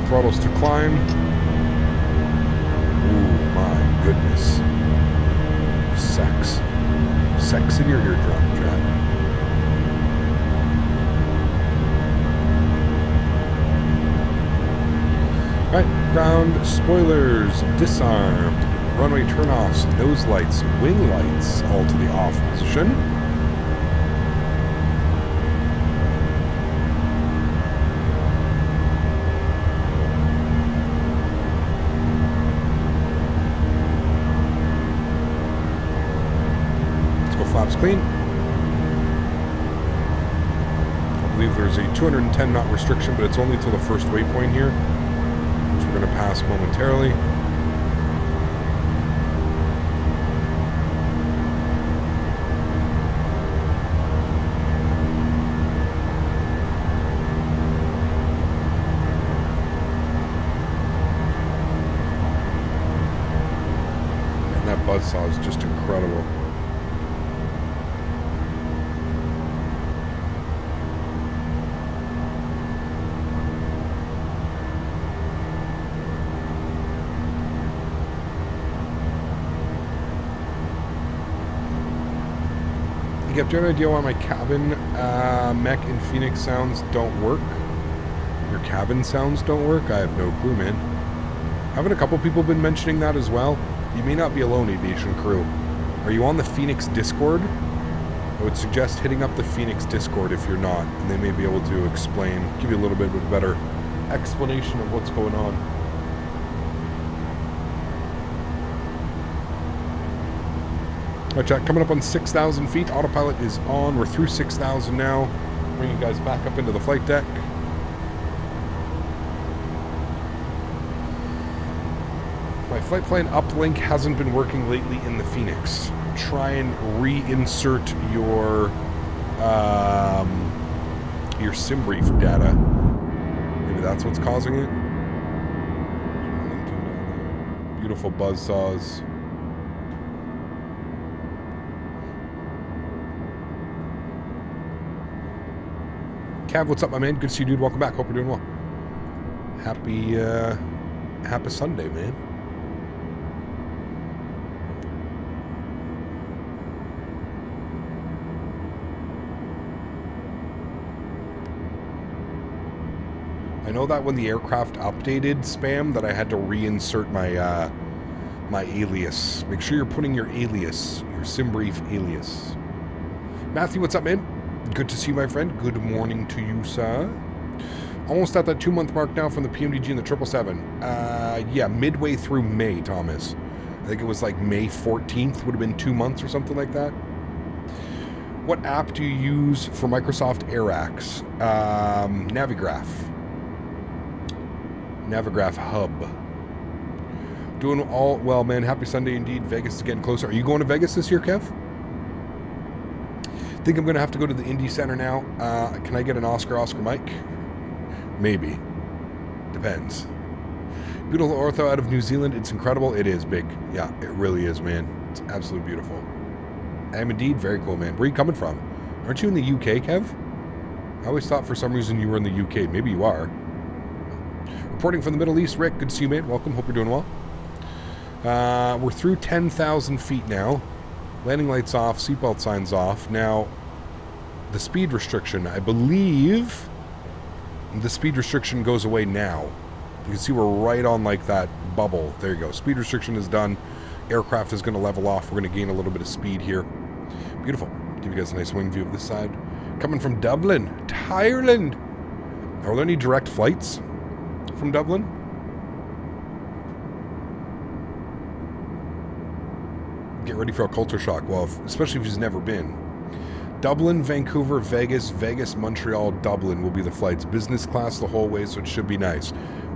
Throttles to climb. Ooh, my goodness. Sex. Sex in your eardrum, chat. Alright, ground spoilers disarmed. Runway turnoffs, nose lights, wing lights, all to the off position. Flaps clean. I believe there's a 210 knot restriction, but it's only till the first waypoint here, which we're going to pass momentarily. And that buzzsaw is just incredible. Do you have any idea why my cabin mech and Fenix sounds don't work? Your cabin sounds don't work? I have no clue, man. Haven't a couple people been mentioning that as well? You may not be alone, aviation crew. Are you on the Fenix Discord? I would suggest hitting up the Fenix Discord if you're not, and they may be able to explain, give you a little bit of a better explanation of what's going on. Alright, chat, coming up on 6,000 feet. Autopilot is on. We're through 6,000 now. Bring you guys back up into the flight deck. My flight plan uplink hasn't been working lately in the Fenix. Try and reinsert your SimBrief data. Maybe that's what's causing it. Beautiful buzzsaws. Cav, what's up, my man? Good to see you, dude. Welcome back. Hope you're doing well. Happy Sunday, man. I know that when the aircraft updated spam that I had to reinsert my my alias. Make sure you're putting your alias, your SimBrief alias. Matthew, what's up, man? Good to see you, my friend. Good morning to you, sir. Almost at that 2-month mark now from the PMDG and the 777. Yeah, midway through May, Thomas. I think it was like May 14th would have been 2 months or something like that. What app do you use for Microsoft AirAx? Navigraph. Navigraph Hub. Doing all well, man. Happy Sunday indeed. Vegas is getting closer. Are you going to Vegas this year, Kev? Think I'm going to have to go to the Indy Center now. Can I get an Oscar Mike? Maybe. Depends. Beautiful ortho out of New Zealand. It's incredible. It is big. Yeah, it really is, man. It's absolutely beautiful. I am indeed very cool, man. Where are you coming from? Aren't you in the UK, Kev? I always thought for some reason you were in the UK. Maybe you are. Reporting from the Middle East, Rick. Good to see you, mate. Welcome. Hope you're doing well. We're through 10,000 feet now. Landing lights off. Seatbelt signs off. Now, the speed restriction, I believe the speed restriction goes away now. You can see we're right on like that bubble. There you go. Speed restriction is done. Aircraft is going to level off. We're going to gain a little bit of speed here. Beautiful. Give you guys a nice wing view of this side. Coming from Dublin, Ireland. Are there any direct flights from Dublin? Get ready for a culture shock. Well, especially if he's never been. Dublin, Vancouver, Vegas, Montreal, Dublin will be the flights. Business class the whole way, so it should be nice.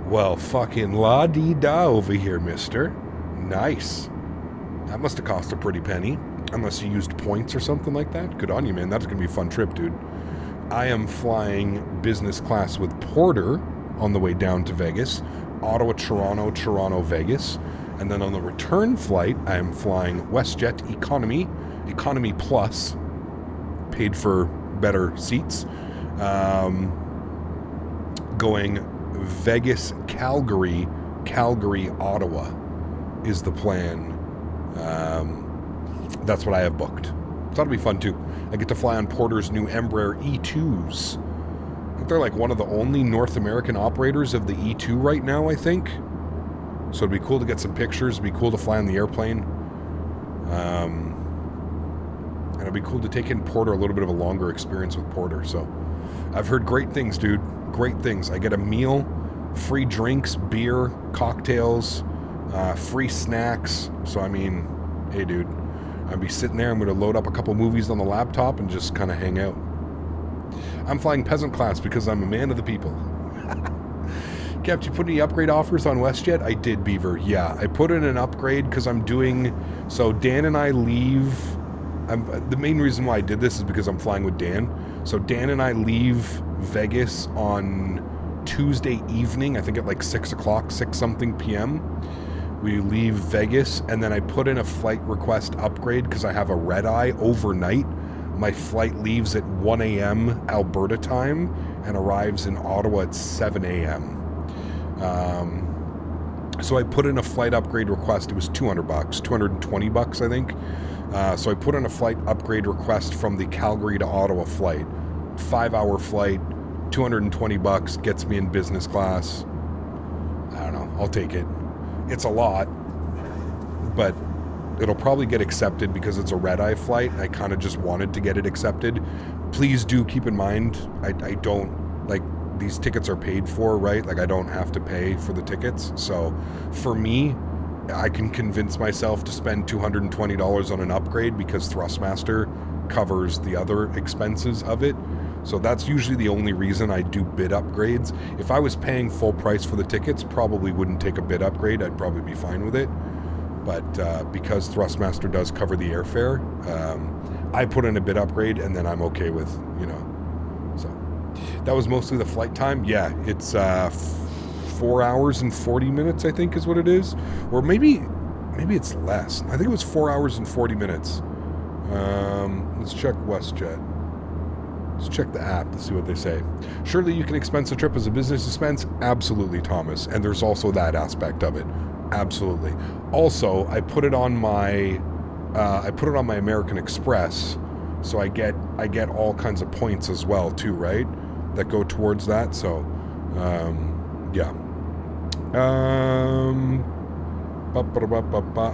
Well, fucking la-dee-da over here, mister. Nice. That must have cost a pretty penny. Unless you used points or something like that. Good on you, man. That's going to be a fun trip, dude. I am flying business class with Porter on the way down to Vegas. Ottawa, Toronto, Vegas. And then on the return flight, I am flying WestJet Economy Plus. Paid for better seats. Going Vegas, Calgary, Ottawa is the plan. That's what I have booked. So that'll be fun too. I get to fly on Porter's new Embraer E2s. I think they're like one of the only North American operators of the E2 right now, I think. So it'd be cool to get some pictures. It'd be cool to fly on the airplane. And it'd be cool to take in Porter, a little bit of a longer experience with Porter. So I've heard great things, dude. Great things. I get a meal, free drinks, beer, cocktails, free snacks. So, I mean, hey, dude, I'd be sitting there. I'm going to load up a couple movies on the laptop and just kind of hang out. I'm flying peasant class because I'm a man of the people. Kev, did you put any upgrade offers on WestJet? I did, Beaver. Yeah, I put in an upgrade because I'm doing... So Dan and I leave... the main reason why I did this is because I'm flying with Dan. So Dan and I leave Vegas on Tuesday evening, I think at like 6 o'clock, 6-something p.m. We leave Vegas, and then I put in a flight request upgrade because I have a red-eye overnight. My flight leaves at 1 a.m. Alberta time and arrives in Ottawa at 7 a.m. So I put in a flight upgrade request. It was $200, $220, I think. So I put in a flight upgrade request from the Calgary to Ottawa flight. 5-hour flight, $220, gets me in business class. I don't know, I'll take it. It's a lot, but it'll probably get accepted because it's a red-eye flight. I kind of just wanted to get it accepted. Please do keep in mind, I don't, like, these tickets are paid for, right? Like, I don't have to pay for the tickets. So for me, I can convince myself to spend $220 on an upgrade because Thrustmaster covers the other expenses of it. So that's usually the only reason I do bid upgrades. If I was paying full price for the tickets, probably wouldn't take a bid upgrade. I'd probably be fine with it. But because Thrustmaster does cover the airfare, I put in a bid upgrade and then I'm okay with, you know. So that was mostly the flight time. Yeah, it's 4 hours and 40 minutes, I think is what it is. Or maybe it's less. I think it was 4 hours and 40 minutes. Let's check WestJet. Let's check the app. Let's see what they say. Surely you can expense a trip as a business expense? Absolutely, Thomas. And there's also that aspect of it. Absolutely. Also, I put it on my American Express, so I get all kinds of points as well too, right? That go towards that. So Yeah. I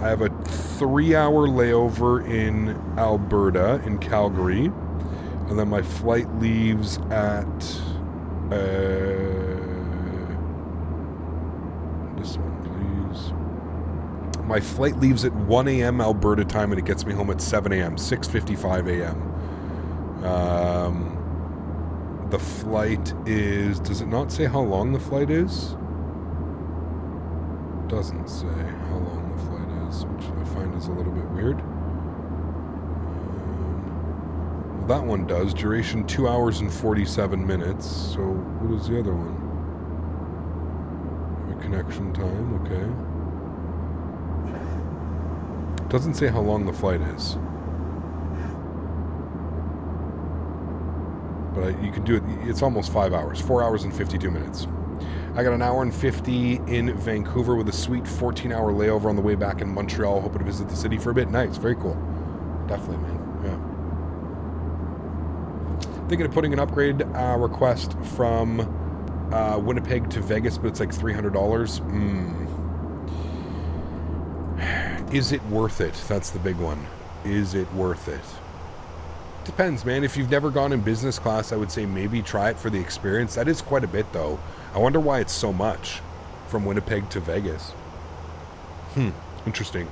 have a 3-hour layover in Alberta, in Calgary, and then my flight leaves at this one, please. My flight leaves at 1 a.m. Alberta time, and it gets me home at 7 a.m., 6:55 a.m. The flight is... Does it not say how long the flight is? Doesn't say how long the flight is, which I find is a little bit weird. Well, that one does. Duration 2 hours and 47 minutes. So what is the other one? Connection time, okay. Doesn't say how long the flight is. But you can do it. It's almost 5 hours. 4 hours and 52 minutes. I got an hour and 50 in Vancouver with a sweet 14-hour layover on the way back in Montreal. Hoping to visit the city for a bit. Nice. Very cool. Definitely, man. Yeah. Thinking of putting an upgrade request from Winnipeg to Vegas, but it's like $300. Is it worth it? That's the big one. Is it worth it? Depends, man. If you've never gone in business class, I would say maybe try it for the experience. That is quite a bit, though. I wonder why it's so much from Winnipeg to Vegas. Interesting.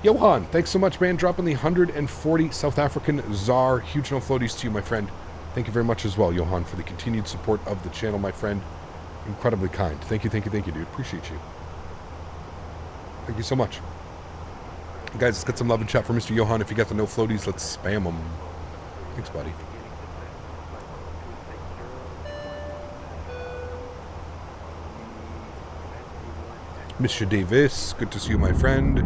Johan, thanks so much, man. Dropping the 140 South African ZAR. Huge no floaties to you, my friend. Thank you very much as well, Johan, for the continued support of the channel, my friend. Incredibly kind. Thank you, dude. Appreciate you. Thank you so much. Guys, let's get some love and chat for Mr. Johan. If you got the no floaties, let's spam them. Thanks, buddy. Mr. Davis, good to see you, my friend.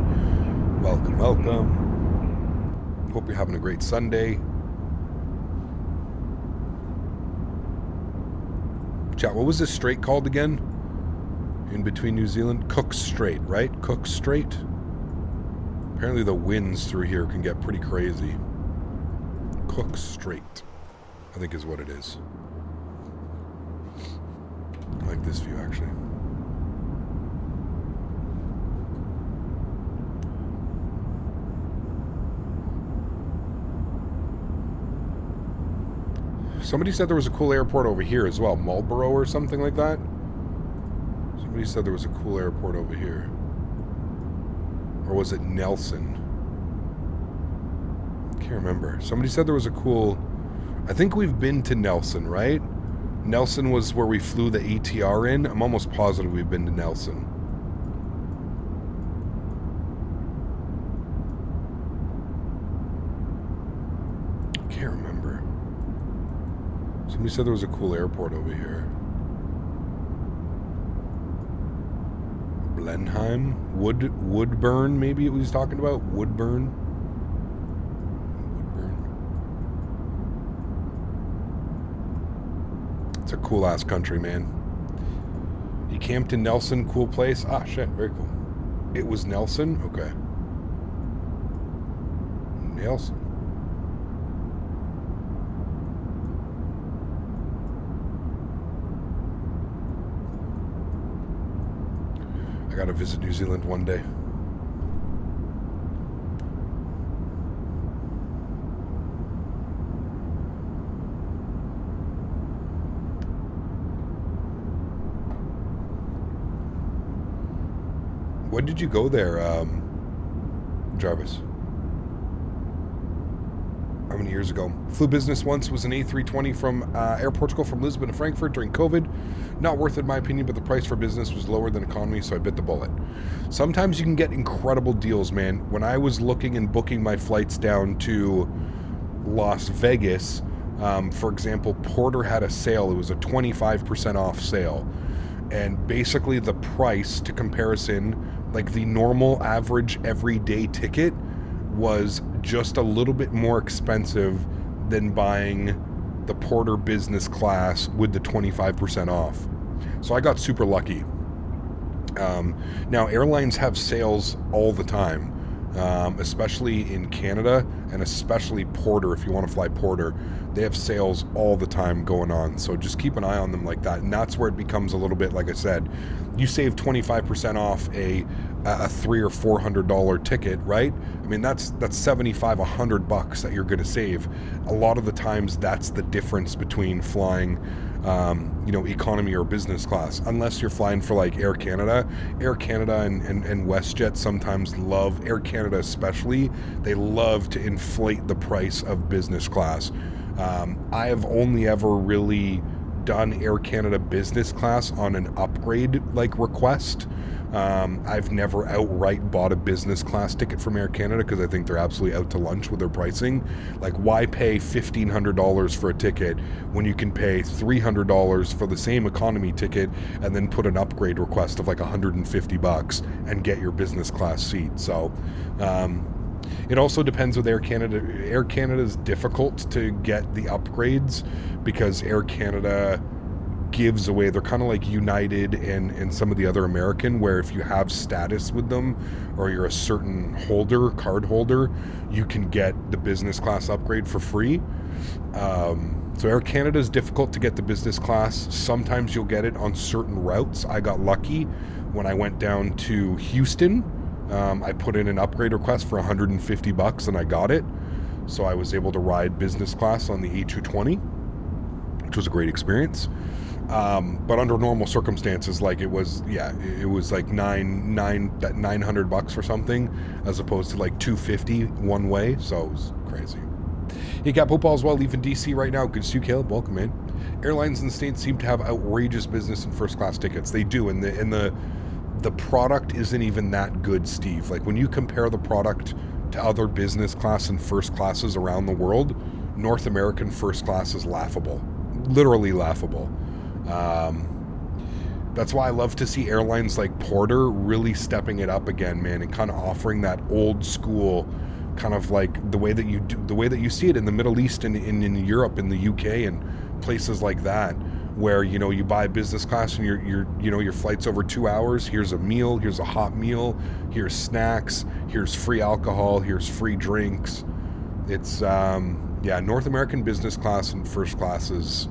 Welcome, welcome. Hope you're having a great Sunday. Chat, what was this strait called again? In between New Zealand? Cook Strait, right? Cook Strait? Apparently the winds through here can get pretty crazy. Cook Strait, I think is what it is. I like this view, actually. Somebody said there was a cool airport over here as well. Marlborough or something like that. Somebody said there was a cool airport over here. Or was it Nelson? Can't remember. Somebody said there was a cool... I think we've been to Nelson, right? Nelson was where we flew the ATR in. I'm almost positive we've been to Nelson. Can't remember. Somebody said there was a cool airport over here. Blenheim? Woodburn, maybe it was talking about? Woodburn? It's a cool-ass country, man. You camped in Nelson, cool place? Ah, shit, very cool. It was Nelson? Okay. Nelson. I gotta visit New Zealand one day. When did you go there, Jarvis? How many years ago? Flew business once, was an A320 from Air Portugal from Lisbon to Frankfurt during COVID. Not worth it in my opinion, but the price for business was lower than economy, so I bit the bullet. Sometimes you can get incredible deals, man. When I was looking and booking my flights down to Las Vegas, for example, Porter had a sale. It was a 25% off sale. And basically the price to comparison, like the normal average everyday ticket, was just a little bit more expensive than buying the Porter business class with the 25% off. So I got super lucky. Now airlines have sales all the time. especially in Canada, and especially Porter. If you want to fly Porter, they have sales all the time going on, so just keep an eye on them like that. And that's where it becomes a little bit, like I said, you save 25% off a $300 or $400 ticket, right? I mean, that's $75, $100 that you're going to save. A lot of the times that's the difference between flying economy or business class, unless you're flying for like Air Canada. Air Canada and WestJet sometimes love, Air Canada especially, they love to inflate the price of business class. I have only ever really done Air Canada business class on an upgrade like request. I've never outright bought a business class ticket from Air Canada because I think they're absolutely out to lunch with their pricing. Like, why pay $1,500 for a ticket when you can pay $300 for the same economy ticket and then put an upgrade request of like $150 and get your business class seat? So it also depends with Air Canada. Air Canada is difficult to get the upgrades because Air Canada gives away, they're kind of like United and some of the other American, where if you have status with them or you're a certain card holder, you can get the business class upgrade for free. So Air Canada is difficult to get the business class. Sometimes you'll get it on certain routes. I got lucky when I went down to Houston. I put in an upgrade request for $150 and I got it. So I was able to ride business class on the A320, which was a great experience. But under normal circumstances, like it was like $900 or something, as opposed to like $250 one way. So it was crazy. Hey, Cap, hope all's well. Leaving DC right now. Good to see you, Caleb. Welcome in. Airlines in the States seem to have outrageous business and first class tickets. They do, and the product isn't even that good, Steve. Like, when you compare the product to other business class and first classes around the world, North American first class is laughable, literally laughable. That's why I love to see airlines like Porter really stepping it up again, man, and kind of offering that old school kind of like the way that you see it in the Middle East and in Europe, in the UK and places like that, where, you know, you buy business class and your flight's over 2 hours. Here's a meal, here's a hot meal, here's snacks, here's free alcohol, here's free drinks. It's North American business class and first class is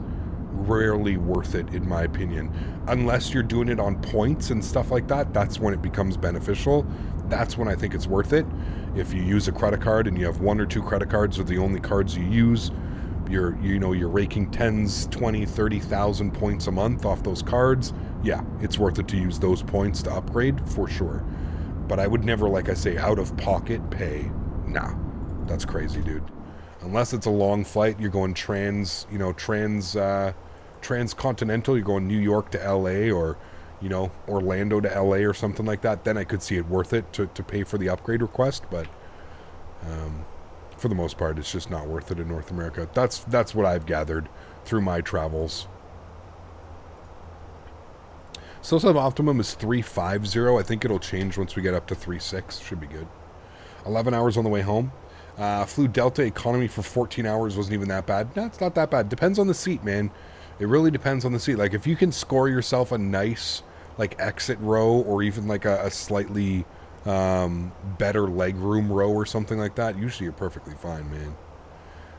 rarely worth it, in my opinion, unless you're doing it on points and stuff like that. That's when it becomes beneficial. That's when I think it's worth it. If you use a credit card and you have 1 or 2 credit cards are the only cards you use, you're raking 10s, 20, 30,000 points a month off those cards. Yeah, it's worth it to use those points to upgrade for sure. But I would never, like I say, out of pocket pay. Nah, that's crazy, dude. Unless it's a long flight, you're going transcontinental, you're going New York to LA, or, you know, Orlando to LA or something like that, then I could see it worth it to pay for the upgrade request. But for the most part, it's just not worth it in North America. That's what I've gathered through my travels. Souza Optimum is 350. I think it'll change once we get up to 36. Should be good. 11 hours on the way home. Flew Delta economy for 14 hours. Wasn't even that bad. No, it's not that bad. Depends on the seat, man. It really depends on the seat. Like, if you can score yourself a nice, like, exit row, or even like a slightly better legroom row or something like that, usually you're perfectly fine, man.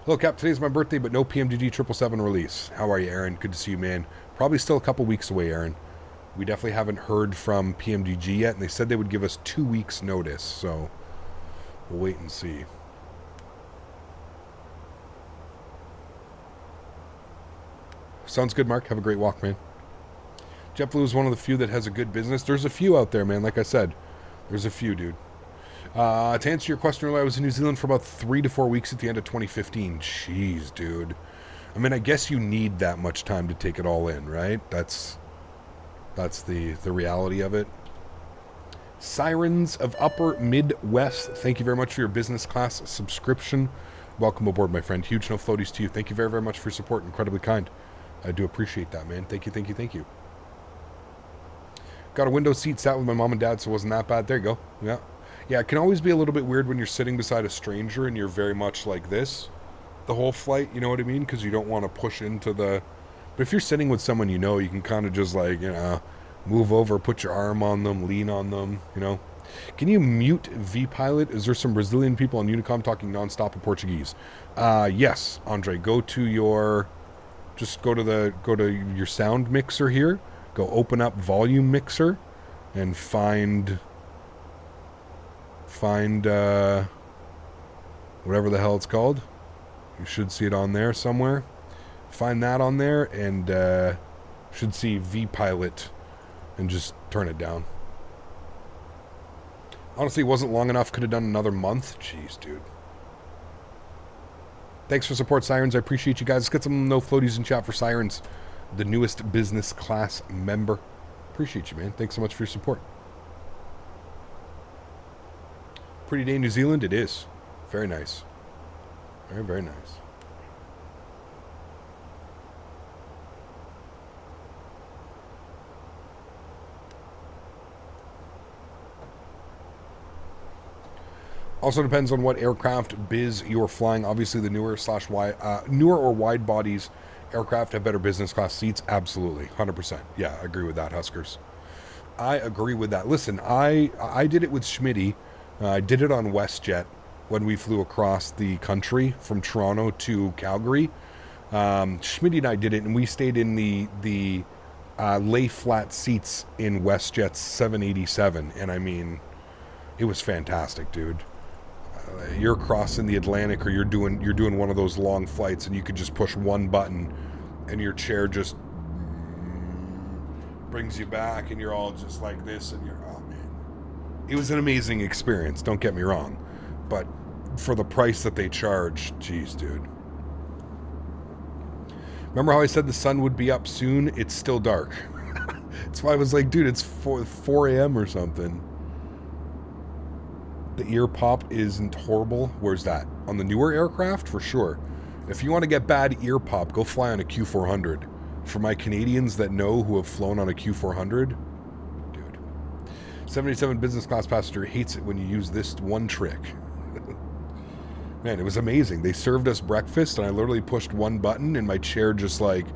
Hello, Cap. Today's my birthday, but no PMDG 777 release. How are you, Erin? Good to see you, man. Probably still a couple weeks away, Erin. We definitely haven't heard from PMDG yet, and they said they would give us 2 weeks notice, so we'll wait and see. Sounds good, Mark. Have a great walk, man. JetBlue is one of the few that has a good business. There's a few out there, man. Like I said, there's a few, dude. To answer your question earlier, I was in New Zealand for about 3 to 4 weeks at the end of 2015. Jeez, dude. I mean, I guess you need that much time to take it all in, right? That's the reality of it. Sirens of Upper Midwest, thank you very much for your business class subscription. Welcome aboard, my friend. Huge no floaties to you. Thank you very, very much for your support. Incredibly kind. I do appreciate that, man. Thank you, thank you, thank you. Got a window seat, sat with my mom and dad, so it wasn't that bad. There you go. Yeah. Yeah, it can always be a little bit weird when you're sitting beside a stranger and you're very much like this the whole flight, you know what I mean? Because you don't want to push into the... But if you're sitting with someone you know, you can kind of just, like, you know, move over, put your arm on them, lean on them, you know. Can you mute V-Pilot? Is there some Brazilian people on Unicom talking nonstop in Portuguese? Yes, Andre. Go to your your sound mixer here. Go open up volume mixer and find whatever the hell it's called. You should see it on there somewhere. Find that on there and should see V-Pilot and just turn it down. Honestly, it wasn't long enough. Could have done another month. Jeez, dude. Thanks for support, Sirens. I appreciate you guys. Let's get some no floaties in chat for Sirens, the newest business class member. Appreciate you, man. Thanks so much for your support. Pretty day in New Zealand? It is. Very nice. Very, very nice. Also depends on what aircraft biz you're flying. Obviously, the newer or wide bodies aircraft have better business class seats. Absolutely, 100%. Yeah, I agree with that, Huskers. I agree with that. Listen, I did it with Smitty. I did it on WestJet when we flew across the country from Toronto to Calgary. Smitty and I did it, and we stayed in the lay flat seats in WestJet's 787, and I mean, it was fantastic, dude. You're crossing the Atlantic, or you're doing one of those long flights, and you could just push one button and your chair just brings you back, and you're all just like this, and oh man, it was an amazing experience, don't get me wrong, but for the price that they charge, geez, dude. Remember how I said the sun would be up soon? It's still dark. That's why I was like, dude, it's 4 a.m. or something. The ear pop isn't horrible. Where's that? On the newer aircraft? For sure. If you want to get bad ear pop, go fly on a Q400. For my Canadians that know who have flown on a Q400, dude. 77 business class passenger hates it when you use this one trick. Man, it was amazing. They served us breakfast, and I literally pushed one button, and my chair just like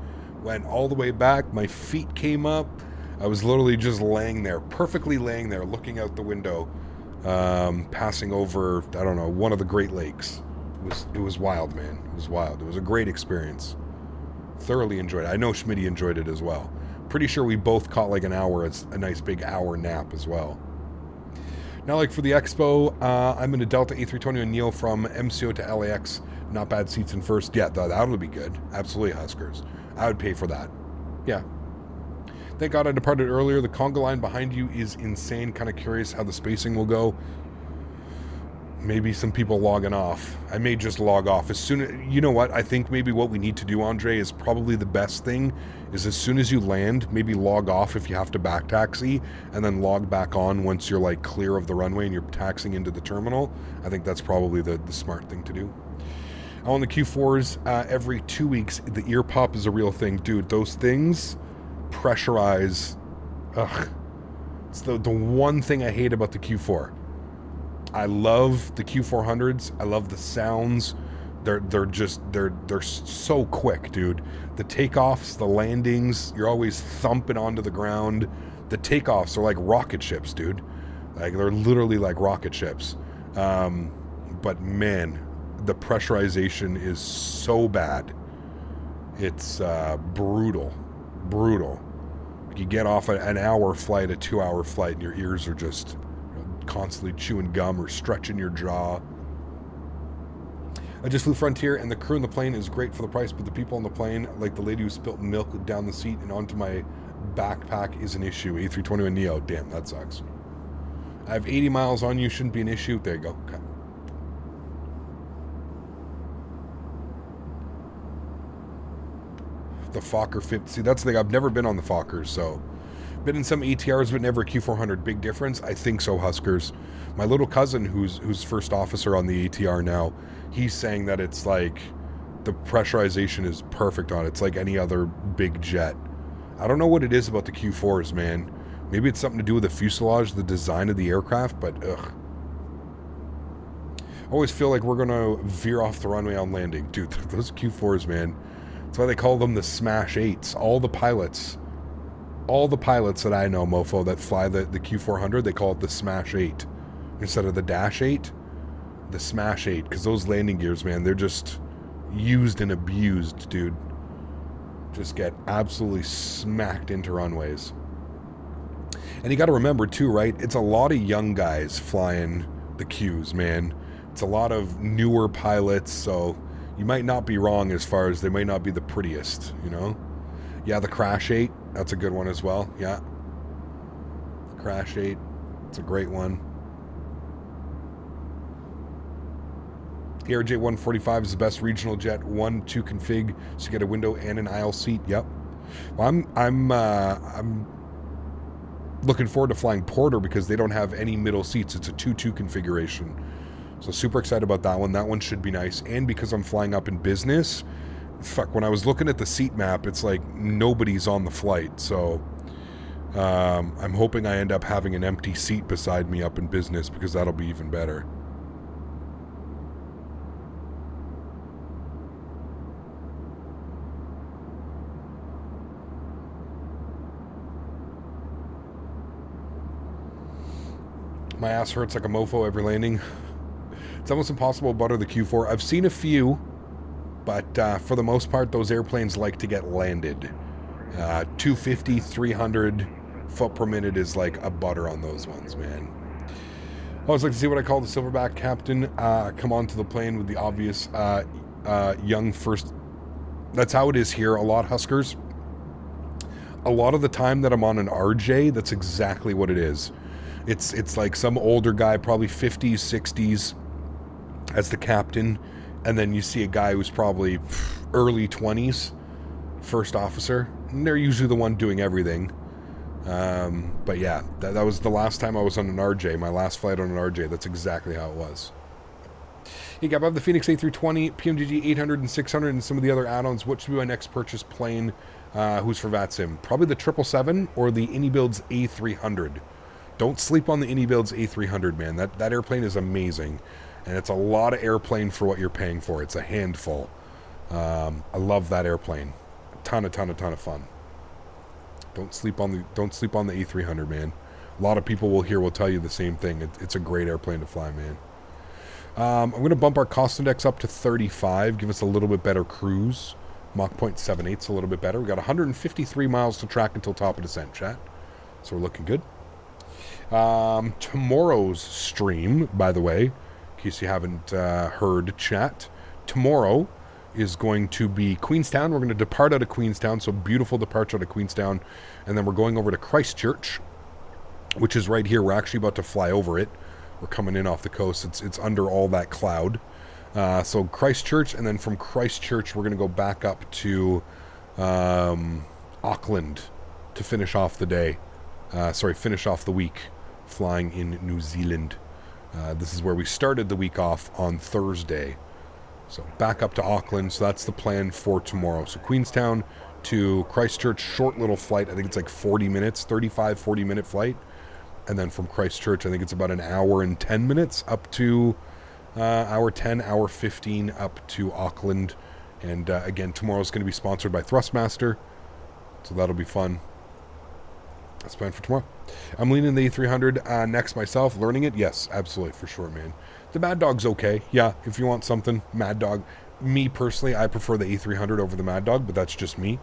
went all the way back. My feet came up. I was literally just laying there, perfectly laying there, looking out the window. Passing over, I don't know, one of the Great Lakes. It was wild, man. It was wild. It was a great experience. Thoroughly enjoyed it. I know Smitty enjoyed it as well. Pretty sure we both caught like an hour. It's a nice big hour nap as well. Now, like for the expo, I'm in a Delta A320 and Neo from MCO to LAX. Not bad seats in first. Yeah, that would be good. Absolutely, Huskers. I would pay for that. Yeah. Thank God I departed earlier. The conga line behind you is insane. Kind of curious how the spacing will go. Maybe some people logging off. I may just log off. You know what? I think maybe what we need to do, Andre, is probably the best thing, is as soon as you land, maybe log off if you have to back taxi, and then log back on once you're like clear of the runway and you're taxiing into the terminal. I think that's probably the smart thing to do. On the Q4s, every 2 weeks, the ear pop is a real thing. Dude, those things pressurize. Ugh. It's the one thing I hate about the Q4. I love the Q400s. I love the sounds. They're so quick, dude. The takeoffs, the landings, you're always thumping onto the ground. The takeoffs are like rocket ships, dude. Like they're literally like rocket ships. But man, the pressurization is so bad. It's brutal. You get off an hour flight, a 2 hour flight, and your ears are just constantly chewing gum or stretching your jaw. I just flew Frontier, and the crew in the plane is great for the price, but the people on the plane, like the lady who spilt milk down the seat and onto my backpack, is an issue. A321 Neo, damn, that sucks. I have 80 miles on you, shouldn't be an issue. There you go. Okay. The Fokker 50. See, that's the thing. I've never been on the Fokkers, so been in some ATRs, but never a Q400. Big difference? I think so, Huskers. My little cousin, who's first officer on the ATR now, he's saying that it's like the pressurization is perfect on it. It's like any other big jet. I don't know what it is about the Q4s, man. Maybe it's something to do with the fuselage, the design of the aircraft, but ugh. I always feel like we're gonna veer off the runway on landing. Dude, those Q4s, man. That's why they call them the Smash 8s. All the pilots all the pilots that I know, mofo, that fly the Q400, they call it the Smash 8 instead of the Dash 8. The Smash 8, because those landing gears, man, they're just used and abused, dude. Just get absolutely smacked into runways. And you got to remember too, right? It's a lot of young guys flying the Qs, man. It's a lot of newer pilots, so you might not be wrong as far as they might not be the prettiest, you know? Yeah, the Crash 8, that's a good one as well. Yeah. The Crash 8, it's a great one. The RJ145 is the best regional jet. 1-2 config, so you get a window and an aisle seat. Yep. Well, I'm looking forward to flying Porter because they don't have any middle seats. It's a 2-2 configuration. So super excited about that one. That one should be nice. And because I'm flying up in business, fuck, when I was looking at the seat map, it's like nobody's on the flight. So I'm hoping I end up having an empty seat beside me up in business because that'll be even better. My ass hurts like a mofo every landing. It's almost impossible to butter the Q4. I've seen a few, but for the most part, those airplanes like to get landed. 250, 300 foot per minute is like a butter on those ones, man. I always like to see what I call the silverback captain come onto the plane with the obvious young first. That's how it is here. A lot Huskers. A lot of the time that I'm on an RJ, that's exactly what it is. It's like some older guy, probably 50s, 60s, as the captain, and then you see a guy who's probably early 20s, first officer, and they're usually the one doing everything. But yeah, that was the last time I was on an RJ, my last flight on an RJ. That's exactly how it was. You got above the Fenix A320, PMGG 800 and 600, and some of the other add-ons. What should be my next purchase plane? Who's for VATSIM? Probably the 777 or the AnyBuilds A300. Don't sleep on the AnyBuilds A300, man. That airplane is amazing. And it's a lot of airplane for what you're paying for. It's a handful. I love that airplane. A ton of fun. Don't sleep on the A300, man. A lot of people will tell you the same thing. It's a great airplane to fly, man. I'm going to bump our cost index up to 35. Give us a little bit better cruise. Mach 0.78's a little bit better. We got 153 miles to track until top of descent, chat. So we're looking good. Tomorrow's stream, by the way, in case you haven't heard, chat, tomorrow is going to be Queenstown. We're going to depart out of Queenstown, so beautiful departure out of Queenstown, and then we're going over to Christchurch, which is right here. We're actually about to fly over it. We're coming in off the coast. It's under all that cloud. So Christchurch, and then from Christchurch we're going to go back up to Auckland to finish off the day. Finish off the week flying in New Zealand. This is where we started the week off on Thursday. So back up to Auckland. So that's the plan for tomorrow. So Queenstown to Christchurch, short little flight. I think it's like 40 minutes, 35, 40 minute flight. And then from Christchurch, I think it's about an hour and 10 minutes up to hour 10, hour 15 up to Auckland. And again, tomorrow's going to be sponsored by Thrustmaster. So that'll be fun. That's planned for tomorrow. I'm leaning the A300 next myself. Learning it? Yes, absolutely, for sure, man. The Mad Dog's okay. Yeah, if you want something, Mad Dog. Me, personally, I prefer the A300 over the Mad Dog, but that's just me.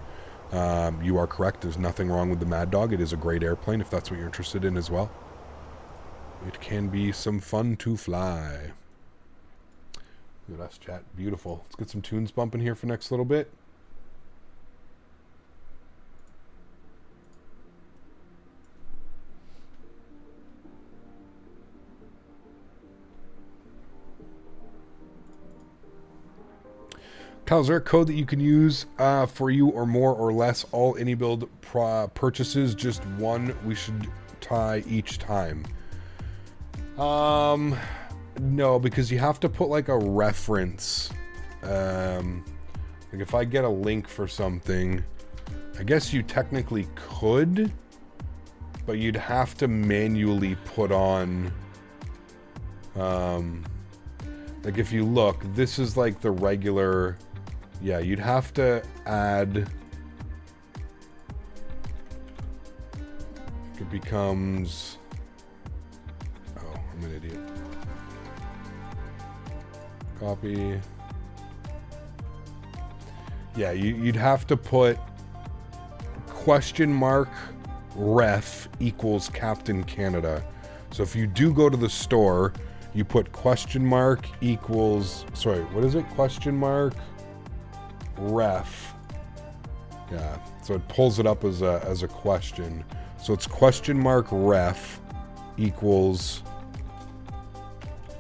You are correct. There's nothing wrong with the Mad Dog. It is a great airplane if that's what you're interested in as well. It can be some fun to fly. Look at us, chat. Beautiful. Let's get some tunes bumping here for next little bit. Kyle, is there a code that you can use for you or more or less all AnyBuild purchases? Just one we should tie each time. No, because you have to put like a reference. Like if I get a link for something, I guess you technically could, but you'd have to manually put on, like if you look, this is like the regular, yeah, you'd have to add, it becomes... Oh, I'm an idiot. Copy. Yeah, you'd have to put question mark ref equals Captain Canada. So if you do go to the store, you put question mark equals, sorry, what is it? Question mark ref. Yeah, so it pulls it up as a question. So it's question mark ref equals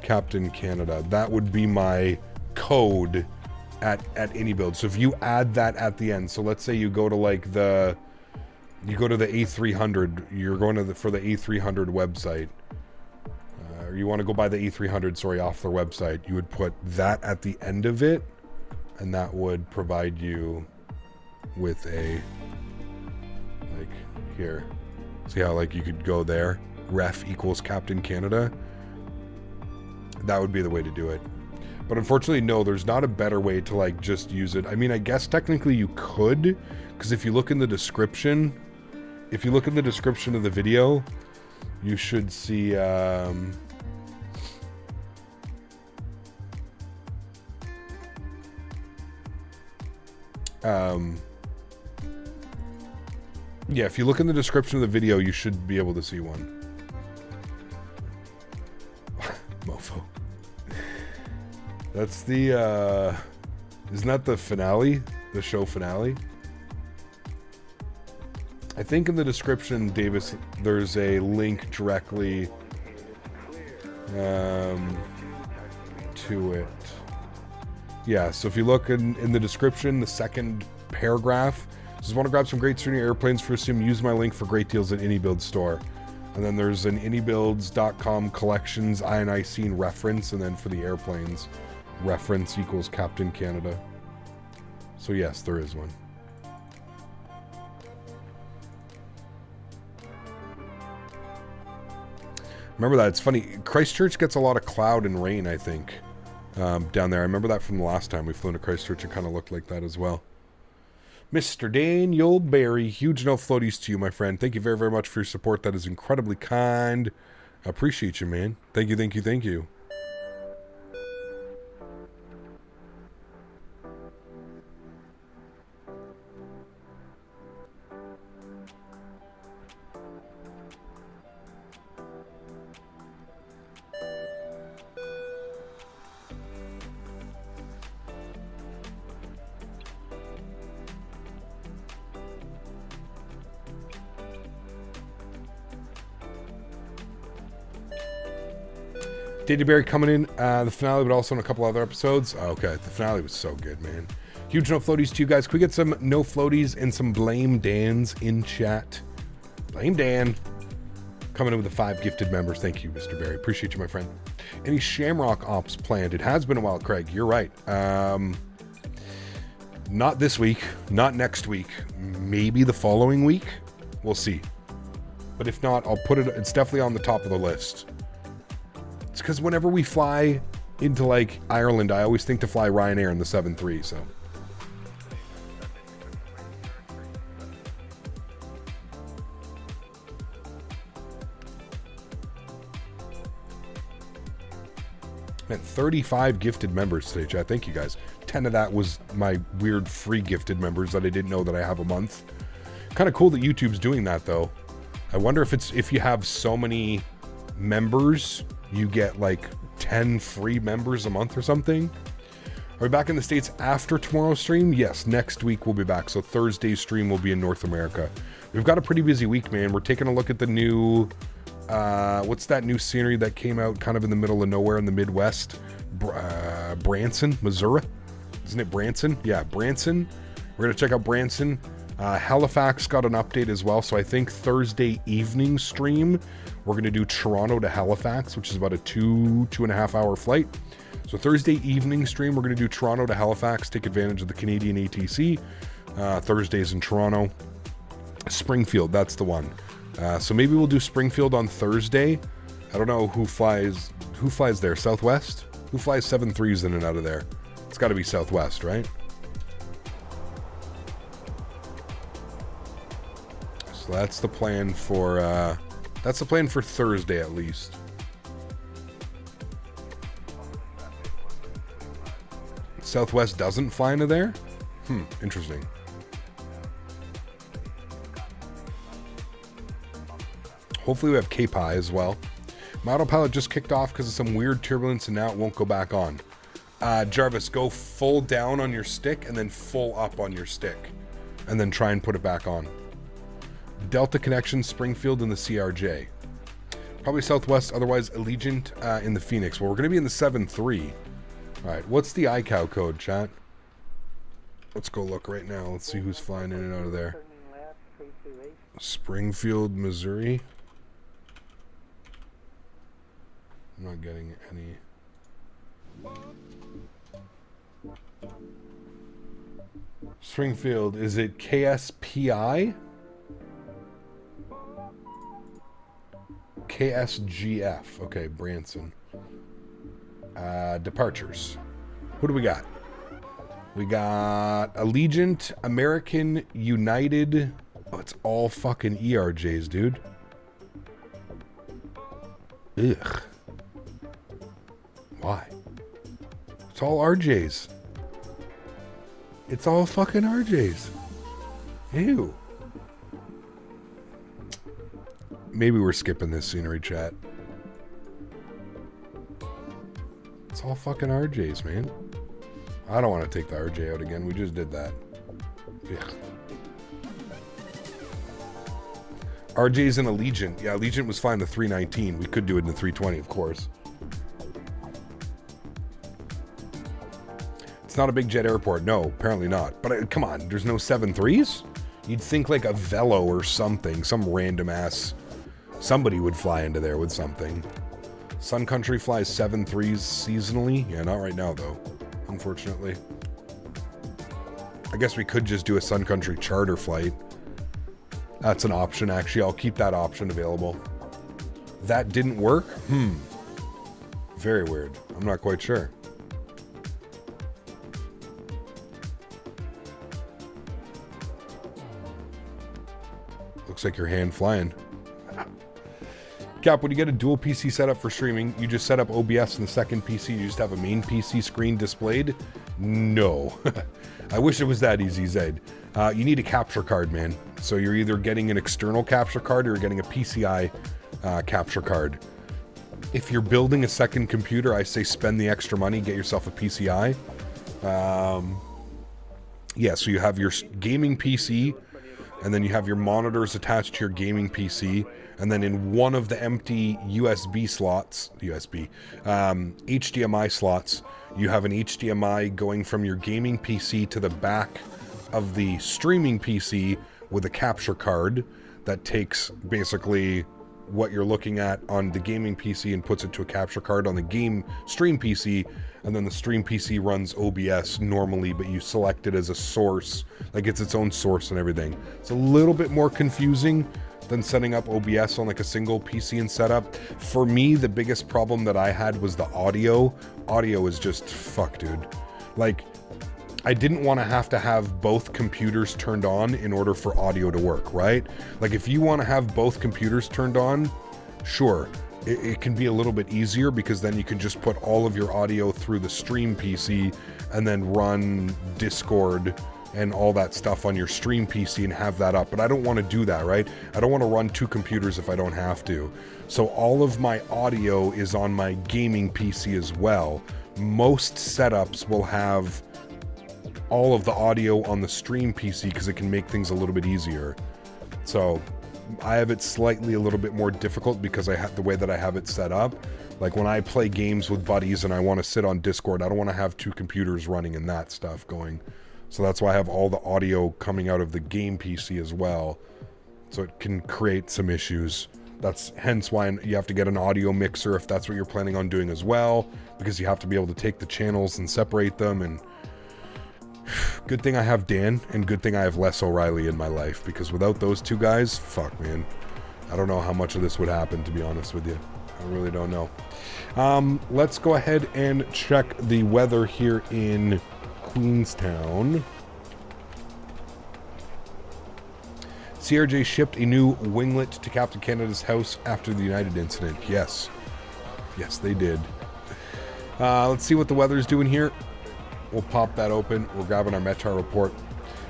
Captain Canada. That would be my code at any build. So if you add that at the end, so let's say you go to like the A300, you're going to for the A300 website, or you want to go buy the A300, sorry, off their website, you would put that at the end of it, and that would provide you with a, like here, see how like you could go there, ref equals Captain Canada. That would be the way to do it. But unfortunately, no, there's not a better way to like just use it. I mean, I guess technically you could, because if you look in the description, of the video, you should see, yeah, if you look in the description of the video, you should be able to see one. Mofo. That's the, isn't that the finale? The show finale? I think in the description, Davis, there's a link directly to it. Yeah, so if you look in the description, the second paragraph, says, want to grab some great studio airplanes for sim, use my link for great deals at AnyBuild store. And then there's an anybuilds.com collections I scene reference, and then for the airplanes, reference equals Captain Canada. So yes, there is one. Remember that, it's funny, Christchurch gets a lot of cloud and rain, I think, down there. I remember that from the last time we flew into Christchurch. It kind of looked like that as well. Mr. Daniel Barry, huge no floaties to you, my friend. Thank you very, very much for your support. That is incredibly kind. I appreciate you, man. Thank you, thank you, thank you. Dadyberry coming in, the finale, but also in a couple other episodes. Oh, okay, the finale was so good, man. Huge no floaties to you guys. Can we get some no floaties and some blame Dans in chat? Blame Dan. Coming in with the 5 gifted members. Thank you, Mr. Barry. Appreciate you, my friend. Any Shamrock ops planned? It has been a while, Craig. You're right. Not this week. Not next week. Maybe the following week. We'll see. But if not, I'll put it. It's definitely on the top of the list. It's because whenever we fly into like Ireland, I always think to fly Ryanair in the 7-3, so. Man, 35 gifted members today, chat. Thank you guys. 10 of that was my weird free gifted members that I didn't know that I have a month. Kind of cool that YouTube's doing that though. I wonder if you have so many members, you get like 10 free members a month or something. Are we back in the States after tomorrow's stream? Yes, next week we'll be back. So Thursday's stream will be in North America. We've got a pretty busy week, man. We're taking a look at the new, what's that new scenery that came out kind of in the middle of nowhere in the Midwest? Branson, Missouri. Isn't it Branson? Yeah, Branson. We're going to check out Branson. Halifax got an update as well. So I think Thursday evening stream, we're going to do Toronto to Halifax, which is about a 2.5 hour flight. So Thursday evening stream, we're going to do Toronto to Halifax, take advantage of the Canadian ATC. Thursdays in Toronto. Springfield, that's the one. So maybe we'll do Springfield on Thursday. I don't know who flies there. Southwest? Who flies 7-3s in and out of there? It's got to be Southwest, right? So So that's the plan for Thursday at least. Southwest doesn't fly into there? Interesting. Hopefully we have K-Pi as well. My autopilot just kicked off because of some weird turbulence and now it won't go back on. Jarvis, go full down on your stick and then full up on your stick. And then try and put it back on. Delta Connection, Springfield in the CRJ. Probably Southwest, otherwise Allegiant in the Fenix. Well, we're going to be in the 7-3. Alright, what's the iCow code, chat? Let's go look right now. Let's see who's flying in and out of there. Springfield, Missouri. I'm not getting any. Springfield, is it KSPI? KSGF. Okay, Branson. Departures. Who do we got? We got Allegiant, American, United. Oh, it's all fucking ERJs, dude. Ugh. Why? It's all RJs. It's all fucking RJs. Ew. Maybe we're skipping this scenery, chat. It's all fucking RJs, man. I don't want to take the RJ out again. We just did that. Ugh. RJ's in Allegiant. Yeah, Allegiant was flying the 319. We could do it in the 320, of course. It's not a big jet airport. No, apparently not. But come on, there's no 7-3s? You'd think like a Velo or something. Some random ass. Somebody would fly into there with something. Sun Country flies 7-3s seasonally. Yeah, not right now, though. Unfortunately. I guess we could just do a Sun Country charter flight. That's an option, actually. I'll keep that option available. That didn't work? Very weird. I'm not quite sure. Looks like your hand flying. Cap, when you get a dual PC setup for streaming, you just set up OBS in the second PC, you just have a main PC screen displayed? No. I wish it was that easy, Zed. You need a capture card, man. So you're either getting an external capture card or you're getting a PCI capture card. If you're building a second computer, I say spend the extra money, get yourself a PCI. Yeah, so you have your gaming PC, and then you have your monitors attached to your gaming PC, and then in one of the empty HDMI slots, you have an HDMI going from your gaming PC to the back of the streaming PC with a capture card that takes basically what you're looking at on the gaming PC and puts it to a capture card on the game stream PC, and then the stream PC runs OBS normally, but you select it as a source, like it's its own source and everything. It's a little bit more confusing than setting up OBS on like a single PC and setup. For me, the biggest problem that I had was the audio. Audio is just fuck, dude. Like, I didn't want to have both computers turned on in order for audio to work, right? Like, if you want to have both computers turned on, sure, it can be a little bit easier because then you can just put all of your audio through the stream PC and then run Discord and all that stuff on your stream PC and have that up. But I don't want to do that, right? I don't want to run two computers if I don't have to. So all of my audio is on my gaming PC as well. Most setups will have all of the audio on the stream PC because it can make things a little bit easier. So I have it slightly a little bit more difficult because I have the way that I have it set up. Like when I play games with buddies and I want to sit on Discord, I don't want to have two computers running and that stuff going. So that's why I have all the audio coming out of the game PC as well. So it can create some issues. That's hence why you have to get an audio mixer if that's what you're planning on doing as well, because you have to be able to take the channels and separate them. And good thing I have Dan, and good thing I have Les O'Reilly in my life, because without those two guys, fuck, man. I don't know how much of this would happen, to be honest with you. I really don't know. Let's go ahead and check the weather here in Queenstown. CRJ shipped a new winglet to Captain Canada's house after the United incident. Yes. Yes, they did. Let's see what the weather's doing here. We'll pop that open. We're grabbing our METAR report.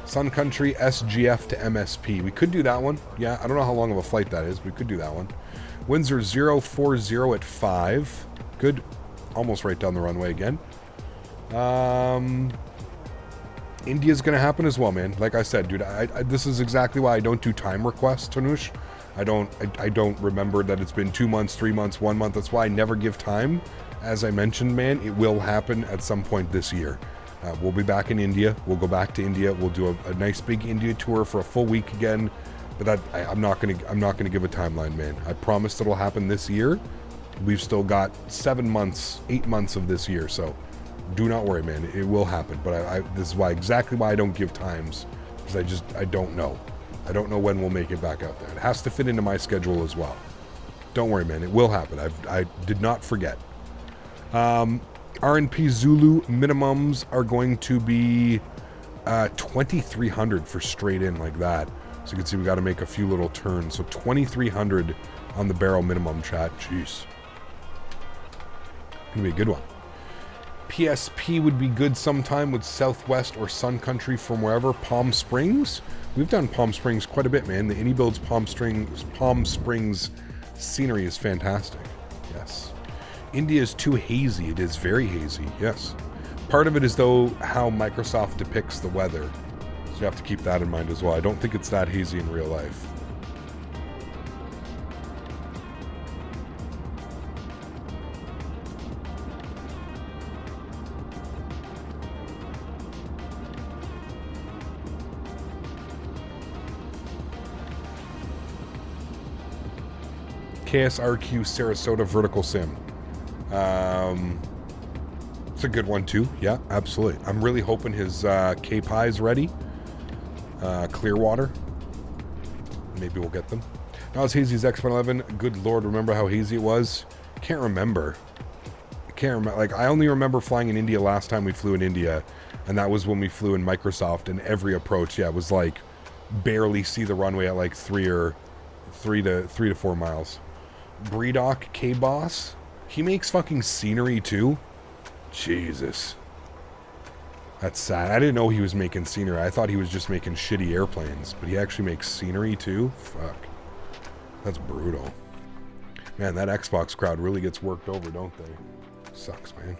Sun Country SGF to MSP. We could do that one. Yeah, I don't know how long of a flight that is, but we could do that one. Winds are 040 at 5. Good. Almost right down the runway again. India's going to happen as well, man. Like I said, dude, this is exactly why I don't do time requests, Tanush. I don't remember that it's been 2 months, 3 months, 1 month. That's why I never give time. As I mentioned, man, it will happen at some point this year. We'll be back in India. We'll go back to India. We'll do a nice big India tour for a full week again. But I'm not gonna give a timeline, man. I promised it'll happen this year. We've still got 7 months, 8 months of this year, so do not worry, man. It will happen. But this is exactly why I don't give times, because I don't know. I don't know when we'll make it back out there. It has to fit into my schedule as well. Don't worry, man. It will happen. I did not forget. RNP Zulu minimums are going to be 2,300 for straight in like that. So you can see we got to make a few little turns. So 2,300 on the barrel minimum, chat. Jeez. Gonna be a good one. PSP would be good sometime with Southwest or Sun Country from wherever. Palm Springs. We've done Palm Springs quite a bit, man. The Innie Builds Palm Springs scenery is fantastic. Yes. India is too hazy. It is very hazy. Yes. Part of it is, though, how Microsoft depicts the weather. So you have to keep that in mind as well. I don't think it's that hazy in real life. KSRQ Sarasota Vertical Sim. It's a good one too. Yeah, absolutely. I'm really hoping his K-Pie is ready. Clearwater. Maybe we'll get them. Now it's hazy as X-111. Good Lord, remember how hazy it was? Can't remember. Like, I only remember flying in India last time we flew in India, and that was when we flew in Microsoft, and every approach, yeah, it was like barely see the runway at like 3 to 4 miles. Breedoc K-Boss. He makes fucking scenery too. Jesus. That's sad. I didn't know he was making scenery. I thought he was just making shitty airplanes, but he actually makes scenery too. Fuck. That's brutal. Man, that Xbox crowd really gets worked over, don't they? Sucks, man.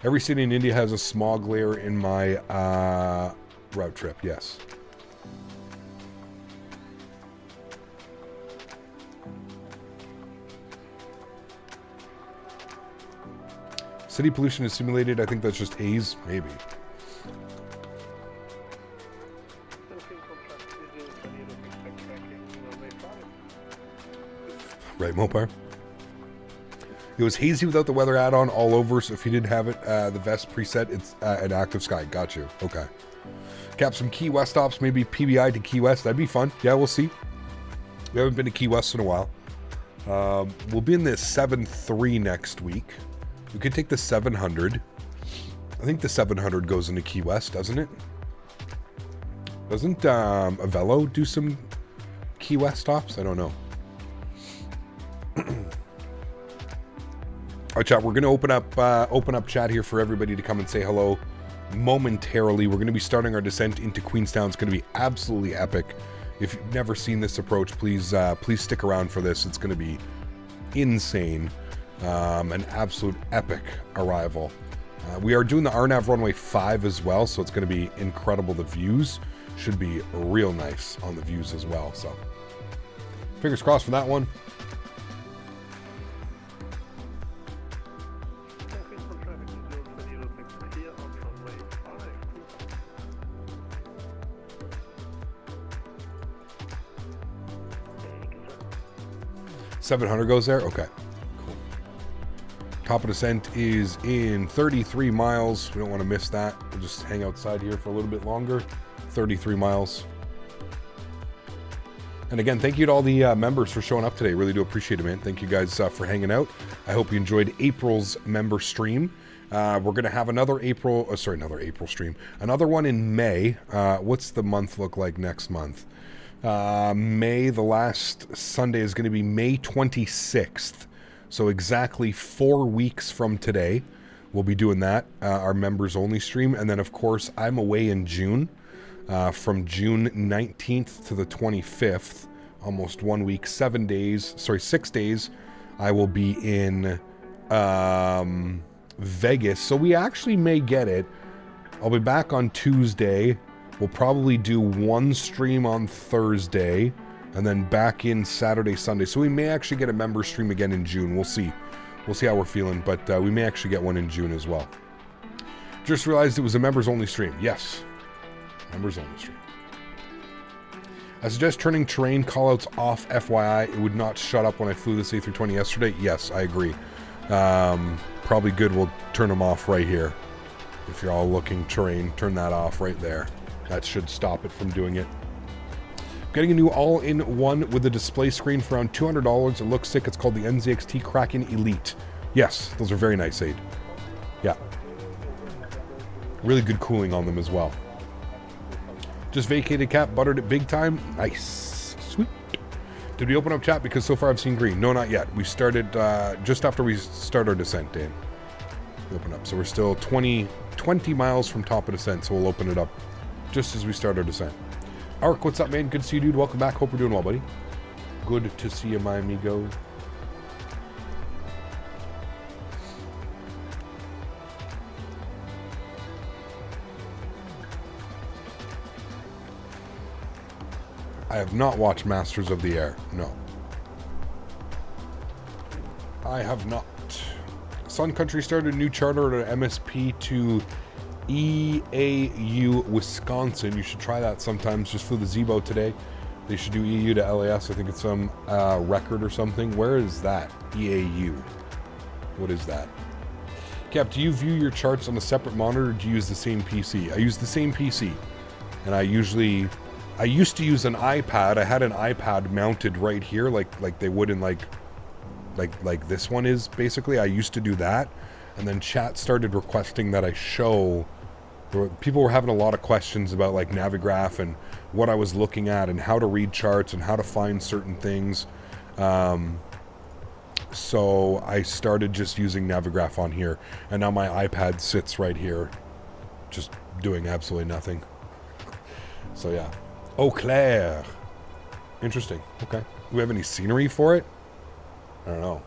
Every city in India has a smog layer in my route trip. Yes. City pollution is simulated. I think that's just haze. Maybe. Right, Mopar. It was hazy without the weather add-on all over, so if you didn't have it, the vest preset, it's an active sky. Got you. Okay. Cap some Key West stops, maybe PBI to Key West. That'd be fun. Yeah, we'll see. We haven't been to Key West in a while. We'll be in the 7-3 next week. We could take the 700. I think the 700 goes into Key West, doesn't it? Doesn't Avello do some Key West stops? I don't know. All right, chat. We're going to open up chat here for everybody to come and say hello momentarily. We're going to be starting our descent into Queenstown. It's going to be absolutely epic. If you've never seen this approach, please stick around for this. It's going to be insane. An absolute epic arrival. We are doing the RNAV runway 5 as well, so it's going to be incredible. The views should be real nice on the views as well. So fingers crossed for that one. $700 goes there? Okay. Cool. Top of descent is in 33 miles. We don't want to miss that. We'll just hang outside here for a little bit longer. 33 miles. And again, thank you to all the members for showing up today. Really do appreciate it, man. Thank you guys for hanging out. I hope you enjoyed April's member stream. We're going to have another another April stream. Another one in May. What's the month look like next month? May, the last Sunday is going to be May 26th. So exactly 4 weeks from today, we'll be doing that, our members only stream. And then, of course, I'm away in June, from June 19th to the 25th, almost 1 week, 6 days. I will be in Vegas. So we actually may get it. I'll be back on Tuesday. We'll probably do one stream on Thursday and then back in Saturday, Sunday. So we may actually get a member stream again in June. We'll see. We'll see how we're feeling, but we may actually get one in June as well. Just realized it was a members only stream. Yes. Members only stream. I suggest turning terrain callouts off, FYI. It would not shut up when I flew this A320 yesterday. Yes, I agree. Probably good we'll turn them off right here. If you're all looking terrain, turn that off right there. That should stop it from doing it. Getting a new all-in-one with a display screen for around $200. It looks sick. It's called the NZXT Kraken Elite. Yes, those are very nice, Aid. Yeah. Really good cooling on them as well. Just vacated cap, buttered it big time. Nice. Sweet. Did we open up chat? Because so far I've seen green. No, not yet. We started just after we start our descent, Dan. We open up. So we're still 20 miles from top of descent, so we'll open it up just as we start our descent. Ark, what's up, man? Good to see you, dude. Welcome back. Hope you're doing well, buddy. Good to see you, my amigo. I have not watched Masters of the Air. No. I have not. Sun Country started a new charter at MSP to EAU, Wisconsin. You should try that sometimes. Just flew the Zebo today. They should do EU to LAS. I think it's some record or something. Where is that? EAU. What is that? Cap, do you view your charts on a separate monitor or do you use the same PC? I use the same PC. And I used to use an iPad. I had an iPad mounted right here like they would in like this one is basically. I used to do that. And then chat started requesting that I show. People were having a lot of questions about like Navigraph and what I was looking at and how to read charts and how to find certain things. So I started just using Navigraph on here. And now my iPad sits right here just doing absolutely nothing. So yeah. Eau Claire. Interesting. Okay. Do we have any scenery for it? I don't know.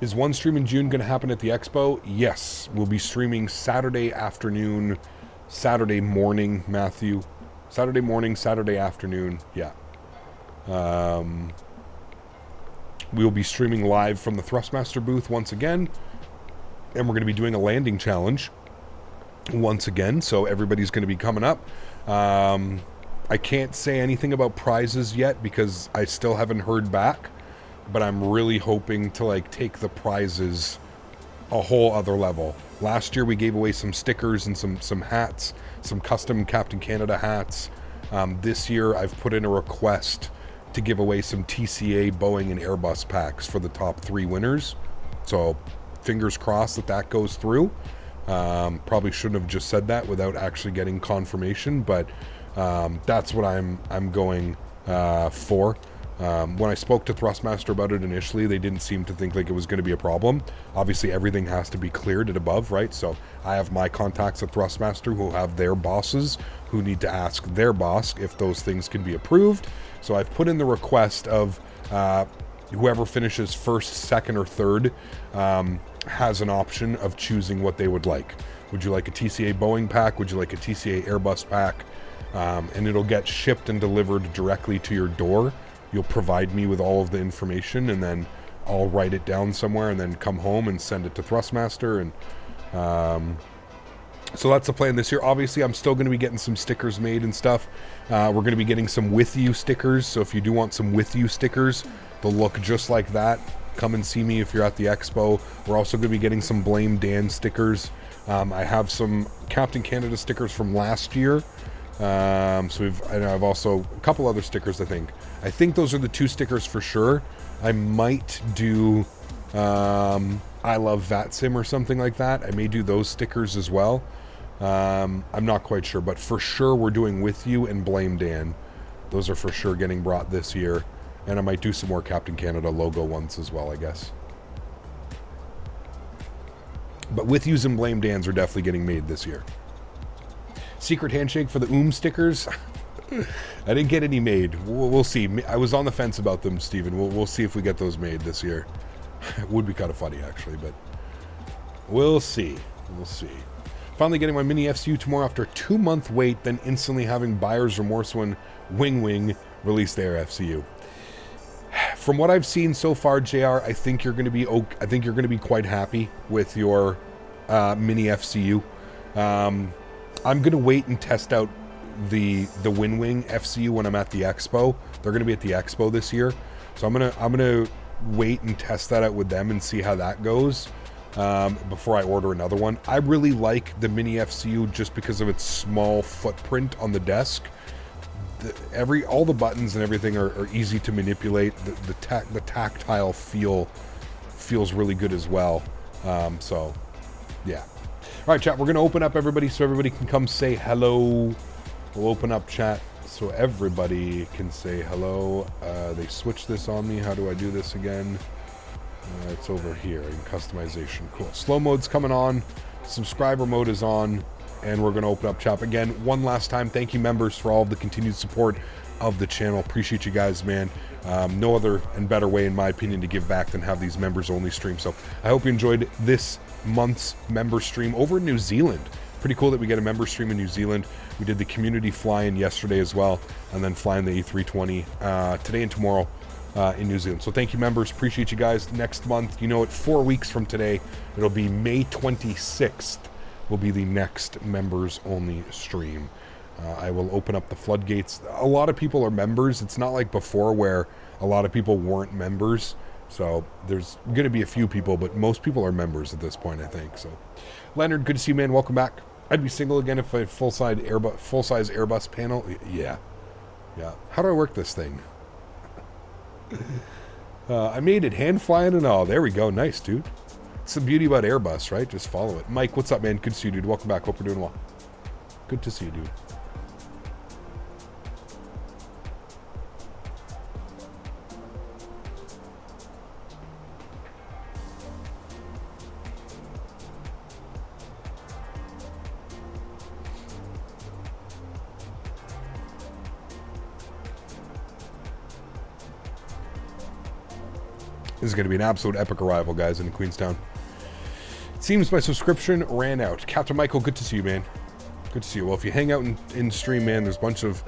Is one stream in June going to happen at the expo? Yes. We'll be streaming Saturday afternoon, Saturday morning, Matthew. Saturday morning, Saturday afternoon. Yeah. We'll be streaming live from the Thrustmaster booth once again. And we're going to be doing a landing challenge once again. So everybody's going to be coming up. I can't say anything about prizes yet because I still haven't heard back. But I'm really hoping to like take the prizes a whole other level. Last year we gave away some stickers and some hats, some custom Captain Canada hats. This year I've put in a request to give away some TCA, Boeing, and Airbus packs for the top 3 winners. So fingers crossed that goes through. Probably shouldn't have just said that without actually getting confirmation, but that's what I'm going for. When I spoke to Thrustmaster about it initially, they didn't seem to think like it was going to be a problem. Obviously, everything has to be cleared at above, right? So I have my contacts at Thrustmaster who have their bosses who need to ask their boss if those things can be approved. So I've put in the request of whoever finishes first, second, or third has an option of choosing what they would like. Would you like a TCA Boeing pack? Would you like a TCA Airbus pack? And it'll get shipped and delivered directly to your door. You'll provide me with all of the information and then I'll write it down somewhere and then come home and send it to Thrustmaster. And so that's the plan this year. Obviously, I'm still going to be getting some stickers made and stuff. We're going to be getting some with you stickers. So if you do want some with you stickers, they'll look just like that. Come and see me if you're at the expo. We're also going to be getting some Blame Dan stickers. I have some Captain Canada stickers from last year So I've also a couple other stickers. I think those are the 2 stickers for sure. I might do I love VATSIM or something like that. I may do those stickers as well. I'm not quite sure, but for sure we're doing With You and Blame Dan. Those are for sure getting brought this year. And I might do some more Captain Canada logo ones as well, I guess. But With Yous and Blame Dans are definitely getting made this year. Secret handshake for the stickers. I didn't get any made. We'll see. I was on the fence about them, Steven. We'll see if we get those made this year. It would be kind of funny, actually, but we'll see. We'll see. Finally getting my mini FCU tomorrow after a 2-month wait, then instantly having buyer's remorse when Wing released their FCU. From what I've seen so far, JR, I think you're going to be quite happy with your mini FCU. I'm going to wait and test out the Wing FCU when I'm at the Expo. They're going to be at the Expo this year, so I'm gonna wait and test that out with them and see how that goes before I order another one. I really like the mini FCU just because of its small footprint on the desk. All the buttons and everything are easy to manipulate. The tactile feels really good as well. So yeah. All right, chat, we're going to open up everybody so everybody can come say hello. We'll open up chat so everybody can say hello. They switched this on me. How do I do this again? It's over here in customization. Cool. Slow mode's coming on. Subscriber mode is on. And we're going to open up chat again. One last time, thank you, members, for all of the continued support of the channel. Appreciate you guys, man. No other and better way, in my opinion, to give back than have these members-only streams. So I hope you enjoyed this month's member stream over in New Zealand. Pretty cool that we get a member stream in New Zealand. We did the community fly-in yesterday as well, and then flying the A320 today and tomorrow in New Zealand. So thank you, members. Appreciate you guys. Next month, 4 weeks from today, it'll be May 26th. Will be the next members only stream. I will open up the floodgates. A lot of people are members. It's not like before where a lot of people weren't members. So there's going to be a few people, but most people are members at this point, I think. So Leonard, good to see you, man. Welcome back. I'd be single again if I had full-size Airbus panel. Yeah. How do I work this thing? I made it hand flying and all. There we go. Nice, dude. It's the beauty about Airbus, right? Just follow it. Mike, what's up, man? Good to see you, dude. Welcome back. Hope you're doing well. Good to see you, dude. This is going to be an absolute epic arrival, guys, in Queenstown. Seems my subscription ran out. Captain Michael, good to see you, man. Good to see you. Well, if you hang out in stream, man, there's a bunch of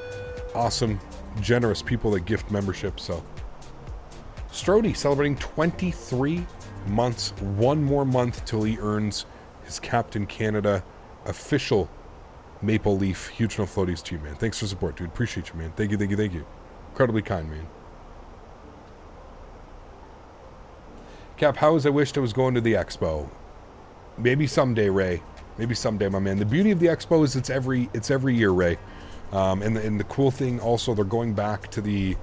awesome, generous people that gift memberships. So, Strody celebrating 23 months. One more month till he earns his Captain Canada official Maple Leaf. Huge no floaties to you, man. Thanks for support, dude. Appreciate you, man. Thank you. Incredibly kind, man. Cap, how as I wished I was going to the Expo. Maybe someday, Ray. Maybe someday, my man. The beauty of the Expo is it's every year, Ray. And the cool thing also, they're going back to the...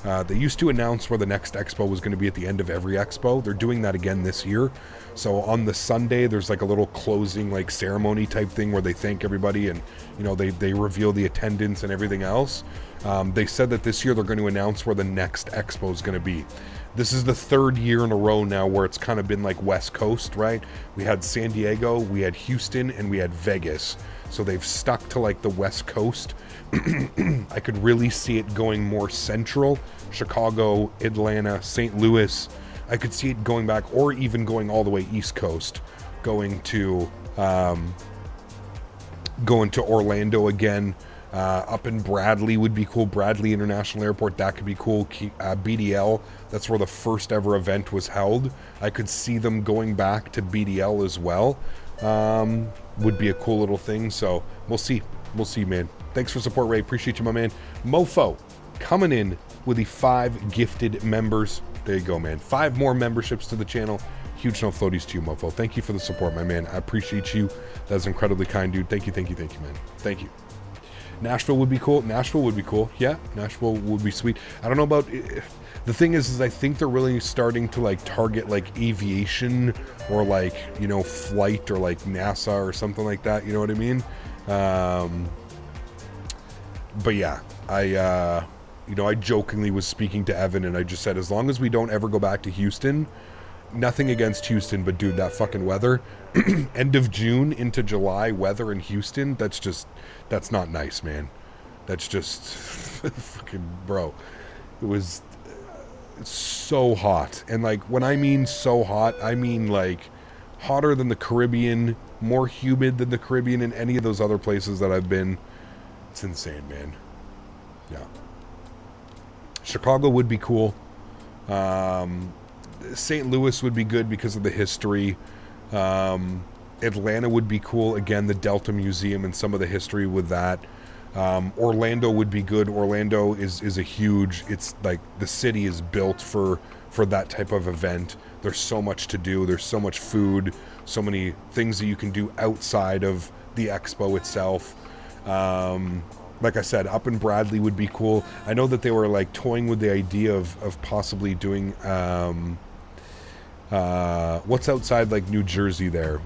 they used to announce where the next Expo was going to be at the end of every Expo. They're doing that again this year. So on the Sunday, there's like a little closing like ceremony type thing where they thank everybody and, they reveal the attendance and everything else. They said that this year they're going to announce where the next Expo is going to be. This is the third year in a row now where it's kind of been like West Coast, right? We had San Diego, we had Houston, and we had Vegas. So they've stuck to like the West Coast. I could really see it going more central. Chicago, Atlanta, St. Louis. I could see it going back, or even going all the way East Coast, going to Orlando again. Up in Bradley would be cool. Bradley International Airport, that could be cool. BDL, that's where the first ever event was held. I could see them going back to BDL as well. Would be a cool little thing. So we'll see, man. Thanks for support, Ray. Appreciate you, my man. Mofo coming in with the 5 gifted members. There you go, man. 5 more memberships to the channel. Huge no floaties to you, Mofo. Thank you for the support, my man. I appreciate you. That is incredibly kind, dude. Thank you, man. Thank you. Nashville would be cool. Nashville would be cool. Yeah, Nashville would be sweet. I don't know about... The thing is I think they're really starting to like target like aviation or like, you know, flight or like NASA or something like that. You know what I mean? But yeah, you know, I jokingly was speaking to Evan and I just said, as long as we don't ever go back to Houston, nothing against Houston, but dude, that fucking weather, end of June into July weather in Houston, that's not nice, man. That's just fucking, bro. It was so hot. And like, when I mean so hot, I mean like hotter than the Caribbean, more humid than the Caribbean and any of those other places that I've been. It's insane, man. Yeah. Chicago would be cool. St. Louis would be good because of the history. Atlanta would be cool. Again, the Delta Museum and some of the history with that. Orlando would be good. Orlando is a huge, it's like the city is built for that type of event. There's so much to do. There's so much food, so many things that you can do outside of the expo itself. Like I said, up in Bradley would be cool. I know that they were like toying with the idea of possibly doing, what's outside like New Jersey there?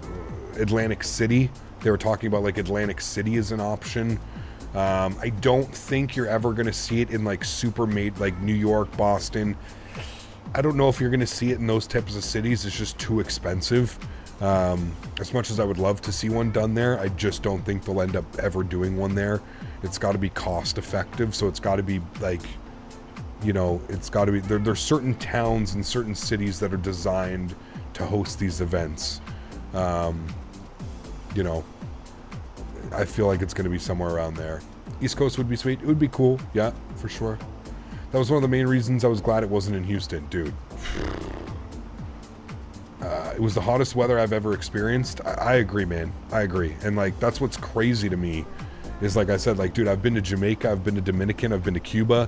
Atlantic City. They were talking about like Atlantic City as an option. I don't think you're ever going to see it in like super made like New York, Boston. I don't know if you're going to see it in those types of cities. It's just too expensive. As much as I would love to see one done there, I just don't think they'll end up ever doing one there. It's got to be cost effective, so it's got to be like, you know, it's got to be, there's certain towns and certain cities that are designed to host these events. You know, I feel like it's going to be somewhere around there. East Coast would be sweet. It would be cool. Yeah, for sure. That was one of the main reasons I was glad it wasn't in Houston, dude. It was the hottest weather I've ever experienced. I agree, man. I agree. And like, that's what's crazy to me is, like I said, like, dude, I've been to Jamaica, I've been to Dominican, I've been to Cuba.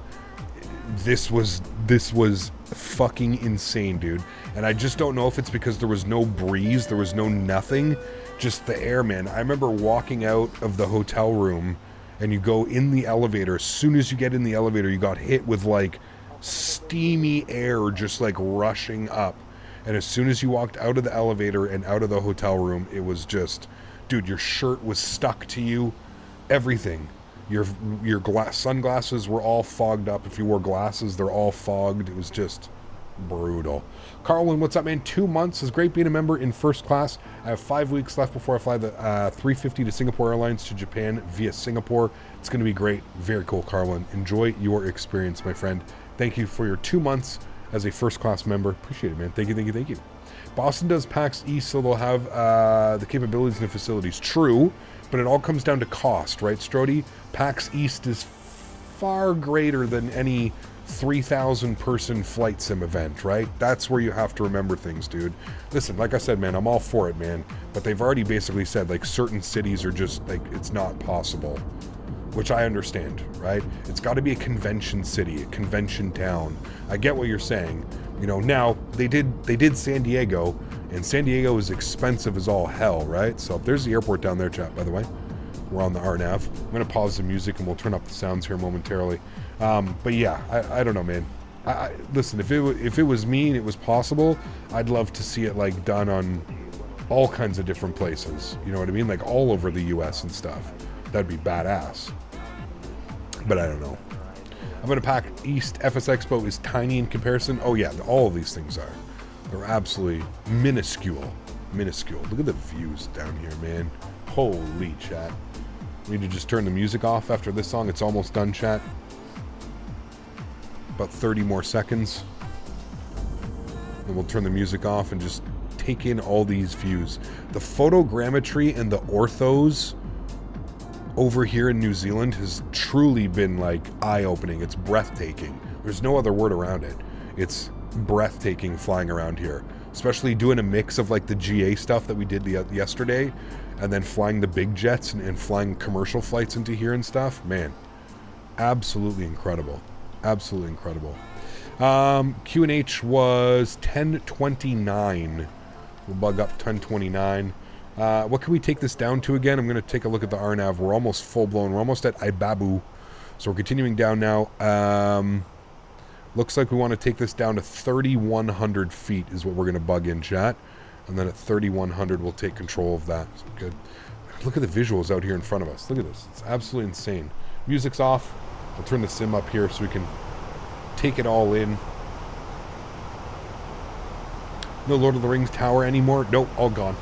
This was fucking insane, dude. And I just don't know if it's because there was no breeze, there was no nothing, just the air, man. I remember walking out of the hotel room and you go in the elevator. As soon as you get in the elevator, you got hit with like steamy air just like rushing up. And as soon as you walked out of the elevator and out of the hotel room, it was just, dude, your shirt was stuck to you. Everything. Your sunglasses were all fogged up. If you wore glasses, they're all fogged. It was just brutal. Carlin, what's up, man? 2 months. It's great being a member in first class. I have 5 weeks left before I fly the 350 to Singapore Airlines to Japan via Singapore. It's going to be great. Very cool, Carlin. Enjoy your experience, my friend. Thank you for your 2 months as a first class member. Appreciate it, man. Thank you, thank you, thank you. Boston does PAX East, so they'll have the capabilities and the facilities. True, but it all comes down to cost, right, Strody? PAX East is far greater than any 3,000 person flight sim event, right? That's where you have to remember things, dude. Listen, like I said, man, I'm all for it, man. But they've already basically said, like, certain cities are just, like, it's not possible. Which I understand, right? It's got to be a convention city, a convention town. I get what you're saying. You know, now, they did San Diego, and San Diego is expensive as all hell, right? So there's the airport down there, chat, by the way. We're on the RNAV. I'm going to pause the music, and we'll turn up the sounds here momentarily. But yeah, I don't know, man. Listen, if it was me and it was possible, I'd love to see it, like, done on all kinds of different places. You know what I mean? Like, all over the U.S. and stuff. That'd be badass. But I don't know. I'm going to pack East. FS Expo is tiny in comparison. Oh yeah, all of these things are. They're absolutely minuscule. Minuscule. Look at the views down here, man. Holy chat. We need to just turn the music off after this song. It's almost done, chat. About 30 more seconds. Then we'll turn the music off and just take in all these views. The photogrammetry and the orthos over here in New Zealand has truly been, like, eye-opening. It's breathtaking. There's no other word around it. It's breathtaking flying around here. Especially doing a mix of, like, the GA stuff that we did yesterday, and then flying the big jets and flying commercial flights into here and stuff. Man, absolutely incredible. Absolutely incredible. Q&H was 10:29. We'll bug up 10:29. What can we take this down to again? I'm going to take a look at the RNAV. We're almost full-blown. We're almost at Ibabu. So we're continuing down now. Looks like we want to take this down to 3,100 feet is what we're going to bug in, chat. And then at 3,100, we'll take control of that. So good. Look at the visuals out here in front of us. Look at this. It's absolutely insane. Music's off. I'll turn the sim up here so we can take it all in. No Lord of the Rings tower anymore. Nope, all gone.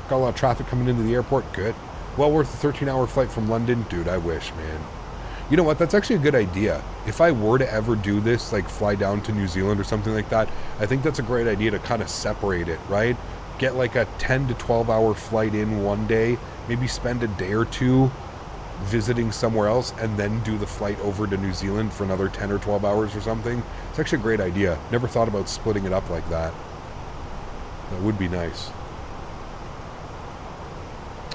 Got a lot of traffic coming into the airport. Good. Well worth a 13-hour flight from London. Dude, I wish, man. You know what? That's actually a good idea. If I were to ever do this, like fly down to New Zealand or something like that, I think that's a great idea to kind of separate it, right? Get like a 10 to 12-hour flight in one day, maybe spend a day or two visiting somewhere else, and then do the flight over to New Zealand for another 10 or 12 hours or something. It's actually a great idea. Never thought about splitting it up like that. That would be nice.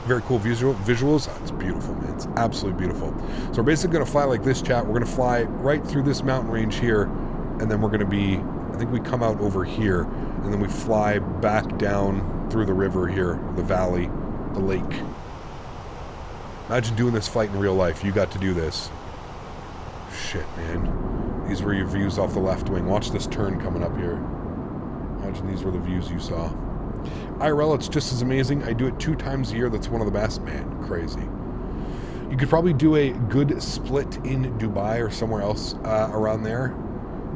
Very cool visuals. Oh, it's beautiful, man. It's absolutely beautiful. So we're basically going to fly like this, chat. We're going to fly right through this mountain range here, and then we're going to be, I think we come out over here, and then we fly back down through the river here, the valley, the lake. Imagine doing this flight in real life. You got to do this. Shit, man. These were your views off the left wing. Watch this turn coming up here. Imagine these were the views you saw. IRL, it's just as amazing. I do it 2 times a year. That's one of the best. Man, crazy. You could probably do a good split in Dubai or somewhere else around there.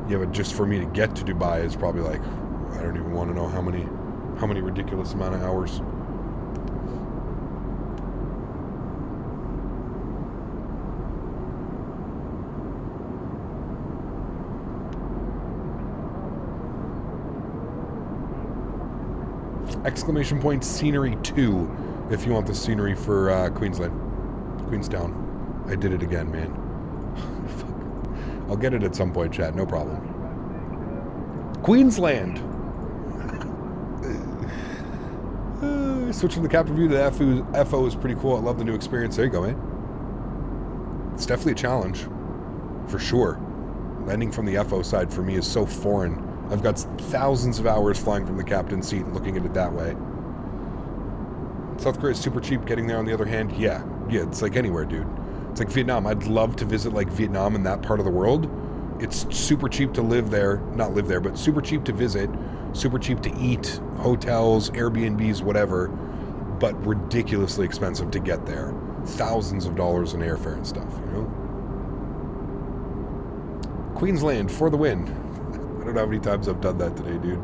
Yeah, but just for me to get to Dubai is probably like, I don't even want to know how many ridiculous amount of hours. Exclamation point scenery 2 if you want the scenery for Queenstown. I did it again, man. I'll get it at some point, chat. No problem. Queensland. Switch from the captain view to the FO is pretty cool. I love the new experience. There you go, man. It's definitely a challenge. For sure. Landing from the FO side for me is so foreign. I've got thousands of hours flying from the captain's seat and looking at it that way. South Korea is super cheap. Getting there, on the other hand, yeah, it's like anywhere, dude. It's like Vietnam. I'd love to visit like Vietnam and that part of the world. It's super cheap to live there. Not live there, but super cheap to visit. Super cheap to eat. Hotels, Airbnbs, whatever. But ridiculously expensive to get there. Thousands of dollars in airfare and stuff, you know? Queensland for the win. I don't know how many times I've done that today, dude.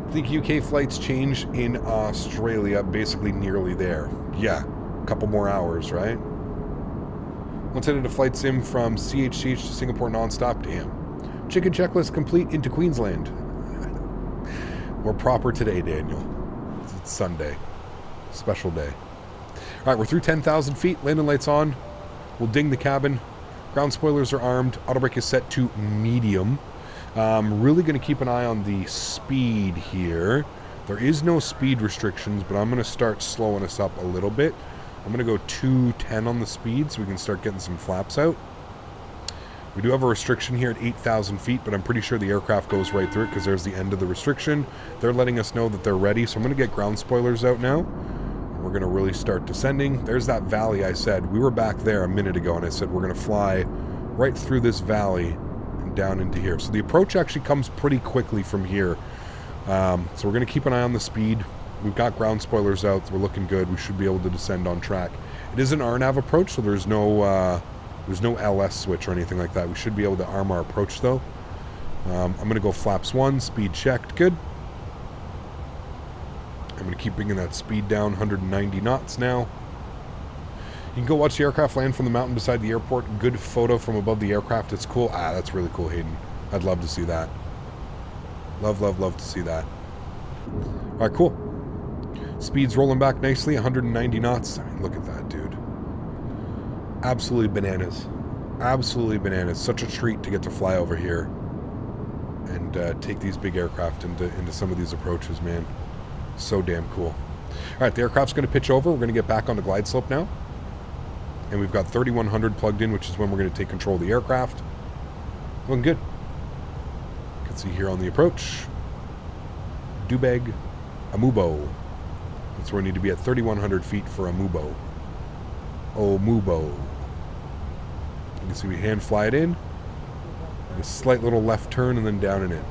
I think UK flights change in Australia, basically nearly there. Yeah, a couple more hours, right? Once I did a flight sim from CHCH to Singapore nonstop. Damn. Chicken checklist complete into Queensland. We're proper today, Daniel. It's Sunday. Special day. All right, we're through 10,000 feet. Landing lights on. We'll ding the cabin. Ground spoilers are armed. Auto brake is set to medium. Really going to keep an eye on the speed here. There is no speed restrictions, but I'm going to start slowing us up a little bit. I'm going to go 210 on the speed so we can start getting some flaps out. We do have a restriction here at 8,000 feet, but I'm pretty sure the aircraft goes right through it because there's the end of the restriction. They're letting us know that they're ready, so I'm going to get ground spoilers out now. We're going to really start descending. There's that valley I said. We were back there a minute ago, and I said we're going to fly right through this valley down into here. So the approach actually comes pretty quickly from here. So we're going to keep an eye on the speed. We've got ground spoilers out. So we're looking good. We should be able to descend on track. It is an RNAV approach, so there's no LS switch or anything like that. We should be able to arm our approach though. I'm going to go flaps 1, speed checked. Good. I'm going to keep bringing that speed down, 190 knots now. You can go watch the aircraft land from the mountain beside the airport. Good photo from above the aircraft. It's cool. Ah, that's really cool, Hayden. I'd love to see that. Love, love, love to see that. All right, cool. Speed's rolling back nicely, 190 knots. I mean, look at that, dude. Absolutely bananas. Absolutely bananas. Such a treat to get to fly over here and take these big aircraft into some of these approaches, man. So damn cool. All right, the aircraft's going to pitch over. We're going to get back on the glide slope now. And we've got 3,100 plugged in, which is when we're going to take control of the aircraft. Looking good. You can see here on the approach. Dubeg Amubo. That's where we need to be at 3,100 feet for a Mubo. Oh, Mubo. You can see we hand fly it in. And a slight little left turn and then down and in.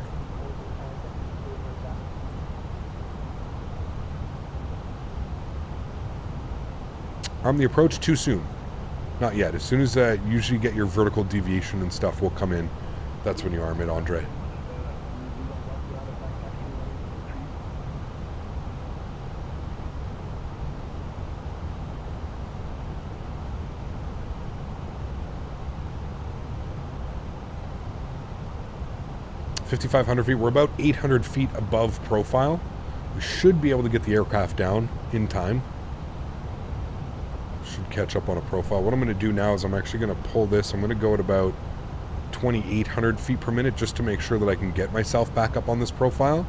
Arm the approach too soon. Not yet. As soon as you usually get your vertical deviation and stuff will come in, that's when you arm it, Andre. $5,500 feet. We're about 800 feet above profile. We should be able to get the aircraft down in time. Should catch up on a profile. What I'm going to do now is I'm actually going to pull this. I'm going to go at about 2,800 feet per minute just to make sure that I can get myself back up on this profile.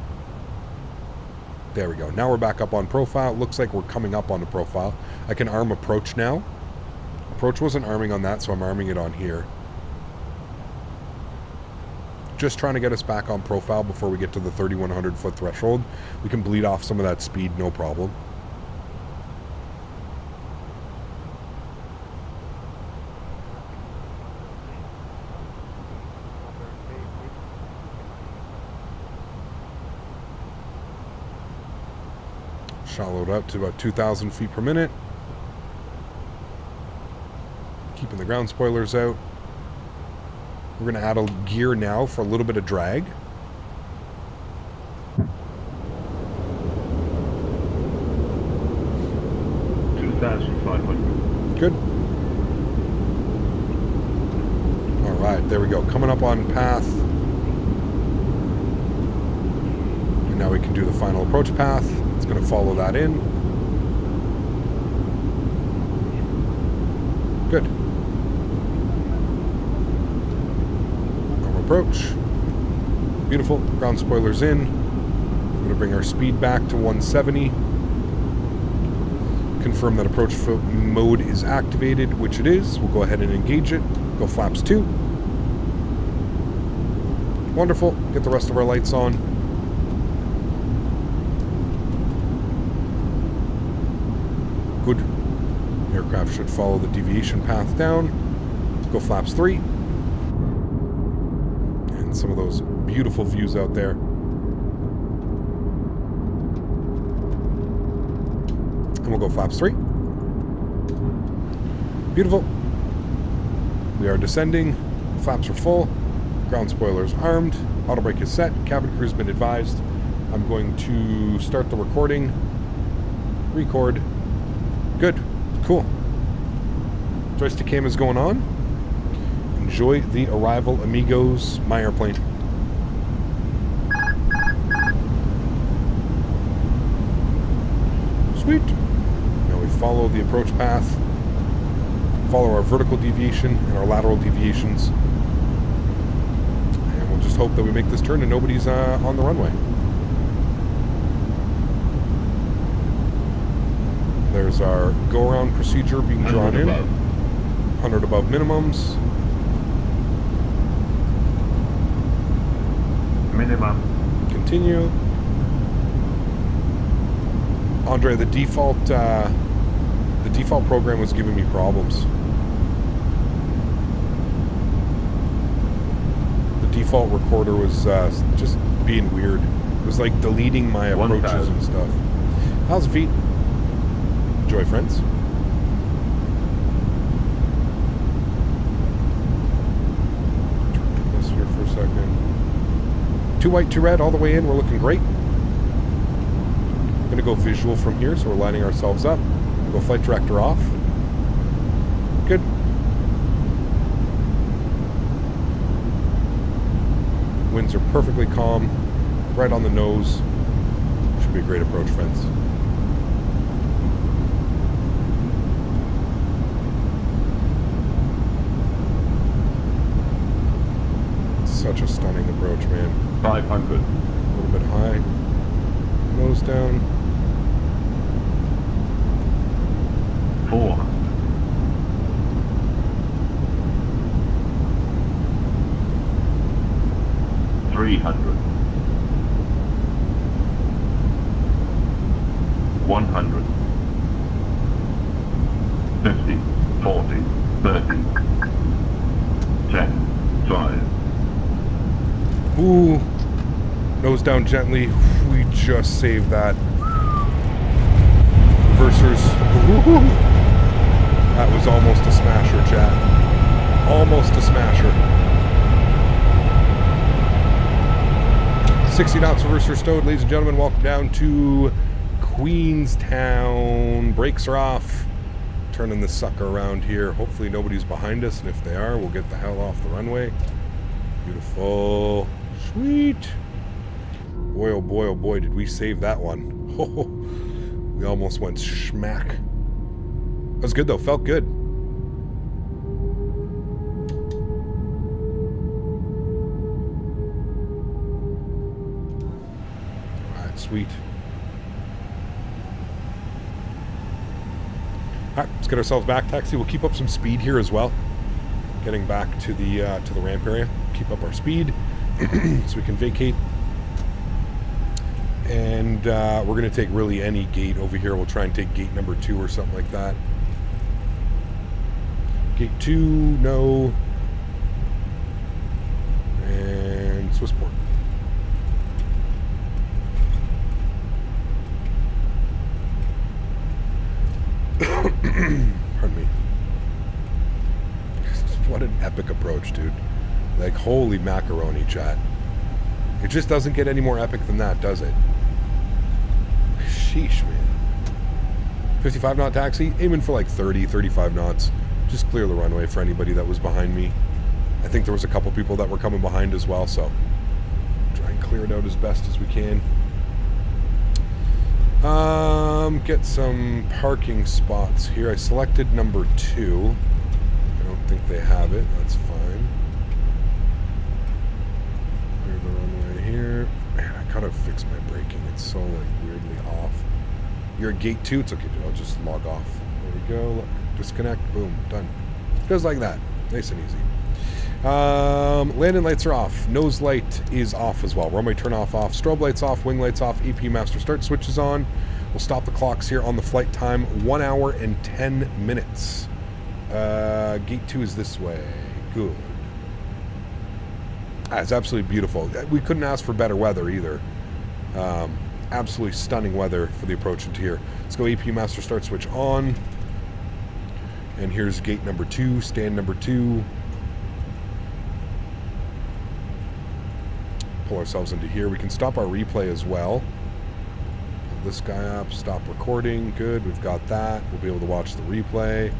There we go. Now we're back up on profile. It looks like we're coming up on the profile. I can arm approach now. Approach wasn't arming on that, so I'm arming it on here. Just trying to get us back on profile before we get to the 3,100 foot threshold. We can bleed off some of that speed, no problem. Shallowed up to about 2,000 feet per minute. Keeping the ground spoilers out. We're going to add a gear now for a little bit of drag. Good. Alright, there we go. Coming up on path. And now we can do the final approach path. It's going to follow that in. Good. Arm approach. Beautiful. Ground spoilers in. We're going to bring our speed back to 170. Confirm that approach mode is activated, which it is. We'll go ahead and engage it. Go flaps 2. Wonderful. Get the rest of our lights on. Good. Aircraft should follow the deviation path down. Go flaps 3. And some of those beautiful views out there. And we'll go flaps 3. Beautiful. We are descending. Flaps are full. Ground spoilers armed. Auto brake is set. Cabin crew's been advised. I'm going to start the recording. Record. Good. Cool. Joystick cam is going on. Enjoy the arrival, amigos. My airplane. Sweet. Now we follow the approach path. Follow our vertical deviation and our lateral deviations. And we'll just hope that we make this turn and nobody's on the runway. There's our go-around procedure being drawn in. 100 above minimums. Minimum. Continue. Andre, the default program was giving me problems. The default recorder was just being weird. It was like deleting my approaches and stuff. How's the feet? Enjoy, friends. Turn this here for a second. 2 white, 2 red, all the way in. We're looking great. Going to go visual from here, so we're lining ourselves up. We'll go flight director off. Good. Winds are perfectly calm, right on the nose. Should be a great approach, friends. Such a stunning approach, man. 500. A little bit high. Nose down. 400. 300. 100. 40, 30, 10, 5. Ooh. Nose down gently. We just saved that. Versers. Ooh. That was almost a smasher, chat. Almost a smasher. 60 knots reverser stowed. Ladies and gentlemen, welcome down to Queenstown. Brakes are off. Turning this sucker around here. Hopefully nobody's behind us, and if they are, we'll get the hell off the runway. Beautiful. Sweet. Boy, oh boy, oh boy, did we save that one. Oh, we almost went schmack. That was good though, felt good. Alright, sweet. Alright, let's get ourselves back taxi. We'll keep up some speed here as well. Getting back to the ramp area. Keep up our speed so we can vacate. And we're going to take really any gate over here. We'll try and take gate number 2 or something like that. Gate 2, no. And Swissport. Pardon me. What an epic approach, dude. Like, holy macaroni, chat. It just doesn't get any more epic than that, does it? Sheesh, man. 55 knot taxi, aiming for like 30, 35 knots. Just clear the runway for anybody that was behind me. I think there was a couple people that were coming behind as well, so try and clear it out as best as we can. Get some parking spots here. I selected number 2. I don't think they have it. That's fine. Clear the runway here. Man, I gotta fix my braking. It's so like weirdly off. You're at gate 2. It's okay, dude. I'll just log off. There we go. Look, disconnect. Boom. Done. Just like that. Nice and easy. Landing lights are off. Nose light is off as well. Runway turn off. Strobe lights off. Wing lights off. AP master start switch is on. We'll stop the clocks here on the flight time. 1 hour and 10 minutes. Gate 2 is this way. Good. It's absolutely beautiful. We couldn't ask for better weather either. Absolutely stunning weather for the approach into here. Let's go AP master start switch on. And here's gate number 2, stand number 2. Pull ourselves into here. We can stop our replay as well. Pull this guy up, stop recording. Good, we've got that. We'll be able to watch the replay.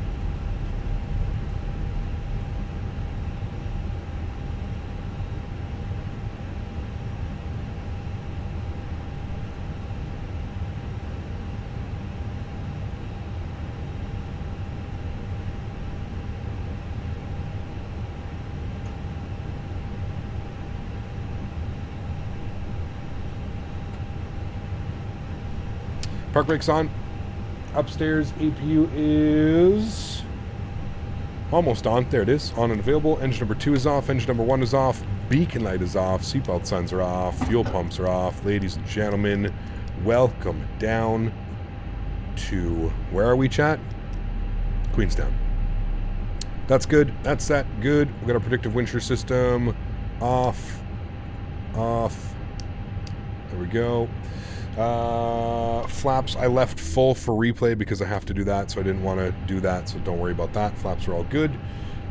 Park brakes on. Upstairs, APU is almost on. There it is. On and available. Engine number 2 is off. Engine number 1 is off. Beacon light is off. Seatbelt signs are off. Fuel pumps are off. Ladies and gentlemen, welcome down to, where are we, chat? Queenstown. That's good. That's set. Good. We've got our predictive wind shear system off. Off. There we go. Flaps I left full for replay because I have to do that, so I didn't want to do that, so don't worry about that. Flaps are all good.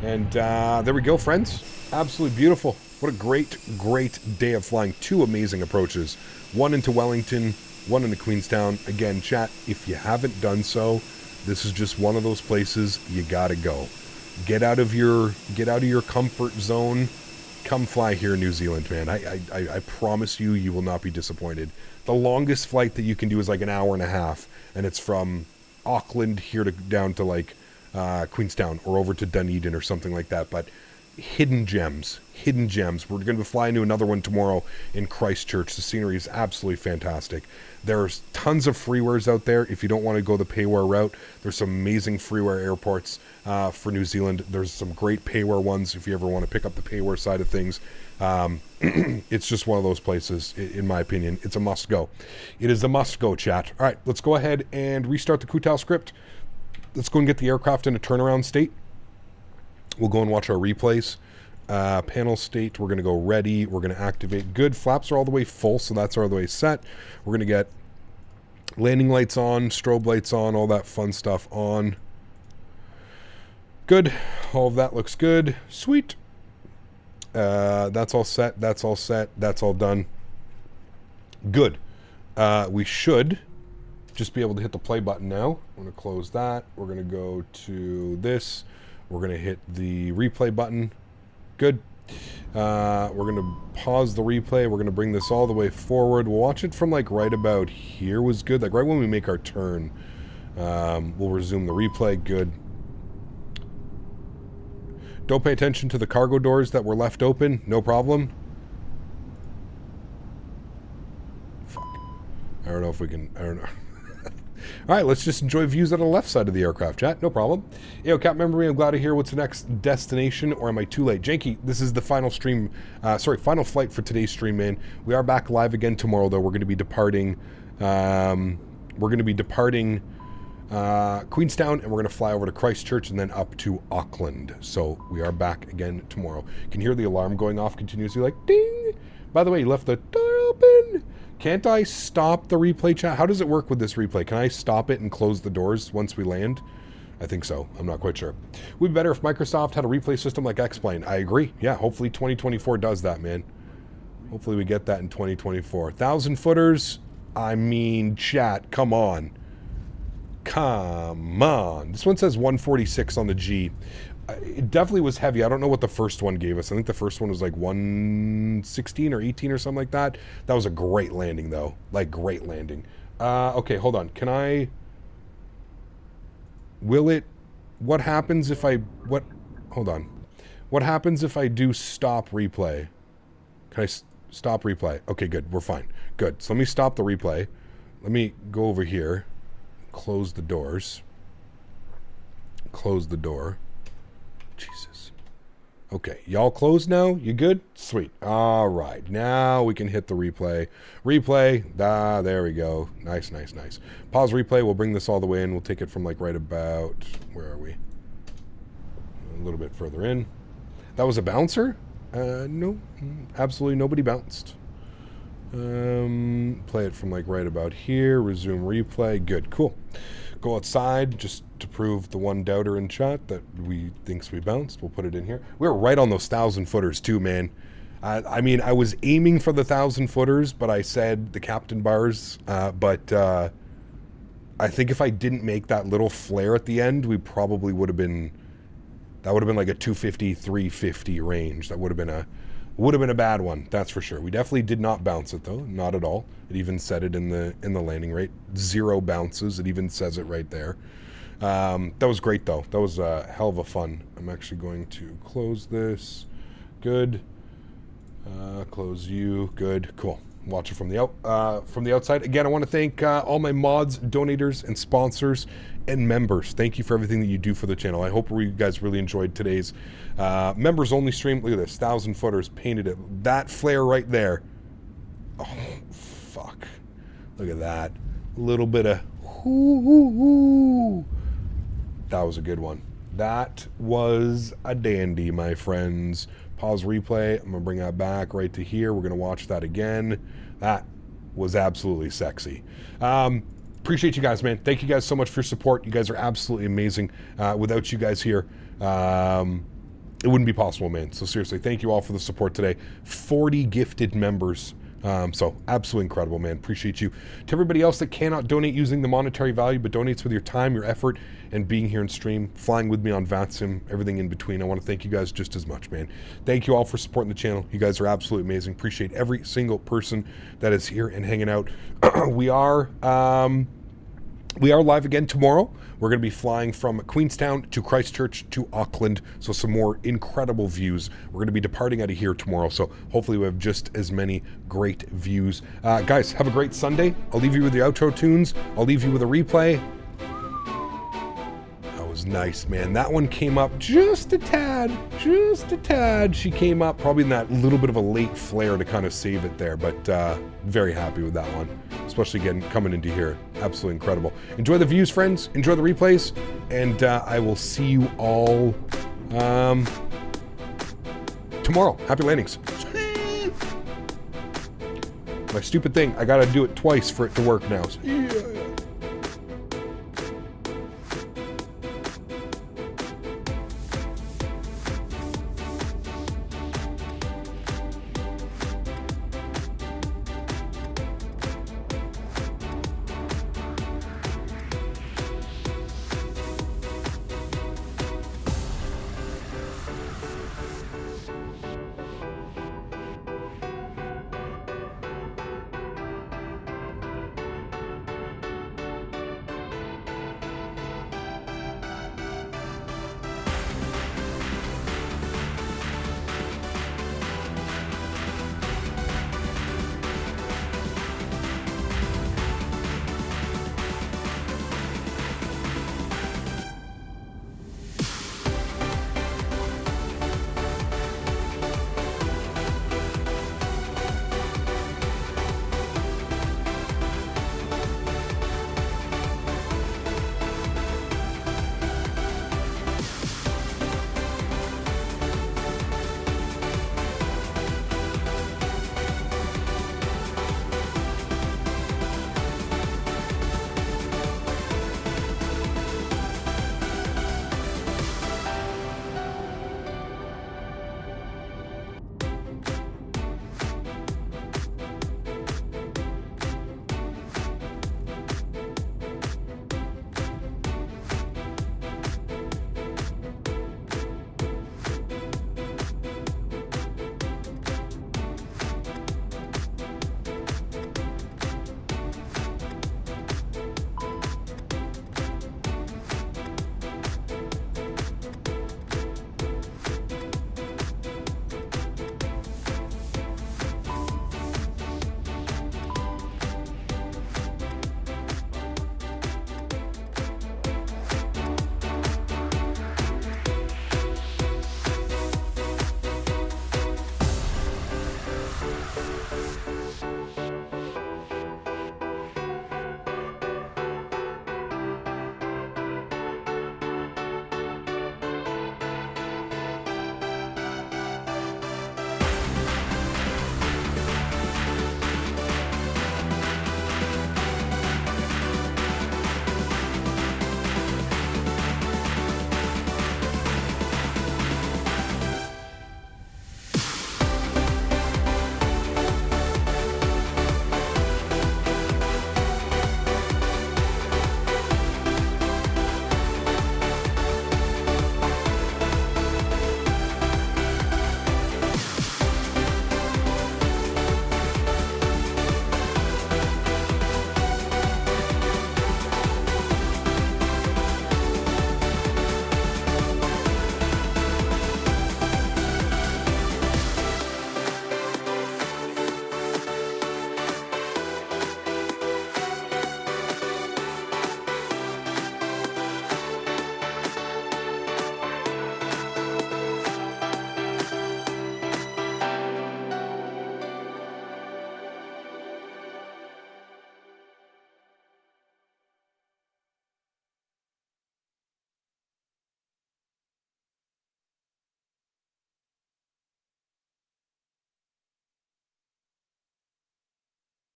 And there we go, friends. Absolutely beautiful. What a great, great day of flying. 2 amazing approaches. One into Wellington, one into Queenstown. Again, chat, if you haven't done so, this is just one of those places you gotta go. Get out of your comfort zone. Come fly here in New Zealand, man. I promise you, you will not be disappointed. The longest flight that you can do is like an hour and a half, and it's from Auckland here to down to like Queenstown or over to Dunedin or something like that. But hidden gems. We're going to fly into another one tomorrow in Christchurch. The scenery is absolutely fantastic. There's tons of freewares out there. If you don't want to go the payware route, there's some amazing freeware airports for New Zealand. There's some great payware ones if you ever want to pick up the payware side of things. It's just one of those places, in my opinion. It's a must go. It is a must go, chat. All right, let's go ahead and restart the Kutal script. let's go and get the aircraft in a turnaround state. We'll go and watch our replays. Panel state, we're going to go ready. We're going to activate. Good. Flaps are all the way full, so that's all the way set. We're going to get landing lights on, strobe lights on, all that fun stuff on. Good. All of that looks good. Sweet. That's all set. That's all set. That's all done. Good. We should just be able to hit the play button now. I'm going to close that. We're going to go to this. We're going to hit the replay button. Good. We're going to pause the replay. We're going to bring this all the way forward. We'll watch it from like right about here was good. Like right when we make our turn, we'll resume the replay. Good. Don't pay attention to the cargo doors that were left open. No problem. Fuck. I don't know if we can... I don't know. All right, let's just enjoy views on the left side of the aircraft, chat. No problem. Yo, Cap, remember me? I'm glad to hear what's the next destination, or am I too late? Janky, this is the final stream... final flight for today's stream, man. We are back live again tomorrow, though. We're going to be departing... Queenstown, and we're going to fly over to Christchurch and then up to Auckland. So we are back again tomorrow. You can hear the alarm going off continuously, like ding. By the way, you left the door open. Can't I stop the replay, chat? How does it work with this replay? Can I stop it and close the doors once we land? I think so. I'm not quite sure. Would be better if Microsoft had a replay system like X-Plane. I agree. Yeah, hopefully 2024 does that, man. Hopefully we get that in 2024. 1,000 footers. I mean, chat, come on. Come on. This one says 146 on the G. It definitely was heavy. I don't know what the first one gave us. I think the first one was like 116 or 18 or something like that. That was a great landing, though. Like, great landing. Okay, hold on. Can I... Will it... What happens if I... What... Hold on. What happens if I do stop replay? Can I stop replay? Okay, good. We're fine. Good. So let me stop the replay. Let me go over here. Close the doors. Close the door. Jesus. Okay, y'all closed now? You good? Sweet. All right, now we can hit the replay. Replay. There we go. Nice, nice, nice. Pause replay. We'll bring this all the way in. We'll take it from like right about... Where are we? A little bit further in. That was a bouncer? No. Absolutely nobody bounced. Play it from like right about here. Resume replay. Good. Cool. Go outside just to prove the one doubter in chat that we thinks we bounced. We'll put it in here. We were right on those 1,000 footers too, man. I mean, I was aiming for the 1,000 footers, but I said the captain bars. But I think if I didn't make that little flare at the end, we probably would have been... That would have been like a 250, 350 range. That would have been a bad one, that's for sure. We definitely did not bounce it though, not at all. It even said it in the landing rate. 0 bounces, it even says it right there. That was great though. That was a hell of a fun. I'm actually going to close this. Good. Close you. Good. Cool. Watch it from the outside. Again, I want to thank all my mods, donators, and sponsors and members. Thank you for everything that you do for the channel. I hope you guys really enjoyed today's members only stream. Look at this, 1,000 footers, painted it. That flare right there. Oh, fuck. Look at that. A little bit of whoo. That was a good one. That was a dandy, my friends. Pause replay. I'm going to bring that back right to here. We're going to watch that again. That was absolutely sexy. Appreciate you guys, man. Thank you guys so much for your support. You guys are absolutely amazing. Without you guys here, it wouldn't be possible, man. So seriously, thank you all for the support today. 40 gifted members. So absolutely incredible, man. Appreciate you. To everybody else that cannot donate using the monetary value, but donates with your time, your effort, and being here in stream, flying with me on VATSIM, everything in between, I want to thank you guys just as much, man. Thank you all for supporting the channel. You guys are absolutely amazing. Appreciate every single person that is here and hanging out. We are live again tomorrow. We're going to be flying from Queenstown to Christchurch to Auckland, so some more incredible views. We're going to be departing out of here tomorrow, so hopefully we have just as many great views. Guys, have a great Sunday. I'll leave you with the outro tunes. I'll leave you with a replay. That was nice, man. That one came up just a tad. Just a tad. She came up probably in that little bit of a late flare to kind of save it there, but very happy with that one. especially again coming into here. Absolutely incredible. Enjoy the views, friends. Enjoy the replays, and I will see you all tomorrow. Happy landings. My stupid thing, I gotta do it twice for it to work now.